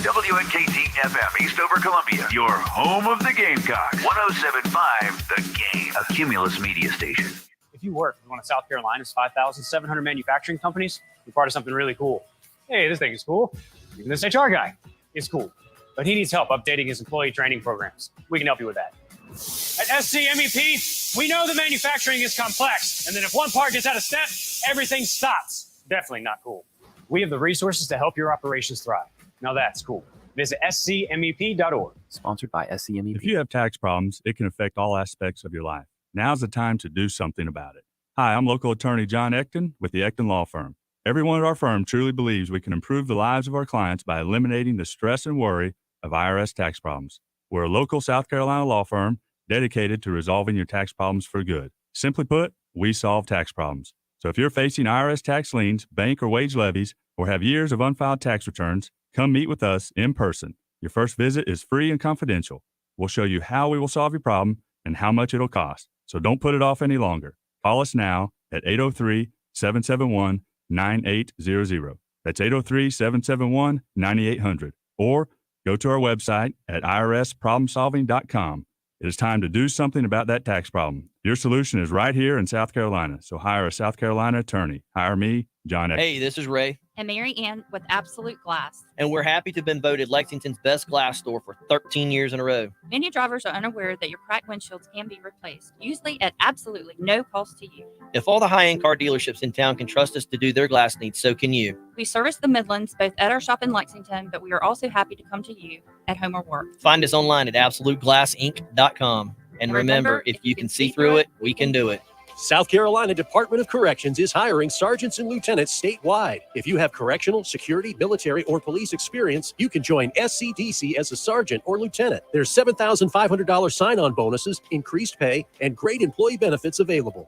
WNKT FM, Eastover, Columbia, your home of the Gamecocks. 107.5 The Game, a Cumulus media station. If you work for one of South Carolina's 5,700 manufacturing companies, you're part of something really cool. Hey, this thing is cool. Even this HR guy is cool, but he needs help updating his employee training programs. We can help you with that. At SCMEP, we know that manufacturing is complex, and that if one part gets out of step, everything stops. Definitely not cool. We have the resources to help your operations thrive. Now that's cool. Visit scmep.org. Sponsored by SCMEP. If you have tax problems, it can affect all aspects of your life. Now's the time to do something about it. Hi, I'm local attorney John Ecton with the Ecton Law Firm. Everyone at our firm truly believes we can improve the lives of our clients by eliminating the stress and worry of IRS tax problems. We're a local South Carolina law firm dedicated to resolving your tax problems for good. Simply put, we solve tax problems. So if you're facing IRS tax liens, bank or wage levies, or have years of unfiled tax returns, come meet with us in person. Your first visit is free and confidential. We'll show you how we will solve your problem and how much it'll cost. So don't put it off any longer. Call us now at 803-771-9800. That's 803-771-9800. Or go to our website at irsproblemsolving.com. It is time to do something about that tax problem. Your solution is right here in South Carolina. So hire a South Carolina attorney. Hire me, John Eck. Hey, this is Ray. And Mary Ann with Absolute Glass. And we're happy to have been voted Lexington's best glass store for 13 years in a row. Many drivers are unaware that your cracked windshields can be replaced, usually at absolutely no cost to you. If all the high-end car dealerships in town can trust us to do their glass needs, so can you. We service the Midlands both at our shop in Lexington, but we are also happy to come to you at home or work. Find us online at absoluteglassinc.com. And remember, if you can see through it, we can do it. South Carolina Department of Corrections is hiring sergeants and lieutenants statewide. If you have correctional, security, military, or police experience, you can join SCDC as a sergeant or lieutenant. There's $7,500 sign-on bonuses, increased pay, and great employee benefits available.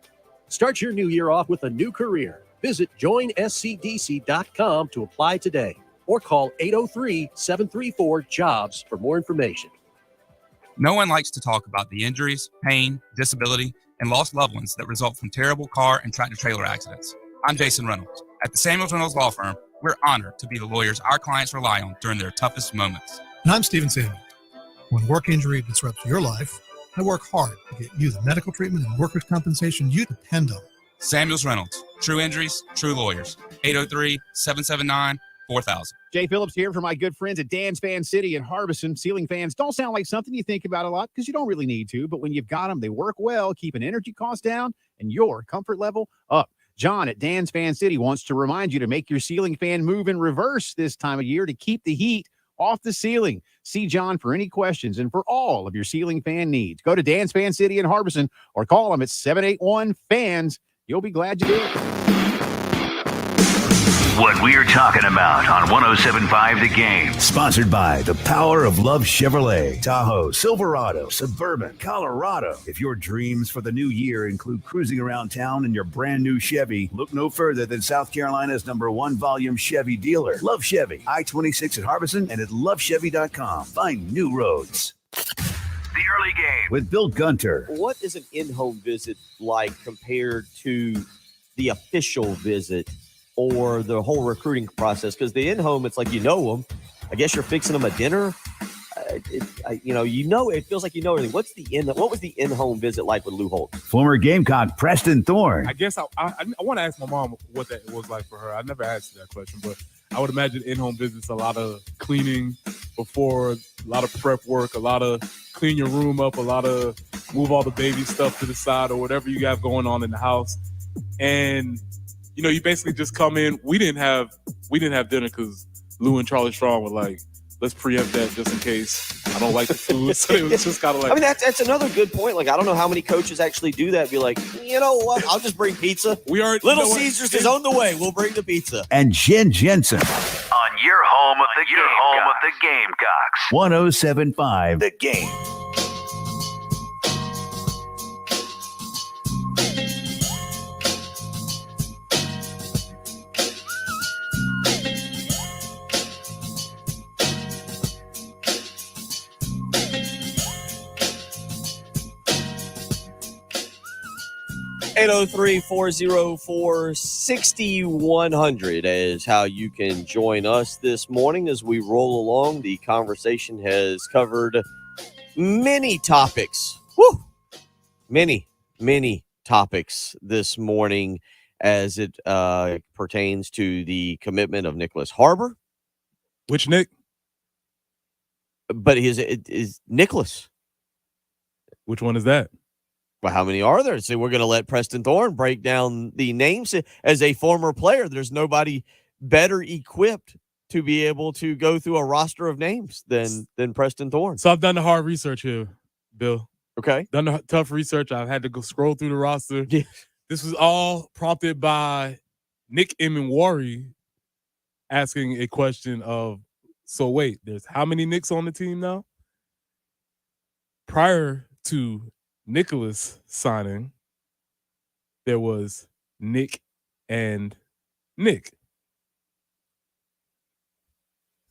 Start your new year off with a new career. Visit joinscdc.com to apply today or call 803-734-JOBS for more information. No one likes to talk about the injuries, pain, disability, and lost loved ones that result from terrible car and tractor-trailer accidents. I'm Jason Reynolds. At the Samuels Reynolds Law Firm, we're honored to be the lawyers our clients rely on during their toughest moments. And I'm Stephen Samuel. When work injury disrupts your life, I work hard to get you the medical treatment and workers' compensation you depend on. Samuels Reynolds. True injuries, true lawyers. 803-779-4000. Jay Phillips here for my good friends at Dan's Fan City in Harbison. Ceiling fans don't sound like something you think about a lot because you don't really need to, but when you've got them, they work well, keeping energy costs down and your comfort level up. John at Dan's Fan City wants to remind you to make your ceiling fan move in reverse this time of year to keep the heat off the ceiling. See John for any questions and for all of your ceiling fan needs. Go to Dan's Fan City in Harbison or call them at 781-FANS. You'll be glad you did. What we're talking about on 107.5 The Game. Sponsored by the power of love Chevrolet, Tahoe, Silverado, Suburban, Colorado. If your dreams for the new year include cruising around town in your brand new Chevy, look no further than South Carolina's #1 volume Chevy dealer. Love Chevy, I-26 at Harbison and at lovechevy.com. Find new roads. The early game. With Bill Gunter. What is an in-home visit like compared to the official visit or the whole recruiting process? Because the in-home, it's like you know them. I guess you're fixing them a dinner. It feels like you know everything. What was the in-home visit like with Lou Holt? Former Gamecock Preston Thorne. I guess I want to ask my mom what that was like for her. I never asked that question, but I would imagine in-home visits, a lot of cleaning before, a lot of prep work, a lot of clean your room up, a lot of move all the baby stuff to the side or whatever you have going on in the house. And you basically just come in. We didn't have dinner because Lou and Charlie Strong were like, let's preempt that just in case I don't like the food. So it was just kind of like. I mean, that's another good point. Like, I don't know how many coaches actually do that. Be like, you know what? I'll just bring pizza. Little Caesars is on the way. We'll bring the pizza. And Jen Jensen. On your home of the Gamecocks. 107.5 The Game. $803-404-6100 is how you can join us this morning as we roll along. The conversation has covered many topics. Woo! Many topics this morning as it pertains to the commitment of Nicholas Harbor. Which Nick? But is Nicholas. Which one is that? Well, how many are there? So we're going to let Preston Thorne break down the names. As a former player, there's nobody better equipped to be able to go through a roster of names than Preston Thorne. So I've done the hard research here, Bill. Okay. Done the tough research. I've had to go scroll through the roster. Yeah. This was all prompted by Nick Emenwari asking a question of, so wait, there's how many Knicks on the team now? Prior to Nicholas signing, there was Nick and Nick.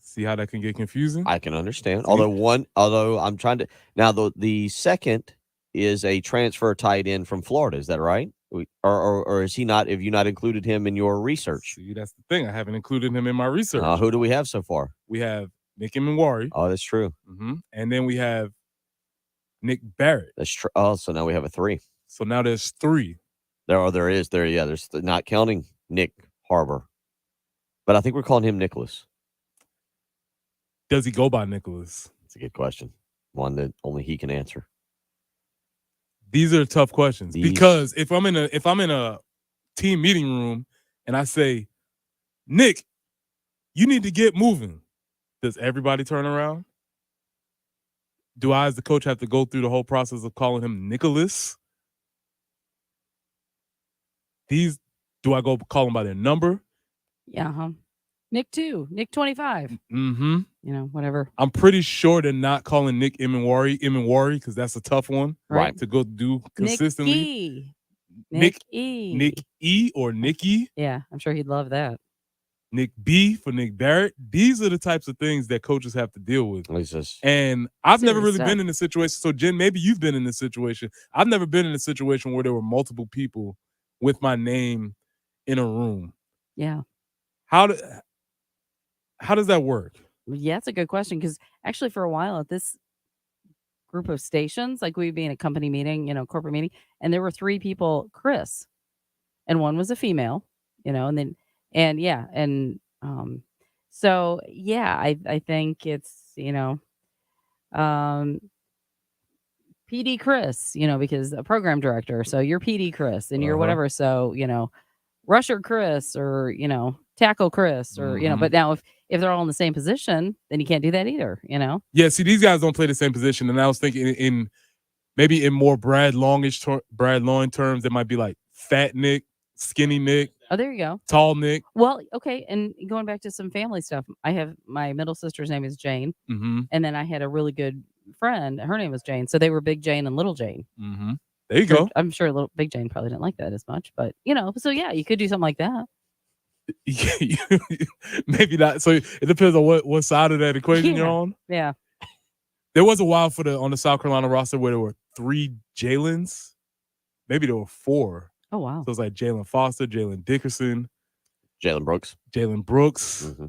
See how that can get confusing? I can understand. Although I'm trying to now the second is a transfer tight end from Florida. Is that right? Or is he not? Have you not included him in your research? See, that's the thing. I haven't included him in my research. Who do we have so far? We have Nick Emenwari. Oh, that's true. And then we have Nick Barrett. That's true. Oh, so now we have a 3. So now there's 3. There's not counting Nick Harbor, but I think we're calling him Nicholas. Does he go by Nicholas? That's a good question. One that only he can answer. These are tough questions because if I'm in a team meeting room and I say, Nick, you need to get moving, does everybody turn around? Do I, as the coach, have to go through the whole process of calling him Nicholas? Do I go call them by their number? Yeah. Nick 2, Nick 25. Mm-hmm. You know, whatever. I'm pretty sure they're not calling Nick Emenwari because that's a tough one, Right. To go do consistently. Nick E. Nick E or Nicky. Yeah, I'm sure he'd love that. Nick B for Nick Barrett. These are the types of things that coaches have to deal with. And I've never really been in a situation. So, Jen, maybe you've been in this situation. I've never been in a situation where there were multiple people with my name in a room. Yeah. How does that work? Yeah, that's a good question because actually for a while at this group of stations, like we'd be in a company meeting, you know, corporate meeting, and there were 3 people, Chris, and one was a female, you know, so yeah, I think it's, you know, PD Chris, you know, because a program director, so you're PD Chris and you're whatever, so, you know, rusher Chris or, you know, tackle Chris or, you know, but now if they're all in the same position, then you can't do that either, you know? Yeah, see, these guys don't play the same position. And I was thinking in maybe in more Brad Loin terms, it might be like fat Nick, skinny Nick. Oh, there you go. Tall Nick. Well, okay. And going back to some family stuff, I have my middle sister's name is Jane. Mm-hmm. And then I had a really good friend. Her name was Jane. So they were Big Jane and Little Jane. Mm-hmm. There you go. I'm sure Big Jane probably didn't like that as much, but you know, so yeah, you could do something like that. Maybe not. So it depends on what side of that equation you're on. Yeah. There was a while on the South Carolina roster where there were 3 Jalens. Maybe there were 4. Oh wow. So it's like Jalen Foster, Jalen Dickerson, Jalen Brooks. Mm-hmm.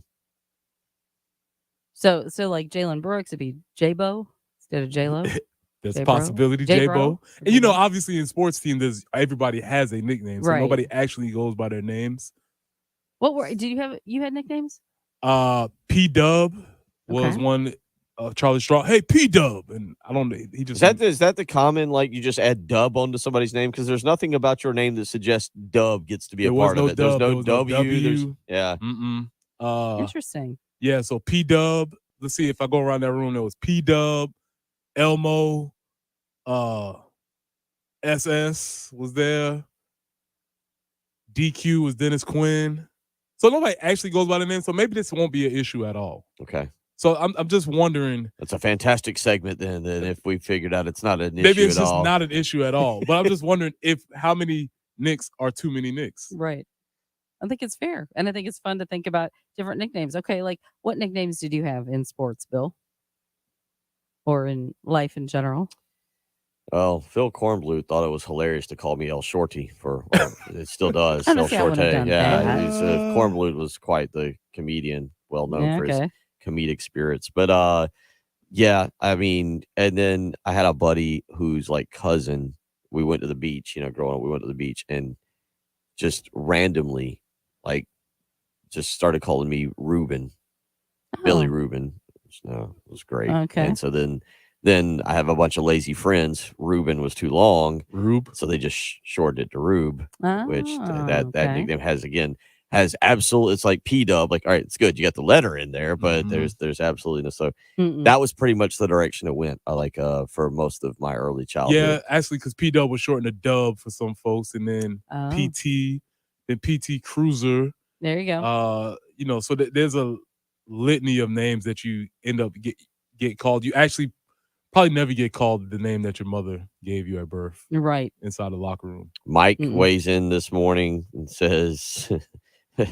So like Jalen Brooks would be J-Bo instead of J-Lo. There's J-Bro? a possibility, J-Bo. And you know, obviously in sports team, everybody has a nickname, so Right. nobody actually goes by their names. Did you had nicknames? P Dub was Okay. one. Charlie Straw. Hey, P Dub, and I don't. He just Is that the common, like you just add Dub onto somebody's name? Because there's nothing about your name that suggests Dub gets to be a There was part no of it. There's Dub, no there was no W. there's- W. yeah. Mm-mm. Interesting. Yeah, so P Dub. Let's see if I go around that room. There was P Dub, Elmo, SS was there. DQ was Dennis Quinn. So nobody actually goes by the name. So maybe this won't be an issue at all. Okay. So I'm just wondering. That's a fantastic segment then if we figured out it's not an issue Maybe it's at just all. not an issue at all. But I'm just wondering how many Knicks are too many Knicks. Right. I think it's fair. And I think it's fun to think about different nicknames. Okay, like what nicknames did you have in sports, Bill? Or in life in general? Well, Phil Kornblut thought it was hilarious to call me El Shorty it still does. El Honestly, I wouldn't have Shorty. done Yeah. that. Kornblut was quite the comedian, well known Yeah, for his okay. comedic spirits. But yeah, I mean, and then I had a buddy who's like cousin. We went to the beach, you know, growing up, we went to the beach and just randomly, like, just started calling me Reuben, Billy Oh. Reuben. It was great. Okay. And so then I have a bunch of lazy friends. Reuben was too long. Rube. So they just shortened it to Rube, which that okay. nickname has absolute. It's like P Dub. Like, all right, it's good. You got the letter in there, but there's absolutely no. So Mm-mm. that was pretty much the direction it went. For most of my early childhood. Yeah, actually, because P Dub was shortened to Dub for some folks, and then Oh. PT, then PT Cruiser. There you go. You know, so there's a litany of names that you end up get called. You actually Probably never get called the name that your mother gave you at birth. Right. Inside the locker room. Mike weighs in this morning and says, a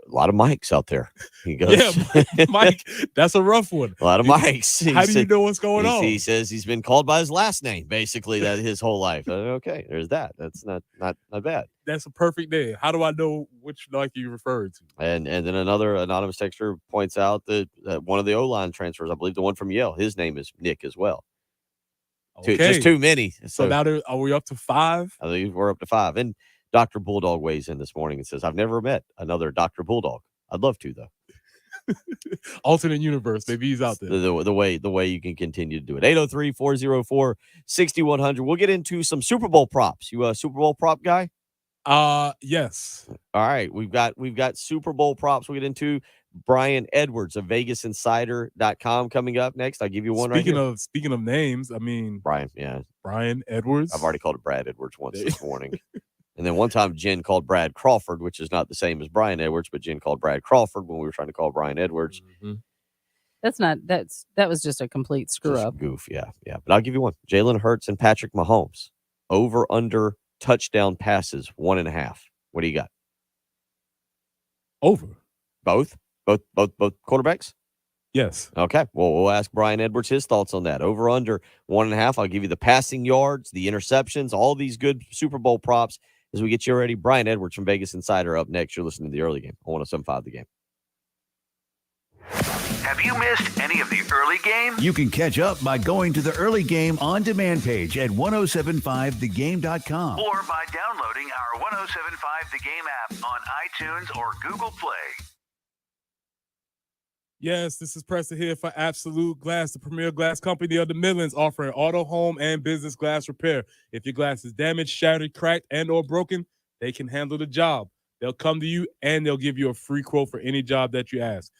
lot of Mikes out there. He goes, Yeah, Mike, that's a rough one. A lot of Mikes. How do you know what's going on? He says he's been called by his last name, basically, that his whole life. Okay, there's that. That's not bad. That's a perfect name. How do I know which Nike you referred to? And then another anonymous texter points out that one of the O-line transfers, I believe the one from Yale, his name is Nick as well. Okay. Just too many. So now are we up to 5? I think we're up to 5. And Dr. Bulldog weighs in this morning and says, I've never met another Dr. Bulldog. I'd love to, though. Alternate universe. Maybe he's out there. The way you can continue to do it. 803-404-6100. We'll get into some Super Bowl props. You a Super Bowl prop guy? Yes. All right. We've got Super Bowl props we'll get into. Brian Edwards of VegasInsider.com coming up next. I'll give you one Speaking right here. Speaking of names, I mean Brian, yeah. Brian Edwards. I've already called it Brad Edwards once this morning. And then one time Jen called Brad Crawford, which is not the same as Brian Edwards, but Jen called Brad Crawford when we were trying to call Brian Edwards. Mm-hmm. That was just a complete screw Just up. Goof, yeah. But I'll give you one. Jalen Hurts and Patrick Mahomes. Over under touchdown passes, 1.5. What do you got? Over. Both quarterbacks? Yes. Okay. Well, we'll ask Brian Edwards his thoughts on that. Over under 1.5. I'll give you the passing yards, the interceptions, all these good Super Bowl props as we get you ready. Brian Edwards from Vegas Insider up next. You're listening to the early game on 107.5 The Game. Have you missed any of the early game? You can catch up by going to the early game on demand page at 1075thegame.com. Or by downloading our 1075 The Game app on iTunes or Google Play. Yes, this is Preston here for Absolute Glass, the premier glass company of the Midlands, offering auto, home, and business glass repair. If your glass is damaged, shattered, cracked, and or broken, they can handle the job. They'll come to you, and they'll give you a free quote for any job that you ask.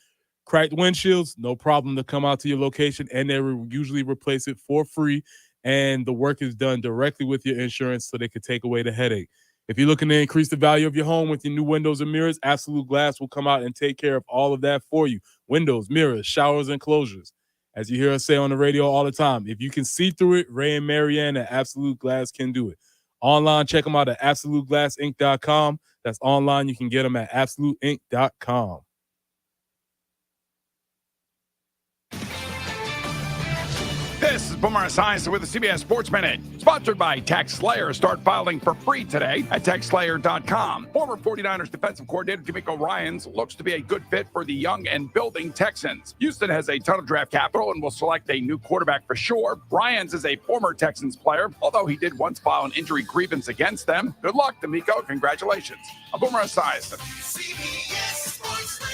Cracked windshields, no problem to come out to your location, and they usually replace it for free, and the work is done directly with your insurance so they can take away the headache. If you're looking to increase the value of your home with your new windows and mirrors, Absolute Glass will come out and take care of all of that for you. Windows, mirrors, showers, and closures. As you hear us say on the radio all the time, if you can see through it, Ray and Marianne at Absolute Glass can do it. Online, check them out at AbsoluteGlassInc.com. That's online. You can get them at AbsoluteInc.com. This is Boomer Esiason with the CBS Sports Minute, sponsored by TaxSlayer. Start filing for free today at TaxSlayer.com. Former 49ers defensive coordinator DeMeco Ryans looks to be a good fit for the young and building Texans. Houston has a ton of draft capital and will select a new quarterback for sure. Ryans is a former Texans player, although he did once file an injury grievance against them. Good luck, DeMeco. Congratulations. I'm Boomer Esiason. CBS Sports Radio.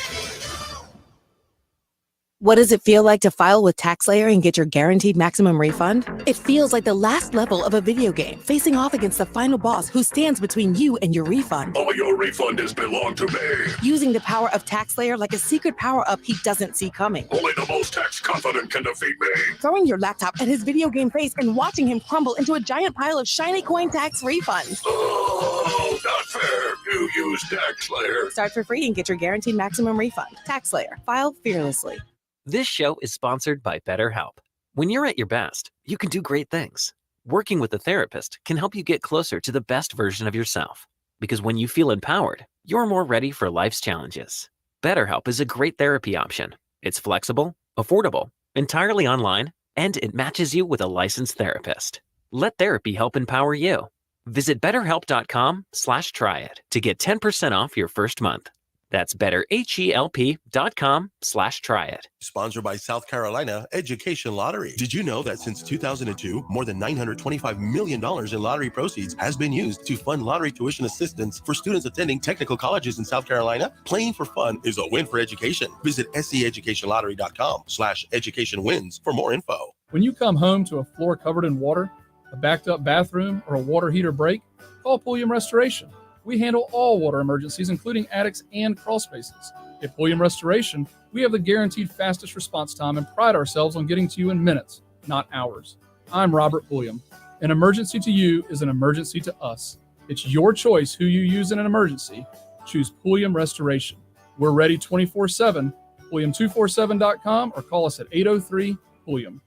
What does it feel like to file with TaxSlayer and get your guaranteed maximum refund? It feels like the last level of a video game, facing off against the final boss who stands between you and your refund. All your refund has belonged to me. Using the power of TaxSlayer like a secret power-up he doesn't see coming. Only the most tax confident can defeat me. Throwing your laptop at his video game face and watching him crumble into a giant pile of shiny coin tax refunds. Oh, not fair. You use TaxSlayer. Start for free and get your guaranteed maximum refund. TaxSlayer. File fearlessly. This show is sponsored by BetterHelp. When you're at your best, you can do great things. Working with a therapist can help you get closer to the best version of yourself. Because when you feel empowered, you're more ready for life's challenges. BetterHelp is a great therapy option. It's flexible, affordable, entirely online, and it matches you with a licensed therapist. Let therapy help empower you. Visit BetterHelp.com/tryit to get 10% off your first month. That's BetterHelp.com/tryit. Sponsored by South Carolina Education Lottery. Did you know that since 2002, more than $925 million in lottery proceeds has been used to fund lottery tuition assistance for students attending technical colleges in South Carolina? Playing for fun is a win for education. Visit SCEducationLottery.com/educationwins for more info. When you come home to a floor covered in water, a backed up bathroom, or a water heater break, call Pulliam Restoration. We handle all water emergencies, including attics and crawl spaces. At Pulliam Restoration, we have the guaranteed fastest response time and pride ourselves on getting to you in minutes, not hours. I'm Robert Pulliam. An emergency to you is an emergency to us. It's your choice who you use in an emergency. Choose Pulliam Restoration. We're ready 24/7. Pulliam247.com or call us at 803-PULLIAM.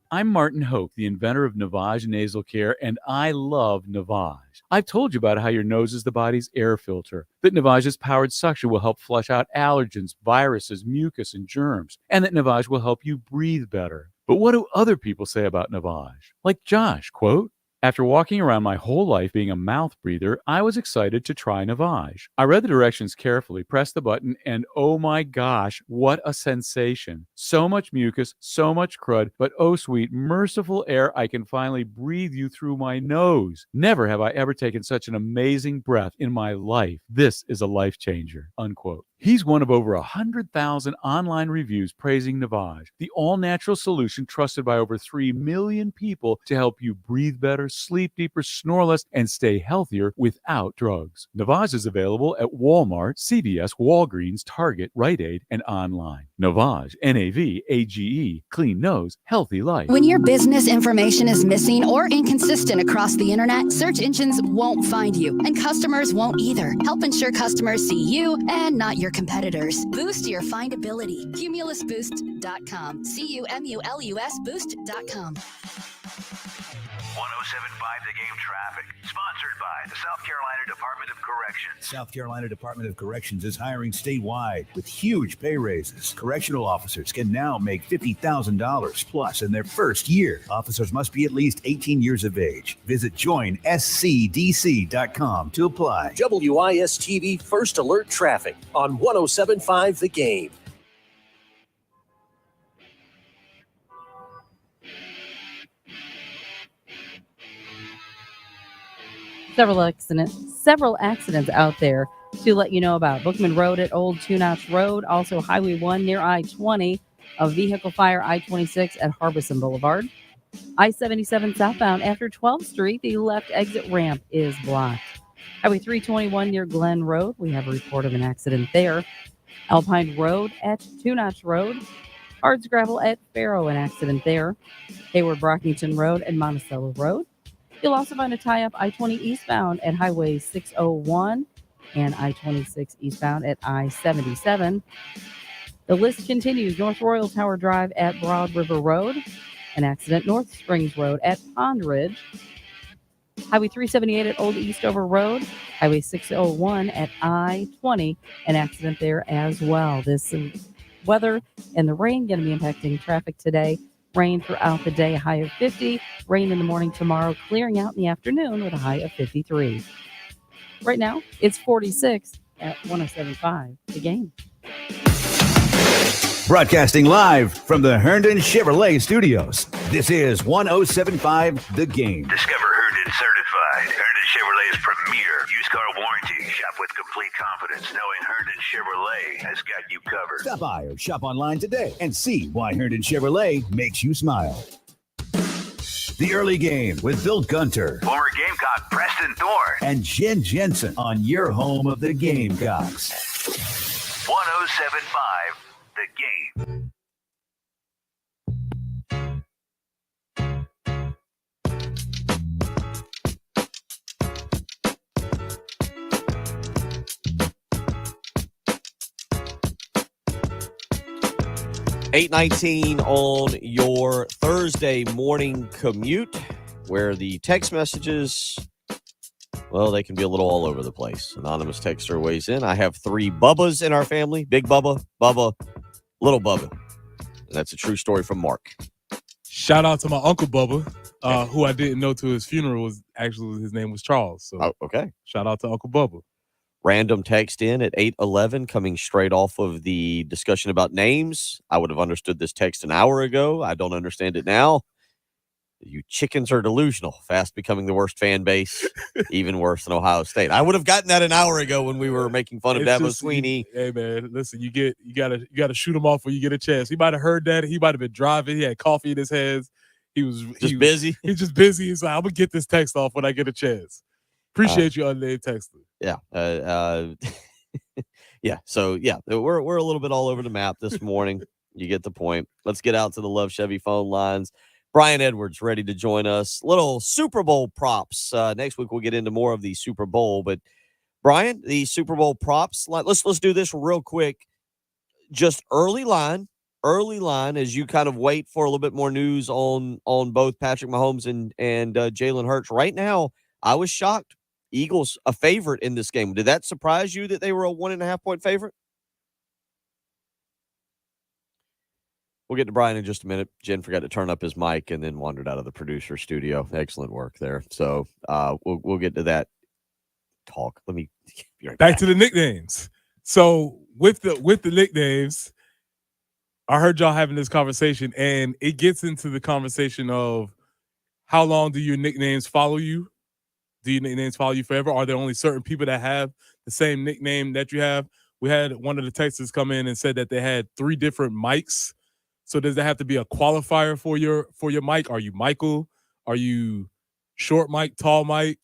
I'm Martin Hoke, the inventor of Navage Nasal Care, and I love Navage. I've told you about how your nose is the body's air filter, that Navage's powered suction will help flush out allergens, viruses, mucus, and germs, and that Navage will help you breathe better. But what do other people say about Navage? Like Josh, quote, "After walking around my whole life being a mouth breather, I was excited to try Navage. I read the directions carefully, pressed the button, and oh my gosh, what a sensation. So much mucus, so much crud, but oh sweet, merciful air, I can finally breathe you through my nose. Never have I ever taken such an amazing breath in my life. This is a life changer," unquote. He's one of over 100,000 online reviews praising Navage, the all-natural solution trusted by over 3 million people to help you breathe better, sleep deeper, snore less, and stay healthier without drugs. Navage is available at Walmart, CVS, Walgreens, Target, Rite Aid, and online. Navage, Navage, clean nose, healthy life. When your business information is missing or inconsistent across the internet, search engines won't find you, and customers won't either. Help ensure customers see you and not your competitors. Boost your findability. CumulusBoost.com. CUMULUS Boost.com. 107.5 The Game traffic, sponsored by the South Carolina Department of Corrections. South Carolina Department of Corrections is hiring statewide with huge pay raises. Correctional officers can now make $50,000 plus in their first year. Officers must be at least 18 years of age. Visit joinscdc.com to apply. WIS-TV First Alert Traffic on 107.5 The Game. Several accidents out there to let you know about. Bookman Road at Old Two Notch Road, also Highway 1 near I-20, a vehicle fire I-26 at Harbison Boulevard. I-77 southbound after 12th Street, the left exit ramp is blocked. Highway 321 near Glen Road, we have a report of an accident there. Alpine Road at Two Notch Road. Hardscrabble at Faro, an accident there. Hayward Brockington Road and Monticello Road. You'll also find a tie-up I-20 eastbound at Highway 601 and I-26 eastbound at I-77. The list continues. North Royal Tower Drive at Broad River Road. An accident. North Springs Road at Pond Ridge. Highway 378 at Old Eastover Road. Highway 601 at I-20. An accident there as well. This weather and the rain going to be impacting traffic today. Rain throughout the day, a high of 50. Rain in the morning tomorrow, clearing out in the afternoon with a high of 53. Right now, it's 46 at 107.5 The Game. Broadcasting live from the Herndon Chevrolet Studios. This is 107.5 The Game. Discover Herndon Certified, Herndon Chevrolet's premier used car warranty. Shop with complete confidence, knowing Herndon Chevrolet has got you covered. Stop by or shop online today and see why Herndon Chevrolet makes you smile. The Early Game with Bill Gunter. Former Gamecock Preston Thorne. And Jen Jensen on your home of the Gamecocks. 107.5 The Game. $8:19 on your Thursday morning commute, where the text messages, well, they can be a little all over the place. Anonymous texter weighs in. I have 3 Bubbas in our family. Big Bubba, Bubba, Little Bubba. And that's a true story from Mark. Shout out to my Uncle Bubba, who I didn't know till his funeral was actually, his name was Charles. So okay. Shout out to Uncle Bubba. Random text in at 8:11, coming straight off of the discussion about names. I would have understood this text an hour ago. I don't understand it now. You chickens are delusional. Fast becoming the worst fan base, even worse than Ohio State. I would have gotten that an hour ago when we were making fun of Dabo Sweeney. Hey man, listen, you gotta shoot him off when you get a chance. He might have heard that. He might have been driving. He had coffee in his hands. He was busy. He's just busy. He's like, I'm gonna get this text off when I get a chance. Appreciate you, unnamed texter. Yeah. Yeah. So yeah, we're a little bit all over the map this morning. You get the point. Let's get out to the Love Chevy phone lines. Brian Edwards ready to join us. Little Super Bowl props. Next week we'll get into more of the Super Bowl. But Brian, the Super Bowl props. Let's do this real quick. Just early line early line as you kind of wait for a little bit more news on both Patrick Mahomes and Jalen Hurts. Right now, I was shocked. Eagles a favorite in this game. Did that surprise you that they were a 1.5 point favorite? We'll get to Brian in just a minute. Jen forgot to turn up his mic and then wandered out of the producer studio. Excellent work there. So we'll get to that talk. Let me be right back to the nicknames. So with the nicknames, I heard y'all having this conversation, and it gets into the conversation of how long do your nicknames follow you? Do your nicknames follow you forever? Are there only certain people that have the same nickname that you have? We had one of the texters come in and said that they had 3 different mics. So does there have to be a qualifier for your mic? Are you Michael? Are you short mic, tall mic,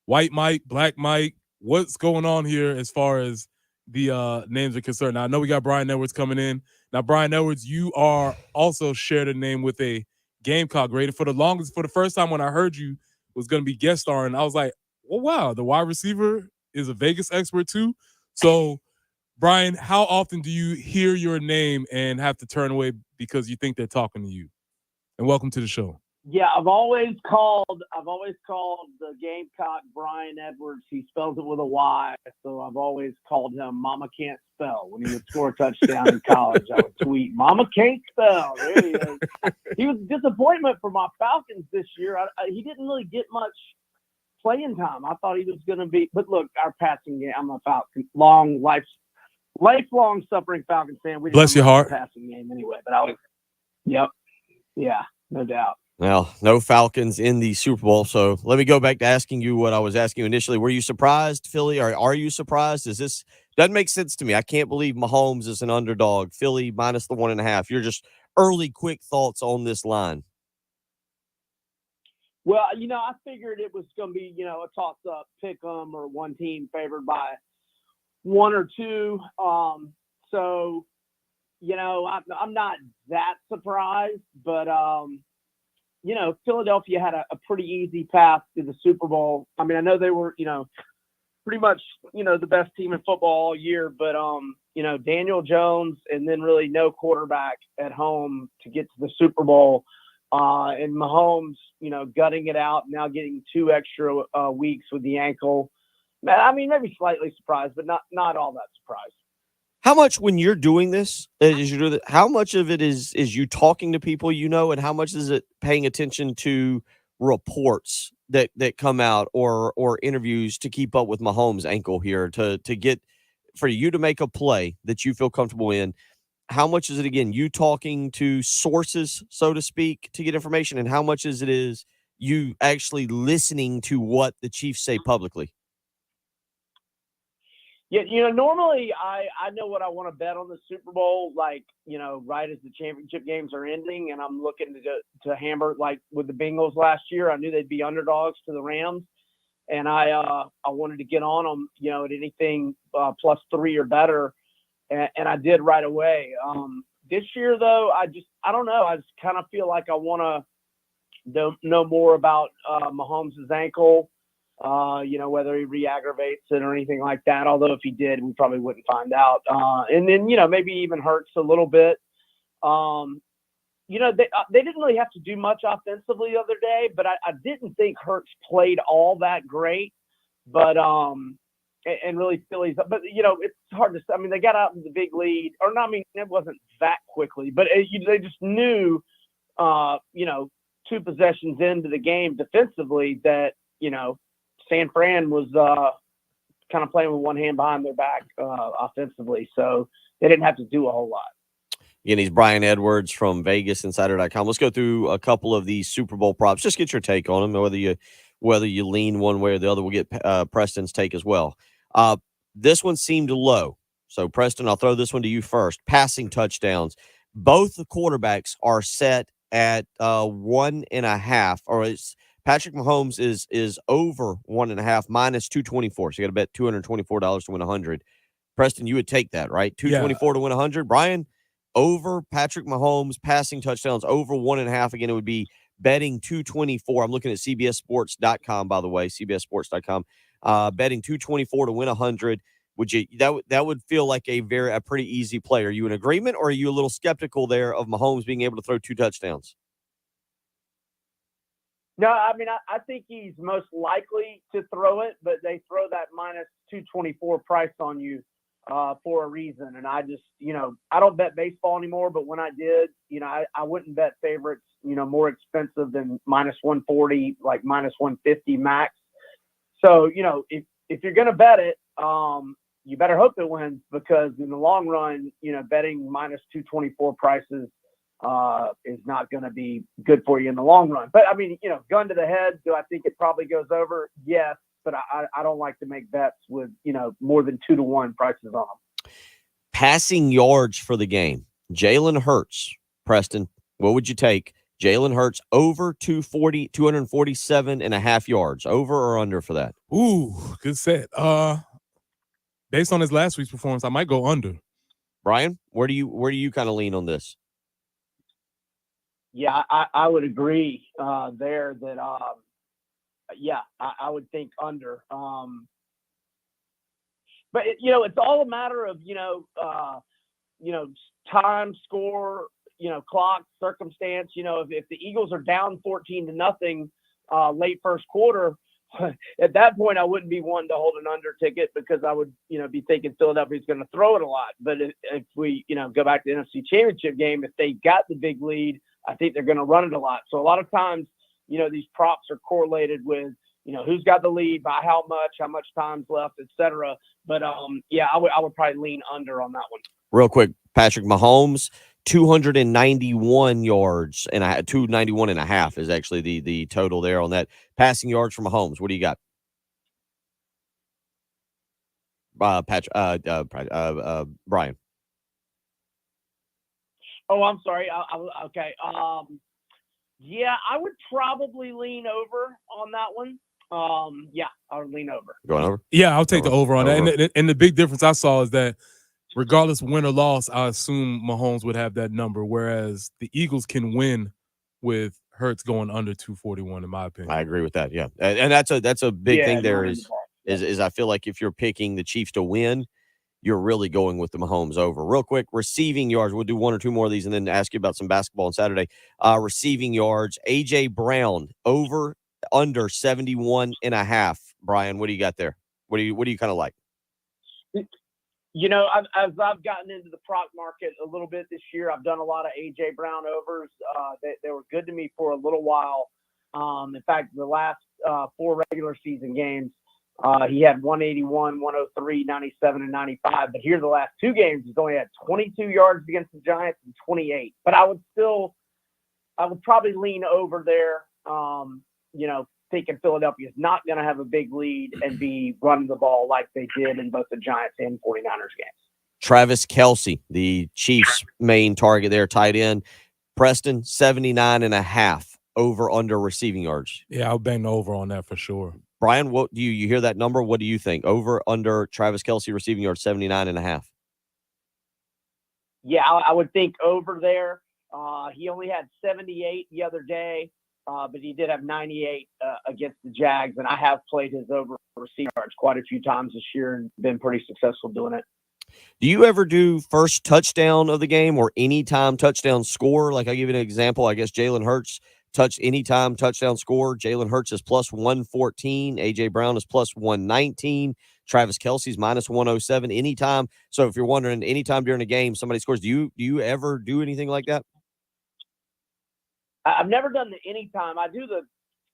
white mic, black mic? What's going on here as far as the names are concerned? Now, I know we got Brian Edwards coming in. Now, Brian Edwards, you are also shared a name with a Gamecock great. For the first time when I heard you was going to be guest starring, I was like, oh, wow, the wide receiver is a Vegas expert too. So, Brian, how often do you hear your name and have to turn away because you think they're talking to you? And welcome to the show. Yeah, I've always called the Gamecock Brian Edwards. He spells it with a Y, so I've always called him Mama Can't Spell. When he would score a touchdown in college, I would tweet, Mama Can't Spell. There he is. He was a disappointment for my Falcons this year. He didn't really get much playing time. I thought he was going to be – but look, our passing game – I'm a Falcon, lifelong suffering Falcons fan. We didn't Bless your heart. Passing game anyway, but I was – yep. Yeah, no doubt. Well, no Falcons in the Super Bowl. So let me go back to asking you what I was asking you initially. Were you surprised, Philly, or are you surprised? Doesn't make sense to me. I can't believe Mahomes is an underdog. Philly minus the 1.5. You're just early, quick thoughts on this line. Well, I figured it was going to be, a toss-up, pick 'em, or one team favored by 1 or 2. So, I'm not that surprised, but, Philadelphia had a pretty easy path to the Super Bowl. I mean, I know they were, pretty much, the best team in football all year, but, Daniel Jones and then really no quarterback at home to get to the Super Bowl. And Mahomes, gutting it out, now getting 2 extra weeks with the ankle. I mean, maybe slightly surprised, but not all that surprised. How much, when you're doing this, how much of it is you talking to people and how much is it paying attention to reports that come out or interviews to keep up with Mahomes' ankle here to get for you to make a play that you feel comfortable in? How much is it, again, you talking to sources, so to speak, to get information, and how much is you actually listening to what the Chiefs say publicly? Yeah, normally I know what I want to bet on the Super Bowl, right as the championship games are ending, and I'm looking to hammer, like with the Bengals last year. I knew they'd be underdogs to the Rams, and I wanted to get on them, at anything +3 or better, and I did right away. This year, though, I don't know. I just kind of feel like I want to know more about Mahomes' ankle. Whether he re-aggravates it or anything like that. Although if he did, we probably wouldn't find out. And then, maybe even Hurts a little bit. They didn't really have to do much offensively the other day, but I didn't think Hurts played all that great. But, and really Phillies, but, it's hard to say. I mean, they got out in the big lead, or not, it wasn't that quickly, but they just knew, 2 possessions into the game defensively that, San Fran was kind of playing with one hand behind their back offensively, so they didn't have to do a whole lot. Again, he's Brian Edwards from VegasInsider.com. Let's go through a couple of these Super Bowl props. Just get your take on them, whether you lean one way or the other. We'll get Preston's take as well. This one seemed low. So, Preston, I'll throw this one to you first. Passing touchdowns. Both the quarterbacks are set at 1.5, or it's Patrick Mahomes is over 1.5 minus 224. So you got to bet $224 to win 100. Preston, you would take that, right? 224 to win 100. Brian, over Patrick Mahomes passing touchdowns over 1.5. Again, it would be betting 224. I'm looking at CBSSports.com, by the way, CBSSports.com. Betting 224 to win 100. Would you that would feel like a pretty easy play? Are you in agreement, or are you a little skeptical there of Mahomes being able to throw 2 touchdowns? No, I mean, I think he's most likely to throw it, but they throw that minus 224 price on you for a reason. And I just, I don't bet baseball anymore, but when I did, I wouldn't bet favorites, more expensive than minus 140, like minus 150 max. So, if you're going to bet it, you better hope it wins, because in the long run, betting minus 224 prices is not going to be good for you in the long run. But I mean, gun to the head, do I think it probably goes over? Yes, but I don't like to make bets with, more than 2-to-1 prices on them. Passing yards for the game. Jalen Hurts, Preston, what would you take? Jalen Hurts over 247.5 yards, over or under for that? Ooh, good set. Based on his last week's performance, I might go under. Brian, where do you kind of lean on this? Yeah, I would agree there that, I would think under. But, it's all a matter of, time, score, clock, circumstance. If the Eagles are down 14-0 late first quarter, at that point I wouldn't be one to hold an under ticket, because I would, be thinking Philadelphia's going to throw it a lot. But if we, go back to the NFC Championship game, if they got the big lead, I think they're going to run it a lot. So a lot of times, these props are correlated with, who's got the lead, by how much time's left, etc. But I would probably lean under on that one. Real quick, Patrick Mahomes, 291 yards, and 291.5 is actually the total there on that. Passing yards from Mahomes. What do you got? Brian. Oh, I'm sorry. Okay. I would probably lean over on that one. I would lean over. Going over? Yeah, I'll take the over on that. And the big difference I saw is that regardless of win or loss, I assume Mahomes would have that number, whereas the Eagles can win with Hurts going under 241, in my opinion. I agree with that, yeah. And that's a big thing there is I feel like if you're picking the Chiefs to win, you're really going with the Mahomes over. Real quick, receiving yards. We'll do 1 or 2 more of these and then ask you about some basketball on Saturday. Receiving yards, A.J. Brown, over, under 71.5. Brian, what do you got there? What do you kind of like? As I've gotten into the prop market a little bit this year, I've done a lot of A.J. Brown overs. They were good to me for a little while. In fact, the last 4 regular season games, he had 181, 103, 97, and 95. But here the last 2 games, he's only had 22 yards against the Giants and 28. But I would probably lean over there, thinking Philadelphia is not going to have a big lead and be running the ball like they did in both the Giants and 49ers games. Travis Kelce, the Chiefs' main target there, tight end. Preston, 79.5 over under receiving yards. Yeah, I'll bang the over on that for sure. Brian, what do you hear that number? What do you think? Over under Travis Kelce receiving yards, 79.5. Yeah, I would think over there. He only had 78 the other day, but he did have 98 against the Jags, and I have played his over receiving yards quite a few times this year and been pretty successful doing it. Do you ever do first touchdown of the game or anytime touchdown score? Like, I'll give you an example. I guess Jalen Hurts anytime touchdown score. Jalen Hurts is plus 114. A.J. Brown is plus 119. Travis Kelce's minus 107 anytime. So if you're wondering, anytime during a game somebody scores, do you ever do anything like that? I've never done the anytime. I do the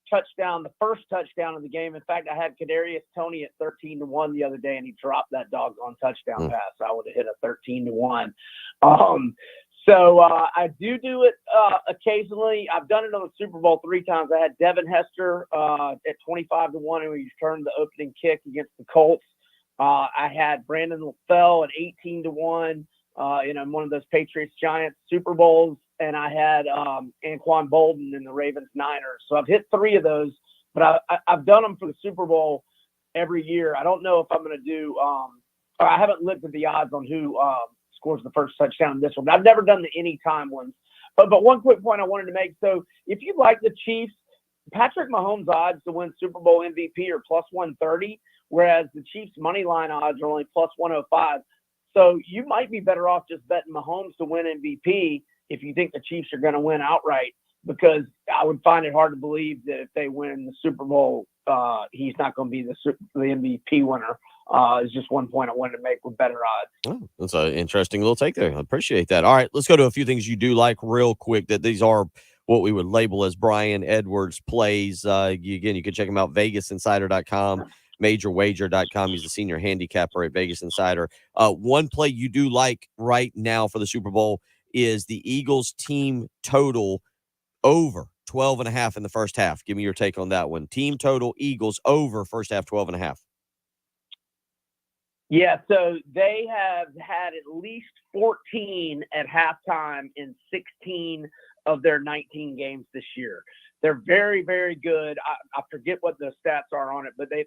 touchdown, the first touchdown of the game. In fact, I had Kadarius Toney at 13-1 the other day, and he dropped that doggone touchdown pass. I would have hit a 13-1. So I do it occasionally. I've done it on the Super Bowl 3 times. I had Devin Hester at 25-1, and we returned the opening kick against the Colts. I had Brandon LaFell at 18-1 in one of those Patriots-Giants Super Bowls, and I had Anquan Bolden in the Ravens-Niners. So I've hit 3 of those, but I've done them for the Super Bowl every year. I don't know if I'm going to do I haven't looked at the odds on who scores the first touchdown in this one. I've never done the anytime ones. But one quick point I wanted to make. So if you like the Chiefs, Patrick Mahomes' odds to win Super Bowl MVP are plus 130, whereas the Chiefs' money line odds are only plus 105. So you might be better off just betting Mahomes to win MVP if you think the Chiefs are going to win outright, because I would find it hard to believe that if they win the Super Bowl, he's not going to be the MVP winner. It's just one point I wanted to make with better odds. Oh, that's an interesting little take there. I appreciate that. All right, let's go to a few things you do like real quick. That these are what we would label as Brian Edwards plays. Again, you can check him out, VegasInsider.com, MajorWager.com. He's the senior handicapper at Vegas Insider. One play you do like right now for the Super Bowl is the Eagles team total over 12.5 in the first half. Give me your take on that one. Team total Eagles over first half 12.5. Yeah, so they have had at least 14 at halftime in 16 of their 19 games this year. They're very, very good. I forget what the stats are on it, but they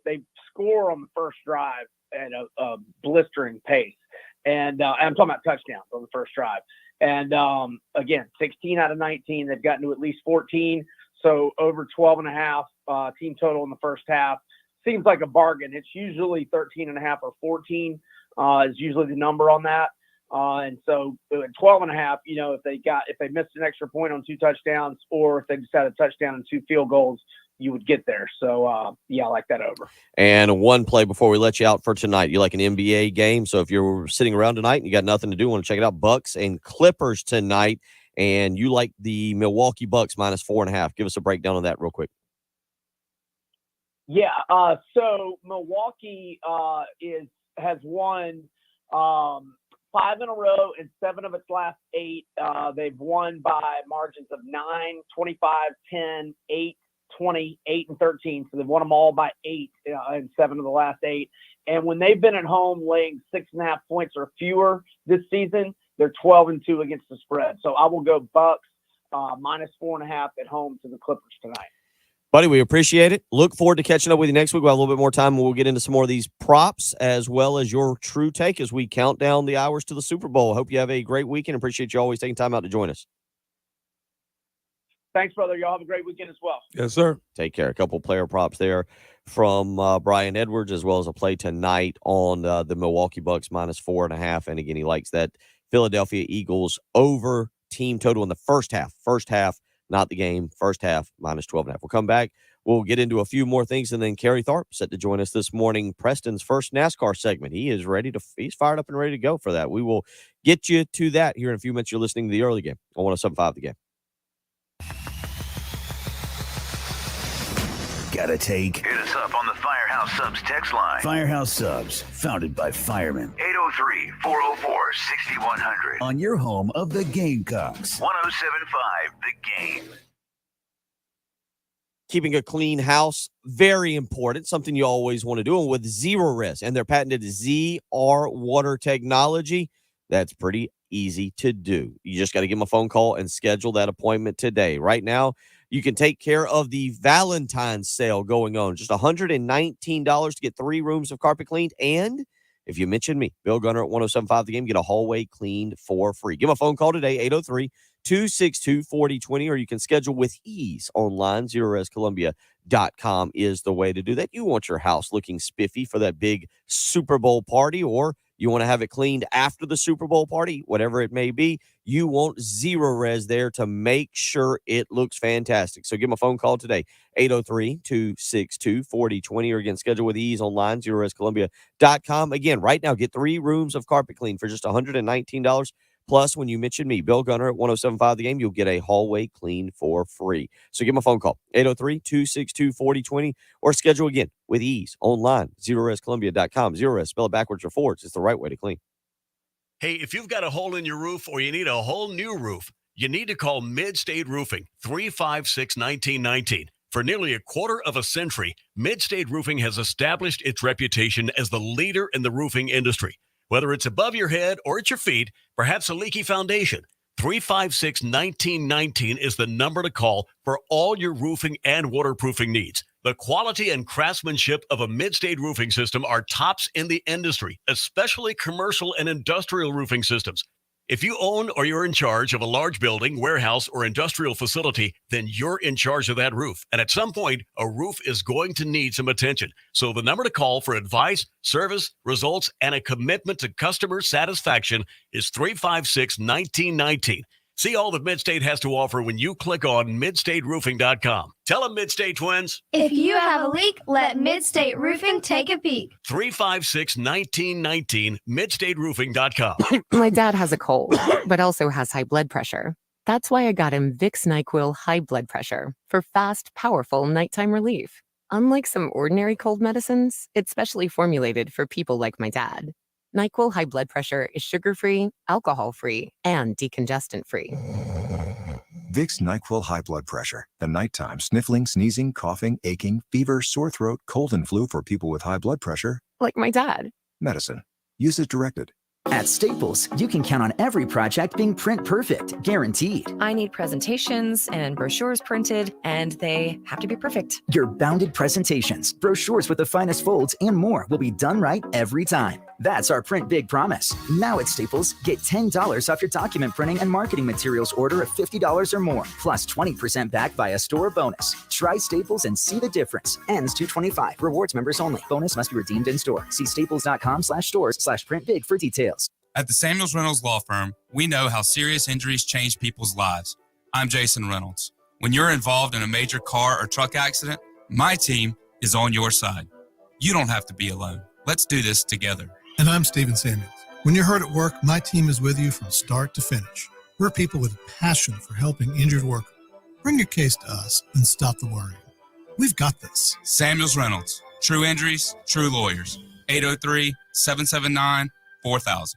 score on the first drive at a blistering pace. And I'm talking about touchdowns on the first drive. And again, 16 out of 19, they've gotten to at least 14. So over 12.5 team total in the first half. Seems like a bargain. It's usually 13.5 or 14 is usually the number on that. And so at 12.5, if they missed an extra point on 2 touchdowns, or if they just had a touchdown and 2 field goals, you would get there. So I like that over. And one play before we let you out for tonight. You like an NBA game. So if you're sitting around tonight and you got nothing to do, want to check it out, Bucks and Clippers tonight. And you like the Milwaukee Bucks minus 4.5. Give us a breakdown on that real quick. Yeah, so Milwaukee has won 5 in a row in 7 of its last 8. They've won by margins of 9, 25, 10, 8, 20, 8, and 13. So they've won them all by 8 in 7 of the last 8. And when they've been at home laying 6.5 points or fewer this season, they're 12-2 against the spread. So I will go Bucks minus 4.5 at home to the Clippers tonight. Buddy, we appreciate it. Look forward to catching up with you next week. We'll have a little bit more time, and we'll get into some more of these props as well as your true take as we count down the hours to the Super Bowl. Hope you have a great weekend. Appreciate you always taking time out to join us. Thanks, brother. Y'all have a great weekend as well. Yes, sir. Take care. A couple player props there from Brian Edwards, as well as a play tonight on the Milwaukee Bucks minus 4.5. And again, he likes that Philadelphia Eagles over team total in the first half. First half. Not the game. First half, minus 12.5. We'll come back. We'll get into a few more things, and then Kerry Tharp set to join us this morning. Preston's first NASCAR segment. He's fired up and ready to go for that. We will get you to that here in a few minutes. You're listening to the early game on 107.5 The Game. Got a take? Hit us up on the Firehouse Subs text line. Firehouse Subs, founded by firemen. 803-404-6100. On your home of the Gamecocks. 107.5 The Game. Keeping a clean house, very important, something you always want to do. And with Zerorez and their patented ZR water technology, that's pretty easy to do. You just got to give them a phone call and schedule that appointment today. Right now, you can take care of the Valentine's sale going on. Just $119 to get 3 rooms of carpet cleaned. And if you mention me, Bill Gunner at 107.5 The Game, get a hallway cleaned for free. Give them a phone call today, 803-262-4020, or you can schedule with ease online. ZerorezColumbia.com is the way to do that. You want your house looking spiffy for that big Super Bowl party, or you want to have it cleaned after the Super Bowl party, whatever it may be. You want Zerorez there to make sure it looks fantastic. So give them a phone call today, 803-262-4020, or again, schedule with ease online, ZerorezColumbia.com. Again, right now, get 3 rooms of carpet clean for just $119. Plus, when you mention me, Bill Gunner at 107.5 The Game, you'll get a hallway clean for free. So give them a phone call, 803-262-4020, or schedule again with ease online, ZerorezColumbia.com. Zerorez, spell it backwards or forwards. It's the right way to clean. Hey, if you've got a hole in your roof or you need a whole new roof, you need to call Mid-State Roofing, 356-1919. For nearly a quarter of a century, Mid-State Roofing has established its reputation as the leader in the roofing industry. Whether it's above your head or at your feet, perhaps a leaky foundation, 356-1919 is the number to call for all your roofing and waterproofing needs. The quality and craftsmanship of a Mid-State roofing system are tops in the industry, especially commercial and industrial roofing systems. If you own or you're in charge of a large building, warehouse, or industrial facility, then you're in charge of that roof. And at some point, a roof is going to need some attention. So the number to call for advice, service, results, and a commitment to customer satisfaction is 356-1919. See all that Midstate has to offer when you click on MidstateRoofing.com. Tell them, Midstate Twins. If you have a leak, let Midstate Roofing take a peek. 356-1919, MidstateRoofing.com. My dad has a cold, but also has high blood pressure. That's why I got him Vicks NyQuil High Blood Pressure for fast, powerful nighttime relief. Unlike some ordinary cold medicines, it's specially formulated for people like my dad. NyQuil High Blood Pressure is sugar-free, alcohol-free, and decongestant-free. Vicks NyQuil High Blood Pressure. The nighttime sniffling, sneezing, coughing, aching, fever, sore throat, cold and flu for people with high blood pressure. Like my dad. Medicine. Use as directed. At Staples, you can count on every project being print perfect, guaranteed. I need presentations and brochures printed, and they have to be perfect. Your bounded presentations, brochures with the finest folds, and more will be done right every time. That's our Print Big promise. Now at Staples, get $10 off your document printing and marketing materials order of $50 or more, plus 20% back via store bonus. Try Staples and see the difference. Ends 2/25. Rewards members only. Bonus must be redeemed in store. See staples.com/stores/printbig for details. At the Samuels Reynolds Law Firm, we know how serious injuries change people's lives. I'm Jason Reynolds. When you're involved in a major car or truck accident, my team is on your side. You don't have to be alone. Let's do this together. And I'm Stephen Samuels. When you're hurt at work, my team is with you from start to finish. We're people with a passion for helping injured workers. Bring your case to us and stop the worrying. We've got this. Samuels Reynolds. True injuries, true lawyers. 803-779-4000.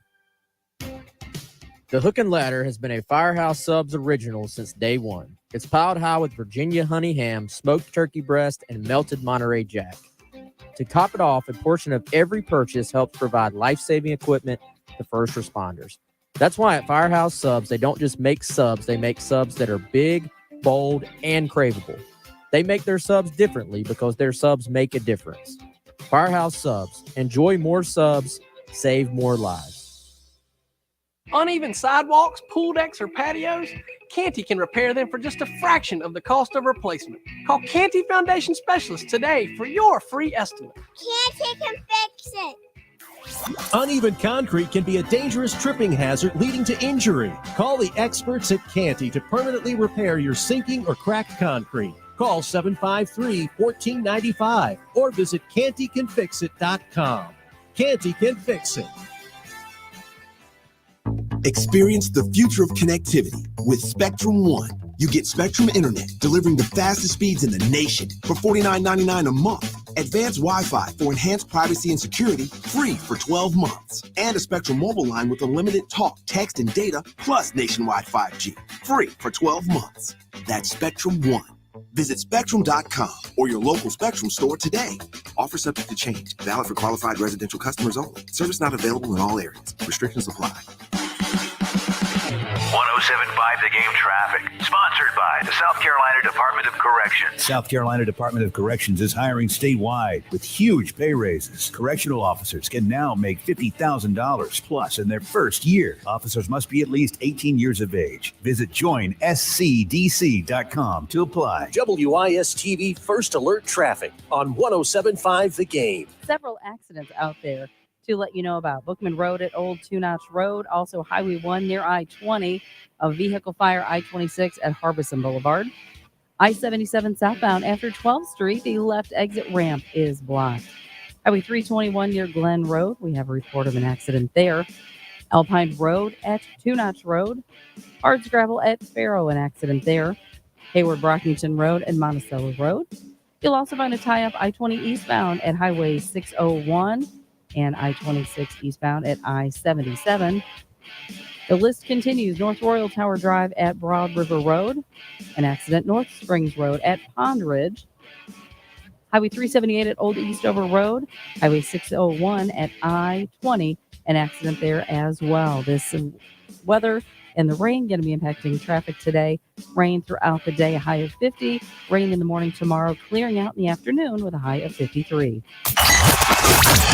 The Hook and Ladder has been a Firehouse Subs original since day one. It's piled high with Virginia honey ham, smoked turkey breast, and melted Monterey Jack. To top it off, a portion of every purchase helps provide life-saving equipment to first responders. That's why at Firehouse Subs, they don't just make subs, they make subs that are big, bold, and craveable. They make their subs differently because their subs make a difference. Firehouse Subs. Enjoy more subs, save more lives. Uneven sidewalks, pool decks, or patios? Canty can repair them for just a fraction of the cost of replacement. Call Canty Foundation Specialists today for your free estimate. Canty can fix it. Uneven concrete can be a dangerous tripping hazard leading to injury. Call the experts at Canty to permanently repair your sinking or cracked concrete. Call 753-1495 or visit CantyCanFixIt.com. Canty can fix it. Experience the future of connectivity with Spectrum One. You get Spectrum Internet, delivering the fastest speeds in the nation for $49.99 a month. Advanced Wi-Fi for enhanced privacy and security, free for 12 months. And a Spectrum mobile line with unlimited talk, text, and data, plus nationwide 5G, free for 12 months. That's Spectrum One. Visit Spectrum.com or your local Spectrum store today. Offer subject to change. Valid for qualified residential customers only. Service not available in all areas. Restrictions apply. 1075 The Game traffic. Sponsored by the South Carolina Department of Corrections. South Carolina Department of Corrections is hiring statewide with huge pay raises. Correctional officers can now make $50,000 plus in their first year. Officers must be at least 18 years of age. Visit joinscdc.com to apply. WIS-TV First Alert Traffic on 1075 The Game. Several accidents out there to let you know about. Bookman Road at Old Two Notch Road, also Highway 1 near I-20, a vehicle fire I-26 at Harbison Boulevard. I-77 southbound after 12th Street, the left exit ramp is blocked. Highway 321 near Glen Road, we have a report of an accident there. Alpine Road at Two Notch Road. Hardscrabble at Sparrow, an accident there. Hayward Brockington Road and Monticello Road. You'll also find a tie-up I-20 eastbound at Highway 601 and I-26 eastbound at I-77. The list continues. North Royal Tower Drive at Broad River Road. An accident North Springs Road at Pond Ridge. Highway 378 at Old Eastover Road. Highway 601 at I-20. An accident there as well. This weather And the rain going to be impacting traffic today. Rain throughout the day, a high of 50. Rain in the morning tomorrow, clearing out in the afternoon with a high of 53.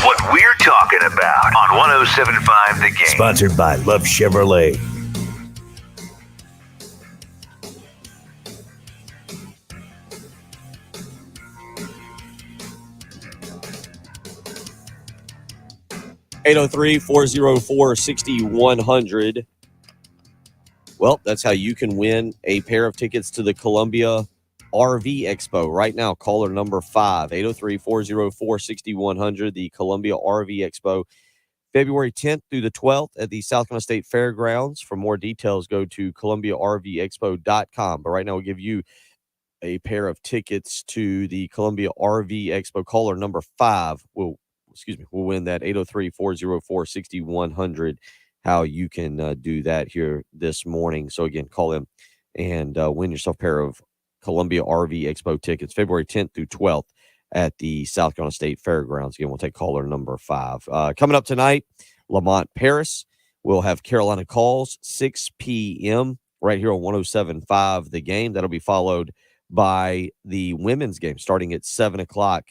What we're talking about on 107.5 The Game. Sponsored by Love Chevrolet. (803-404-6100). Well, that's how you can win a pair of tickets to the Columbia RV Expo right now. Caller number 5, 803-404-6100, the Columbia RV Expo, February 10th through the 12th at the South Carolina State Fairgrounds. For more details, go to ColumbiaRVExpo.com. But right now, we'll give you a pair of tickets to the Columbia RV Expo. Caller number 5 will win that. 803-404-6100. How you can do that here this morning. So again, call in and win yourself a pair of Columbia RV Expo tickets, February 10th through 12th at the South Carolina State Fairgrounds. Again, we'll take caller number 5. Coming up tonight, Lamont Paris will have Carolina Calls, 6 p.m. right here on 107.5 The Game. That'll be followed by the women's game starting at 7 o'clock.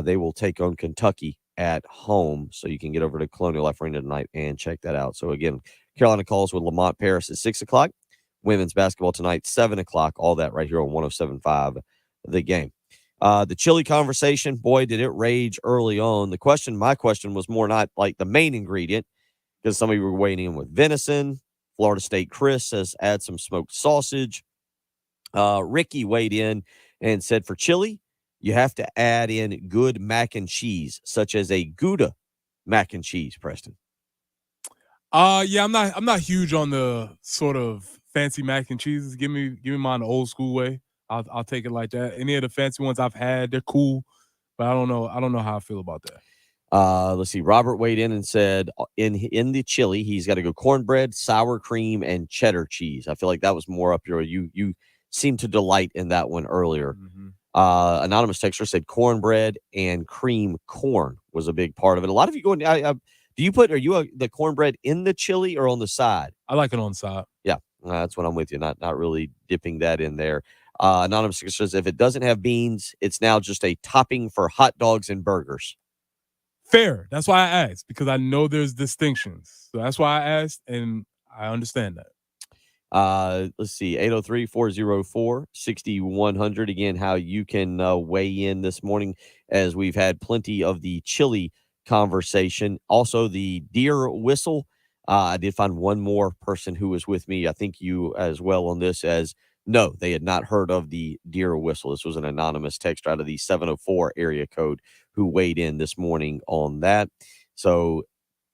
They will take on Kentucky at home, so you can get over to Colonial Life Arena tonight and check that out. So again, Carolina Calls with Lamont Paris at 6 o'clock. Women's basketball tonight, 7 o'clock. All that right here on 107.5 The Game. The chili conversation, boy, did it rage early on. My question was more not like the main ingredient, because some of you were weighing in with venison. Florida State Chris says add some smoked sausage. Ricky weighed in and said for chili, you have to add in good mac and cheese, such as a Gouda mac and cheese, Preston. Yeah, I'm not huge on the sort of fancy mac and cheeses. Give me mine the old school way. I'll take it like that. Any of the fancy ones I've had, they're cool, but I don't know how I feel about that. Let's see. Robert weighed in and said in the chili, he's got to go cornbread, sour cream, and cheddar cheese. I feel like that was more up your you seemed to delight in that one earlier. Mm-hmm. Anonymous texter said cornbread and cream corn was a big part of it. A lot of you going, are you the cornbread in the chili or on the side? I like it on the side. Yeah, that's what I'm with you. Not really dipping that in there. Anonymous texter says if it doesn't have beans, it's now just a topping for hot dogs and burgers. Fair. That's why I asked, because I know there's distinctions. So that's why I asked, and I understand that. Let's see, 803-404-6100. Again, how you can weigh in this morning, as we've had plenty of the chili conversation. Also, the deer whistle. I did find one more person who was with me. I think you as well on this, as no, they had not heard of the deer whistle. This was an anonymous text out of the 704 area code who weighed in this morning on that. So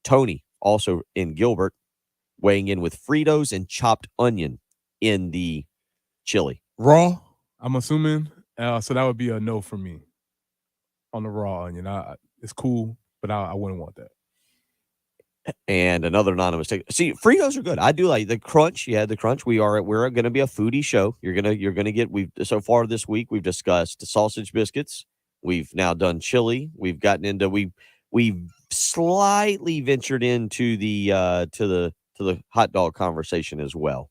Tony, also in Gilbert, weighing in with Fritos and chopped onion in the chili. Raw, I'm assuming. So that would be a no for me on the raw onion. It's cool, but I wouldn't want that. And another anonymous take. See, Fritos are good. I do like the crunch. You had the crunch. We're going to be a foodie show. You're gonna get. So far this week we've discussed sausage biscuits. We've now done chili. We've gotten into we've slightly ventured into the hot dog conversation as well.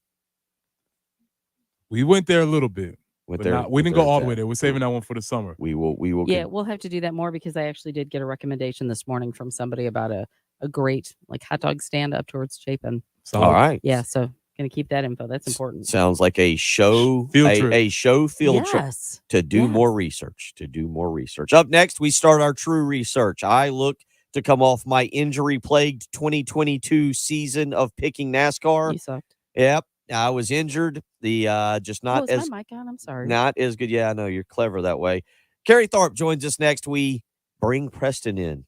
We went there a little bit. We didn't go all the way there. We're saving that one for the summer. We will. Yeah, we'll have to do that more, because I actually did get a recommendation this morning from somebody about a great hot dog stand up towards Chapin. All right. Yeah, so gonna keep that info. That's important. Sounds like a show field trip. A show field trip to do more research. Up next, we start our true research. I look to come off my injury-plagued 2022 season of picking NASCAR. You sucked. Yep, I was injured. Just not as my mic on? I'm sorry. Not as good. Yeah, I know you're clever that way. Kerry Tharp joins us next. We bring Preston in,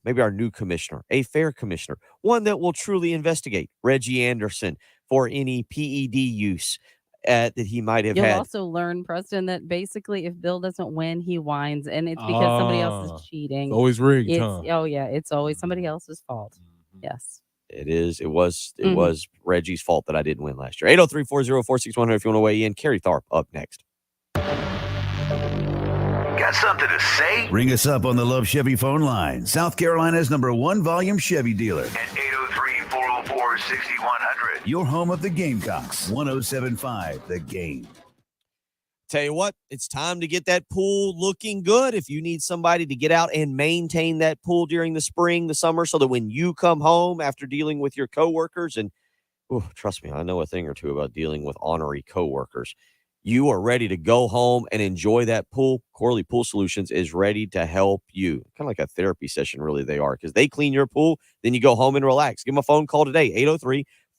maybe our new commissioner, a fair commissioner, one that will truly investigate Reggie Anderson for any PED use that he might have had. You'll also learn, Preston, that basically if Bill doesn't win, he whines, and it's because somebody else is cheating. It's always rigged, huh? Oh yeah, it's always somebody else's fault. Yes. It is. It was Reggie's fault that I didn't win last year. 803-404-6100 if you want to weigh in. Kerry Tharp up next. Got something to say? Ring us up on the Love Chevy phone line. South Carolina's #1 volume Chevy dealer. At or 6100. Your home of the Gamecocks. 107.5 The Game. Tell you what, it's time to get that pool looking good. If you need somebody to get out and maintain that pool during the spring, the summer, so that when you come home after dealing with your coworkers, and trust me, I know a thing or two about dealing with ornery coworkers, you are ready to go home and enjoy that pool. Corley Pool Solutions is ready to help you. Kind of like a therapy session, really, they are, because they clean your pool, then you go home and relax. Give them a phone call today,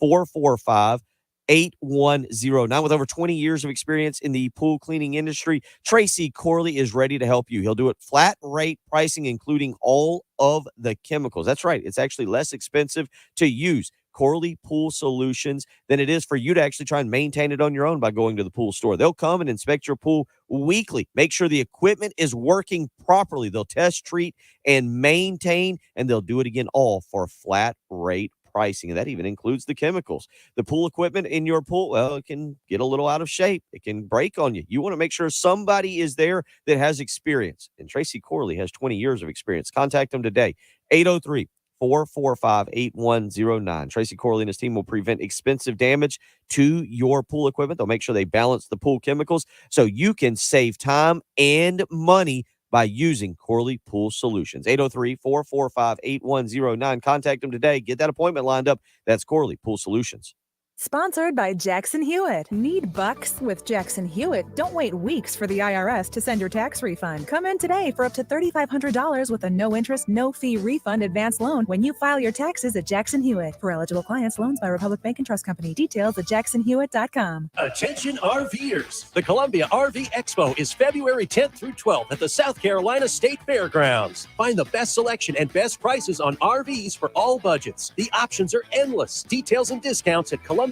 803-445-8109. With over 20 years of experience in the pool cleaning industry, Tracy Corley is ready to help you. He'll do it flat rate pricing, including all of the chemicals. That's right. It's actually less expensive to use Corley Pool Solutions than it is for you to actually try and maintain it on your own by going to the pool store. They'll come and inspect your pool weekly, make sure the equipment is working properly. They'll test, treat, and maintain, and they'll do it again, all for flat rate pricing. And that even includes the chemicals. The pool equipment in your pool, well, it can get a little out of shape. It can break on you. You want to make sure somebody is there that has experience. And Tracy Corley has 20 years of experience. Contact them today, 803-445-8109. Tracy Corley and his team will prevent expensive damage to your pool equipment. They'll make sure they balance the pool chemicals so you can save time and money by using Corley Pool Solutions. 803-445-8109. Contact them today. Get that appointment lined up. That's Corley Pool Solutions. Sponsored by Jackson Hewitt. Need bucks? With Jackson Hewitt, don't wait weeks for the IRS to send your tax refund. Come in today for up to $3,500 with a no-interest, no-fee refund advance loan when you file your taxes at Jackson Hewitt. For eligible clients, loans by Republic Bank and Trust Company. Details at jacksonhewitt.com. Attention RVers. The Columbia RV Expo is February 10th through 12th at the South Carolina State Fairgrounds. Find the best selection and best prices on RVs for all budgets. The options are endless. Details and discounts at ColumbiaRVExpo.com.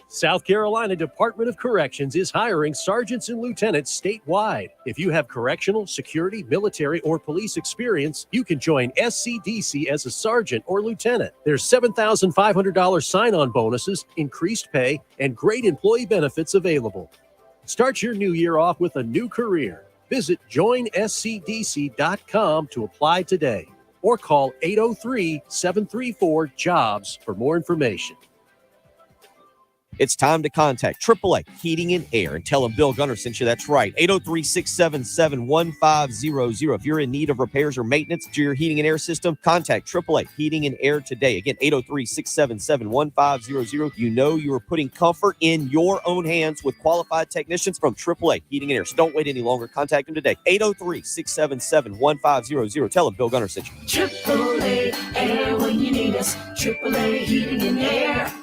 South Carolina Department of Corrections is hiring sergeants and lieutenants statewide. If you have correctional, security, military, or police experience, you can join SCDC as a sergeant or lieutenant. There's $7,500 sign-on bonuses, increased pay, and great employee benefits available. Start your new year off with a new career. Visit joinscdc.com to apply today, or call 803-734-JOBS for more information. It's time to contact AAA Heating and Air and tell them Bill Gunner sent you. That's right, 803-677-1500. If you're in need of repairs or maintenance to your heating and air system, contact AAA Heating and Air today. Again, 803-677-1500. You know you are putting comfort in your own hands with qualified technicians from AAA Heating and Air. So don't wait any longer. Contact them today, 803-677-1500. Tell them Bill Gunner sent you. AAA Air when you need us. AAA Heating and Air.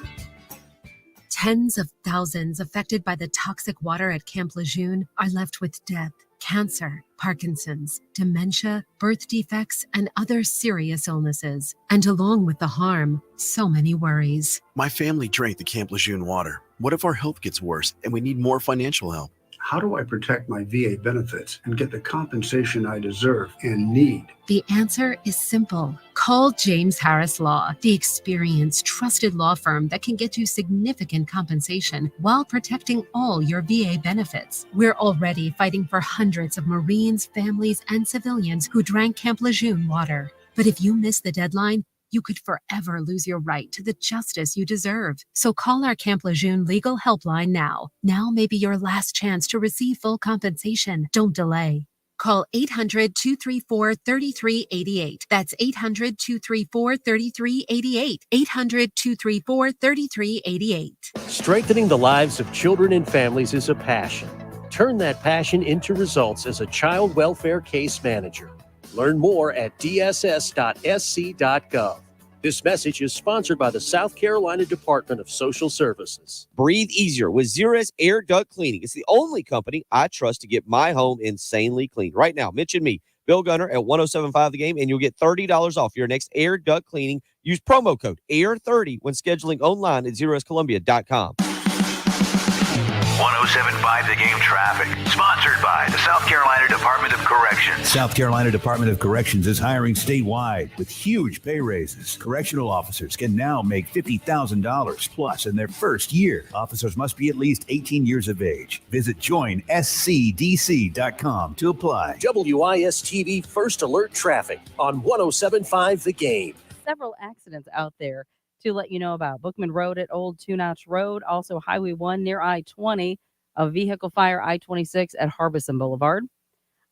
Tens of thousands affected by the toxic water at Camp Lejeune are left with death, cancer, Parkinson's, dementia, birth defects, and other serious illnesses. And along with the harm, so many worries. My family drank the Camp Lejeune water. What if our health gets worse and we need more financial help? How do I protect my VA benefits and get the compensation I deserve and need? The answer is simple. Call James Harris Law, the experienced, trusted law firm that can get you significant compensation while protecting all your VA benefits. We're already fighting for hundreds of Marines, families, and civilians who drank Camp Lejeune water. But if you miss the deadline, you could forever lose your right to the justice you deserve. So call our Camp Lejeune legal helpline now. Now may be your last chance to receive full compensation. Don't delay. Call 800-234-3388. That's 800-234-3388. 800-234-3388. Strengthening the lives of children and families is a passion. Turn that passion into results as a child welfare case manager. Learn more at dss.sc.gov. This message is sponsored by the South Carolina Department of Social Services. Breathe easier with Zerez Air Duct Cleaning. It's the only company I trust to get my home insanely clean. Right now, mention me, Bill Gunner, at 107.5 The Game, and you'll get $30 off your next air duct cleaning. Use promo code AIR30 when scheduling online at ZerezColumbia.com. 107.5 The Game traffic. Sponsored by the South Carolina Department of Corrections. South Carolina Department of Corrections is hiring statewide with huge pay raises. Correctional officers can now make $50,000 plus in their first year. Officers must be at least 18 years of age. Visit joinscdc.com to apply. WIS-TV First Alert Traffic on 107.5 The Game. several accidents out there to let you know about. Bookman Road at Old Two Notch Road, also Highway 1 near I-20, a vehicle fire I-26 at Harbison Boulevard.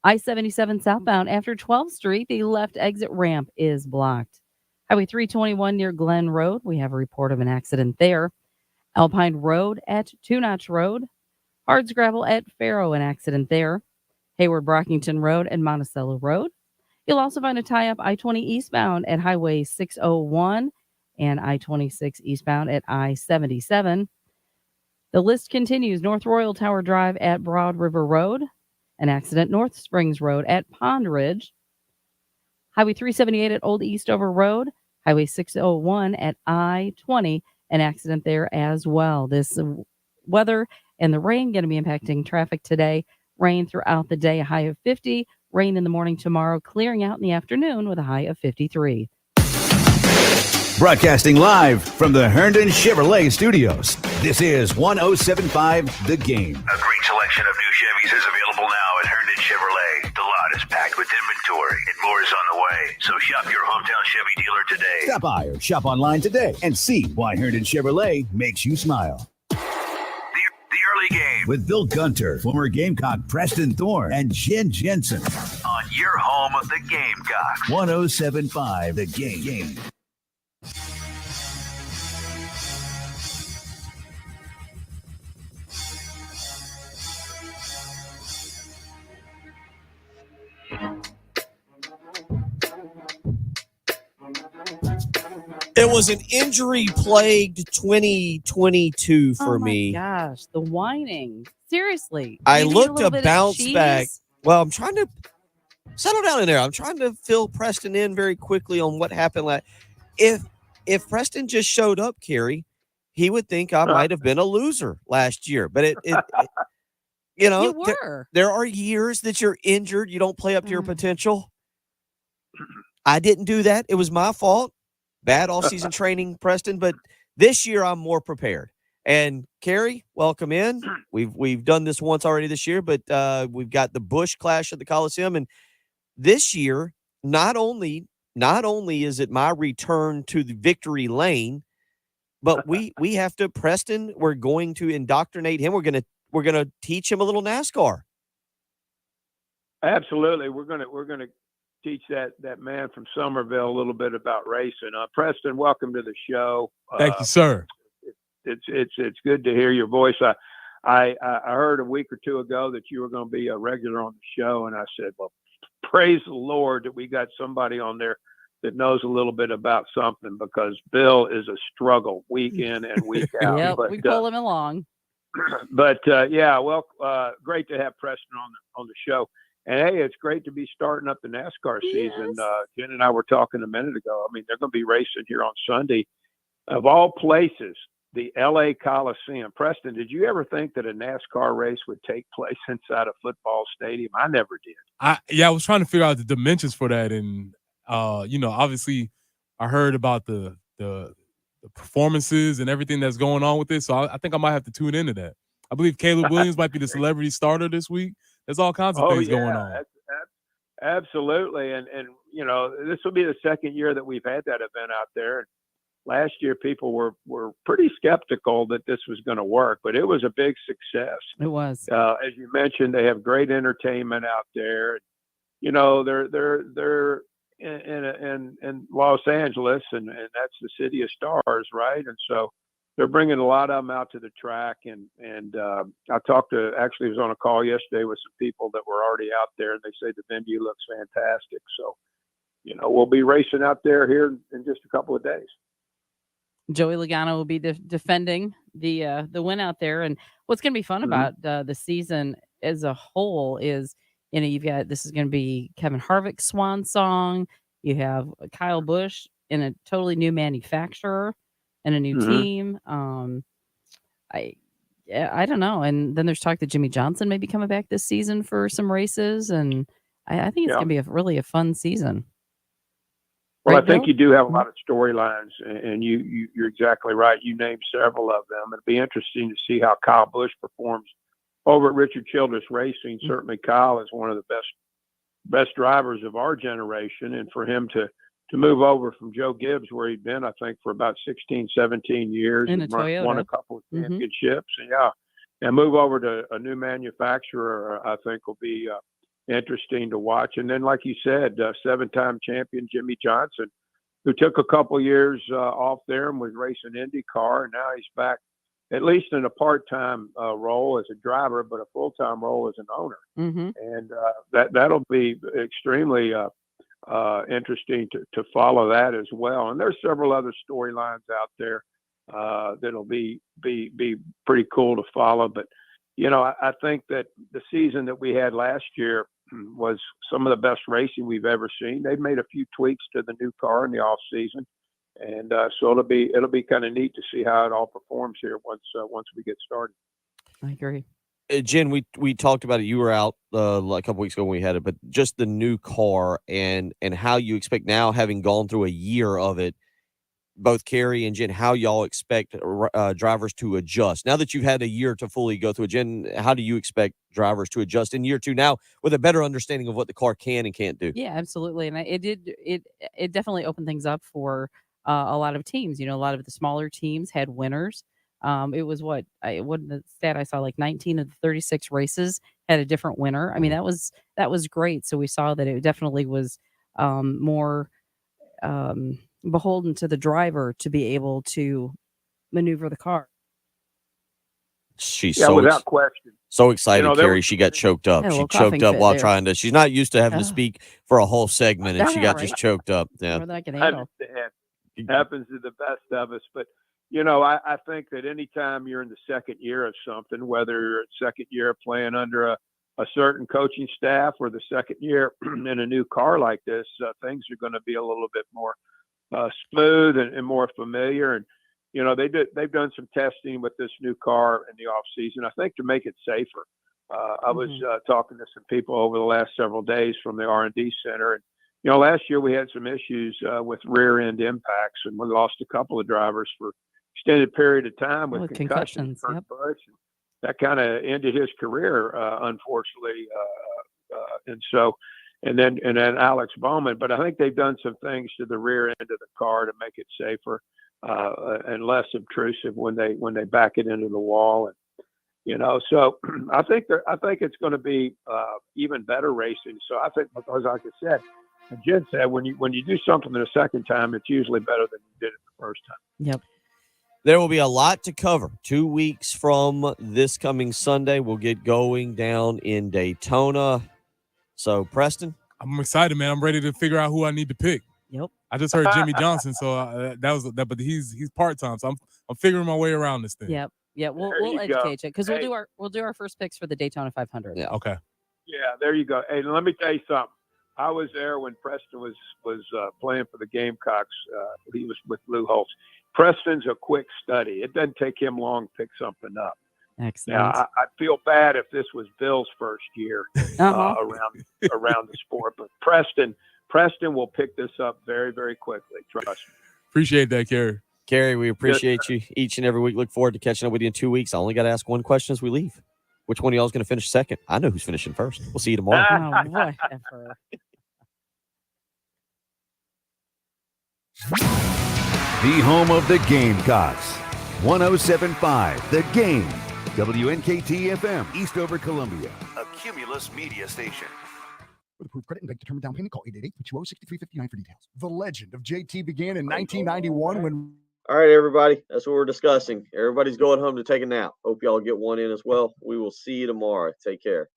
I-77 southbound after 12th Street, the left exit ramp is blocked. Highway 321 near Glen Road, we have a report of an accident there. Alpine Road at Two Notch Road. Hardscrabble at Faro, an accident there. Hayward Brockington Road and Monticello Road. You'll also find a tie-up I-20 eastbound at Highway 601 and I-26 eastbound at I-77. The list continues. North Royal Tower Drive at Broad River Road. An accident North Springs Road at Pond Ridge. Highway 378 at Old Eastover Road. Highway 601 at I-20. An accident there as well. This weather and the rain going to be impacting traffic today. Rain throughout the day, a high of 50. Rain in the morning tomorrow, clearing out in the afternoon with a high of 53. Broadcasting live from the Herndon Chevrolet Studios. This is 107.5 The Game. A great selection of new Chevys is available now at Herndon Chevrolet. The lot is packed with inventory and more is on the way. So shop your hometown Chevy dealer today. Stop by or shop online today and see why Herndon Chevrolet makes you smile. The early game With Bill Gunter, former Gamecock Preston Thorne, and Jen Jensen. on your home of the Gamecocks. 107.5 The Game. It was an injury-plagued 2022 for me. Gosh, the whining. Seriously. I You need a looked little to bit of bounce cheese? back. Well, I'm trying to settle down in there. I'm trying to fill Preston in very quickly on what happened. If Preston just showed up, Carrie, he would think I might have been a loser last year. But it you know, You were. there are years that you're injured, you don't play up to your potential. I didn't do that. It was my fault. Bad all-season training, Preston. But this year, I'm more prepared. And Carrie, welcome in. We've done this once already this year, but we've got the Busch Clash at the Coliseum, and this year, not only is it my return to the victory lane, but we have to. Preston, we're going to indoctrinate him. We're gonna teach him a little NASCAR. Absolutely, we're gonna teach that man from Somerville a little bit about racing. Preston, welcome to the show. Thank you, sir. It's good to hear your voice. I heard a week or two ago that you were going to be a regular on the show, and I said, well, praise the Lord that we got somebody on there that knows a little bit about something, because Bill is a struggle week in and week out. Yep, But, we pull him along. But yeah, well, great to have Preston on the show. And hey, it's great to be starting up the NASCAR season. Jen and I were talking a minute ago. I mean, they're going to be racing here on Sunday. Of all places, the LA Coliseum. Preston, did you ever think that a NASCAR race would take place inside a football stadium? I never did. I was trying to figure out the dimensions for that, and obviously, I heard about the performances and everything that's going on with this. So I think I might have to tune into that. I believe Caleb Williams might be the celebrity starter this week. There's all kinds of things going on. Absolutely, and this will be the second year that we've had that event out there. Last year, people were pretty skeptical that this was going to work, but it was a big success. It was. As you mentioned, they have great entertainment out there. You know, they're in Los Angeles, and that's the city of stars, right? And so they're bringing a lot of them out to the track. And I was on a call yesterday with some people that were already out there, and they say the venue looks fantastic. So, we'll be racing out there here in just a couple of days. Joey Logano will be defending the win out there. And what's going to be fun about the season as a whole is, you've got, this is going to be Kevin Harvick's swan song. You have Kyle Busch in a totally new manufacturer and a new team. I don't know. And then there's talk that Jimmy Johnson may be coming back this season for some races. And I think it's going to be really a fun season. Well, Right, I think Bill? you do have a lot of storylines, and you're exactly right. You named several of them. It'll be interesting to see how Kyle Busch performs over at Richard Childress Racing. Certainly, Kyle is one of the best drivers of our generation, and for him to to move over from Joe Gibbs, where he'd been, I think, for about 16, 17 years, In a and won a Toyota. couple of Mhm. championships. And move over to a new manufacturer, I think will be interesting to watch. And then, like you said, 7-time champion Jimmy Johnson, who took a couple years off there and was racing IndyCar, and now he's back, at least in a part-time role as a driver, but a full-time role as an owner. Mm-hmm. And that'll be extremely interesting to follow that as well. And there's several other storylines out there that'll be pretty cool to follow. But I think that the season that we had last year was some of the best racing we've ever seen. They've made a few tweaks to the new car in the off season, and so it'll be kind of neat to see how it all performs here once we get started. I agree. Jen, we talked about it. You were out a couple weeks ago when we had it, but just the new car and how you expect now, having gone through a year of it, both Carrie and Jen, how y'all expect drivers to adjust now that you've had a year to fully go through it. Jen, how do you expect drivers to adjust in year 2 now with a better understanding of what the car can and can't do? Yeah, absolutely. And it definitely opened things up for a lot of teams. A lot of the smaller teams had winners. It was what the stat I saw, like 19 of the 36 races had a different winner. I mean, that was great. So we saw that it definitely was more beholden to the driver to be able to maneuver the car. She's without question. So excited, there Carrie. was- She got choked up. Had a She little choked coughing up fit while there. trying to. She's not used to having to Ugh. speak for a whole segment, and she got Right. just choked up. Yeah. More than I can I handle. understand. It happens to the best of us. But, I think that anytime you're in the second year of something, whether you're in second year playing under a certain coaching staff or the second year in a new car like this, things are going to be a little bit more smooth and more familiar. And, they've done some testing with this new car in the off season, I think, to make it safer. I was talking to some people over the last several days from the R&D center, and last year we had some issues with rear end impacts, and we lost a couple of drivers for extended period of time with concussions. Kurt Yep. Busch, that kind of ended his career, unfortunately. And then Alex Bowman. But I think they've done some things to the rear end of the car to make it safer and less obtrusive when they back it into the wall. And so I think it's going to be even better racing. So I think, because like I said, and Jen said, when you do something the second time, it's usually better than you did it the first time. Yep. There will be a lot to cover. 2 weeks from this coming Sunday, we'll get going down in Daytona. So, Preston? I'm excited, man. I'm ready to figure out who I need to pick. Yep. I just heard Jimmy Johnson, so that was that. But he's part-time, so I'm figuring my way around this thing. Yep. Yeah, we'll you go. educate you because Hey. we'll do our first picks for the Daytona 500. Yeah. Okay. Yeah, there you go. Hey, let me tell you something. I was there when Preston was playing for the Gamecocks. He was with Lou Holtz. Preston's a quick study. It doesn't take him long to pick something up. Excellent. Now, I feel bad if this was Bill's first year around the sport, but Preston will pick this up very, very quickly. Trust me. Appreciate that, Carrie. Carrie, we appreciate you each and every week. Look forward to catching up with you in 2 weeks. I only got to ask one question as we leave. Which one of y'all is going to finish second? I know who's finishing first. We'll see you tomorrow. Oh, whatever. The home of the Gamecocks. 107.5 The Game. WNKT FM, Eastover, Columbia. A Cumulus media station. With approved credit and bank determined down payment, call 888-220-6359 for details. The legend of JT began in 1991 when... All right, everybody. That's what we're discussing. Everybody's going home to take a nap. Hope y'all get one in as well. We will see you tomorrow. Take care.